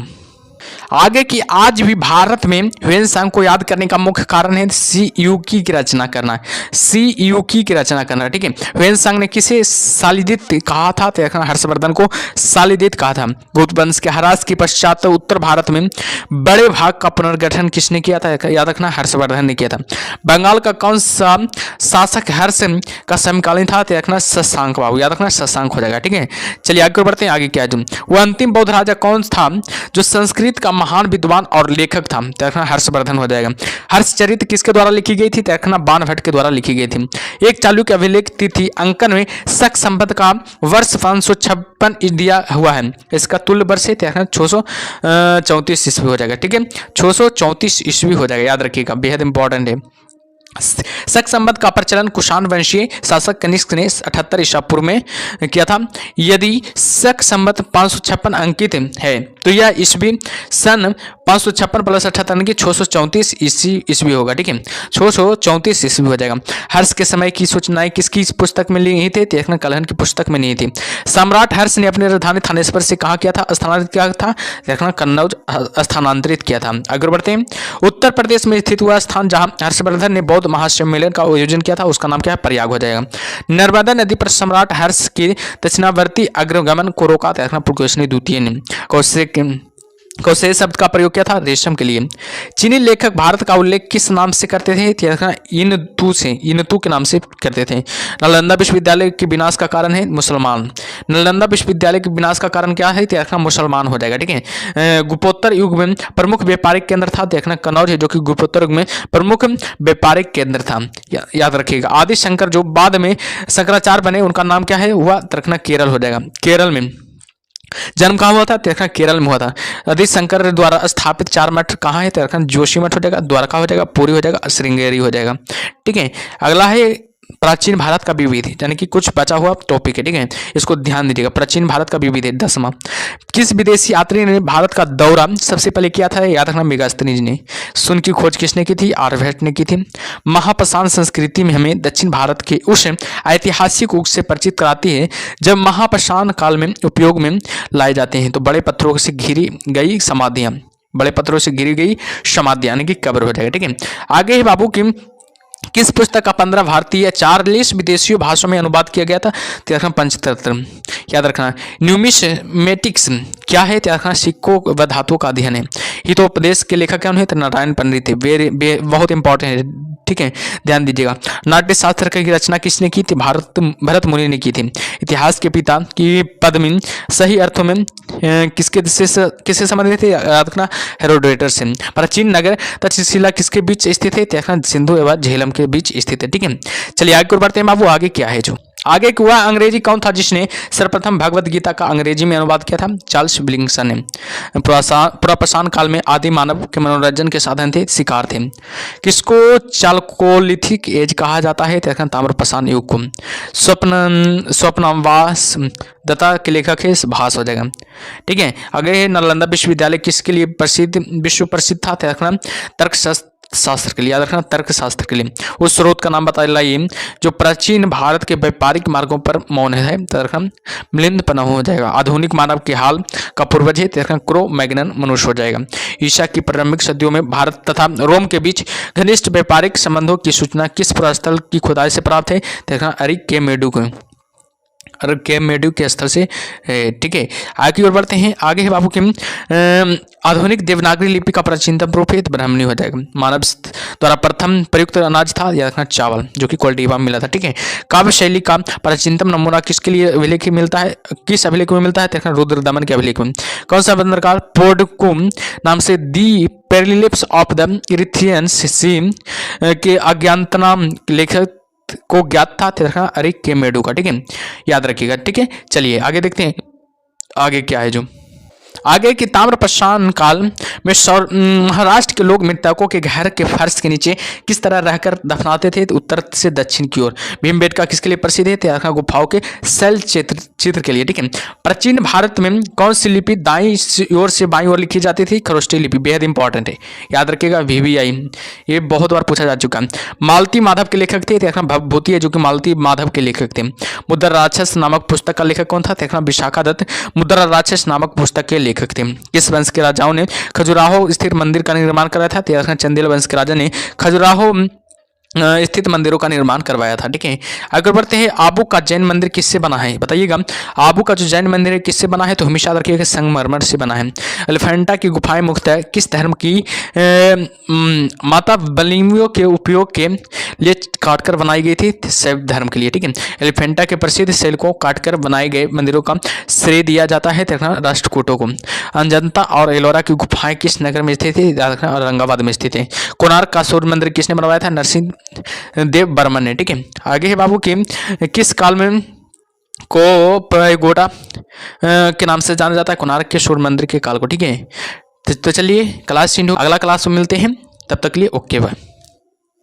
आगे की आज भी भारत में ह्वेनसांग को याद करने का मुख्य कारण है सीयूकी की रचना करना। सीयूकी की रचना करना, ठीक है। ह्वेनसांग ने किसे शालिदित कहा था? तो देखना हर्षवर्धन को शालिदित कहा था। गुप्त वंश के ह्रास के पश्चात उत्तर भारत में बड़े भाग का पुनर्गठन किसने किया था? याद रखना हर्षवर्धन ने किया था। बंगाल का कौन सा शासक हर्ष का समकालीन था? तो देखना शशांक बाबू, याद रखना शशांक हो जाएगा, ठीक है। चलिए आगे बढ़ते हैं। आगे क्या है? वो अंतिम बौद्ध राजा कौन था जो संस्कृत का महान विद्वान और लेखक था? तो देखना हर्षवर्धन हो जाएगा। हर्षचरित किसके द्वारा लिखी गई थी? तो देखना बाणभट्ट के द्वारा लिखी गई थी। एक चालुक्य अभिलेख तिथि अंकन में शक संवत का वर्ष 556 दिया हुआ है, इसका तुल्य वर्ष है 634 ईस्वी हो जाएगा, ठीक है। 634 ईस्वी हो जाएगा, याद रखिएगा, बेहद इंपॉर्टेंट है। शक संवत का प्रचलन कुषाण वंशीय शासक कनिष्क ने 78 ईसा पूर्व में किया था। यदि शक संवत 556 अंकित है तो यह ईस्वी सन 556 प्लस 78 की 634 ईस्वी होगा, ठीक है। 634 ईस्वी हो जाएगा। हर्ष के समय की सूचनाएं किसकी पुस्तक में नहीं थी? देखना कलहन की पुस्तक में नहीं थी। सम्राट हर्ष ने अपनी राजधानी थानेश्वर से कहा किया था स्थानांतरित किया था? देखना कन्नौज स्थानांतरित किया था। आगे बढ़ते हैं। उत्तर प्रदेश में स्थित हुआ स्थान जहां हर्षवर्धन ने बौद्ध महासम्मेलन का आयोजन किया था, उसका नाम क्या है? प्रयाग हो जाएगा। नर्मदा नदी पर सम्राट हर्ष के दक्षिणावर्ती अग्रगमन को रोका था। पुलकेशिनी द्वितीय ने कौशे शब्द का प्रयोग किया था? रेशम के लिए। चीनी लेखक भारत का उल्लेख किस नाम से करते थे? इनतू के नाम से करते थे। नालंदा विश्वविद्यालय के विनाश का कारण है मुसलमान। नालंदा विश्वविद्यालय के विनाश का कारण क्या है? देखना मुसलमान हो जाएगा, ठीक है। गुप्तोत्तर युग में प्रमुख व्यापारिक केंद्र था, देखना कन्नौज है, जो कि गुप्तोत्तर युग में प्रमुख व्यापारिक केंद्र था, याद रखिएगा। आदि शंकर जो बाद में शंकराचार्य बने, उनका नाम क्या है? हुआ देखना केरल हो जाएगा। केरल में जन्म कहाँ हुआ था? देखना केरल में हुआ था। आदि शंकर द्वारा स्थापित 4 मठ कहाँ है? देखना जोशी मठ हो जाएगा, द्वारका हो जाएगा, पुरी हो जाएगा, श्रृंगेरी हो जाएगा, ठीक है। अगला है प्राचीन भारत का विविध, यानी कि कुछ बचा हुआ टॉपिक है, ठीक है, इसको ध्यान दीजिएगा। प्राचीन भारत का विविध 10वां। किस विदेशी यात्री ने भारत का दौरा सबसे पहले किया था? याद रखना मेगास्थनीज ने। शून्य की खोज किसने की थी? आर्यभट्ट ने की थी। महापाषाण संस्कृति में हमें दक्षिण भारत के उस ऐतिहासिक युग से परिचित कराती है जब महापाषाण काल में उपयोग में लाए जाते हैं। तो बड़े पत्थरों से घिरी गई समाधियां, बड़े पत्थरों से घिरी गई समाधियां, यानी कि कब्र हो जाएगा, ठीक है। आगे है बाबू की किस पुस्तक का 15 भारतीय 40 विदेशी भाषाओं में अनुवाद किया गया था? पंचतंत्र, याद रखना। न्यूमिस्मेटिक्स क्या है? रखना सिक्कों व धातुओं का अध्ययन है। हितोपदेश के लेखक कौन है? नारायण पंडित है, बहुत इंपॉर्टेंट है, ठीक है, ध्यान दीजिएगा। नाट्यशास्त्र की रचना किसने की थी? भरत मुनि ने की थी। इतिहास के पिता की पद्मिन सही अर्थों में किससे संबंधित थे? याद रखना हेरोडोटस से। प्राचीन नगर तक्षशिला किसके बीच स्थित है? देखना सिंधु एवं झेलम के बीच स्थित है, ठीक है। चलिए आगे बढ़ते हैं बाबू। आगे क्या है? जो आगे वह अंग्रेजी कौन था जिसने सर्वप्रथम भगवत गीता का अंग्रेजी में अनुवाद किया था? चार्ल्स विलिंगसन ने। पुरापाषाण काल में आदि मानव के मनोरंजन के साधन थे, शिकार थे। किसको चालकोलिथिक एज कहा जाता है? ताम्रपाषाण युग को। स्वप्नवास दत्ता के लेखक है, भास हो जाएगा, ठीक है। आगे नालंदा विश्वविद्यालय किसके लिए विश्व प्रसिद्ध था? तर्कशास्त्र के लिए, याद रखना तर्कशास्त्र के लिए। उस स्रोत का नाम बताइए जो प्राचीन भारत के व्यापारिक मार्गों पर मौन है, मिलिंद पन्ह हो जाएगा। आधुनिक मानव के हाल का पूर्वज है, क्रो मैग्नन मनुष्य हो जाएगा। ईसा की प्रारंभिक सदियों में भारत तथा रोम के बीच घनिष्ठ व्यापारिक संबंधों की सूचना किस पुरास्थल की खुदाई से प्राप्त है? अरिक के मेडू को, मेडू के स्थल से, ठीक है। आगे और बढ़ते हैं। आगे है बाबू के आधुनिक देवनागरी लिपि का प्राचीनतम रूप है, ब्राह्मणी हो जाएगा। मानव द्वारा प्रथम प्रयुक्त अनाज था, याद रखना चावल, जो कि क्वालिटी मिला था, ठीक है। काव्य शैली का प्राचीनतम नमूना किसके लिए अभिलेख मिलता है? किस अभिलेख में मिलता है? देखना रुद्र दमन के अभिलेख में। कौन सा बंदरगाह पोर्डकुम नाम से दी पेरिलिप्स ऑफ द इरिथ्रियंस सी के अज्ञातनाम लेखक को ज्ञात था? अरिक के मेडू का, ठीक है, याद रखिएगा, ठीक है। चलिए आगे देखते हैं आगे क्या है। जो आगे की ताम्रपाषाण काल में महाराष्ट्र के लोग मृतकों के घर के फर्श के नीचे किस तरह रहकर दफनाते थे? उत्तर से दक्षिण की ओर। भीमबेटका किसके लिए प्रसिद्ध है? गुफाओं के शैल चित्र के लिए, ठीक है। प्राचीन भारत में कौन सी लिपि दाईं ओर से बाईं ओर लिखी जाती थी? खरोष्टी लिपि, बेहद इंपॉर्टेंट है, याद रखिएगा। VVI ये बहुत बार पूछा जा चुका है। मालती माधव के लेखक थे, भवभूति है, जो कि मालती माधव के लेखक थे। मुद्रा राक्षस नामक पुस्तक का लेखक कौन था? विशाखा दत्त मुद्रा राक्षस नामक पुस्तक के लेखक लेखक थे। किस वंश के राजाओं ने खजुराहो स्थित मंदिर का निर्माण कराया था? तो चंदेल वंश के राजा ने खजुराहो स्थित मंदिरों का निर्माण करवाया था। ठीक है, आगे बढ़ते हैं। आबू का जैन मंदिर किससे बना है? बताइएगा। आबू का जो जैन मंदिर है किससे बना है? तो हमेशा याद रखिएगा संगमरमर से बना है। एलिफेंटा की गुफाएं मुख्यतः किस धर्म की माता बलियों के उपयोग के लिए काटकर बनाई गई थी? शैव धर्म के लिए। ठीक है, एलिफेंटा के प्रसिद्ध शैल को काटकर बनाए गए मंदिरों का श्रेय दिया जाता है राष्ट्रकूटों को। अजंता और एलोरा की गुफाएं किस नगर में स्थित थी? औरंगाबाद में स्थित है। कोणार्क का सूर्य मंदिर किसने बनवाया था? नरसिंह देव बर्मन ने। ठीक है, आगे है बाबू की किस काल में को पैगोडा के नाम से जाना जाता है? कोणार्क के सूर्य मंदिर के काल को। ठीक है, तो चलिए क्लास 3 अगला क्लास में मिलते हैं, तब तक के लिए ओके बाय।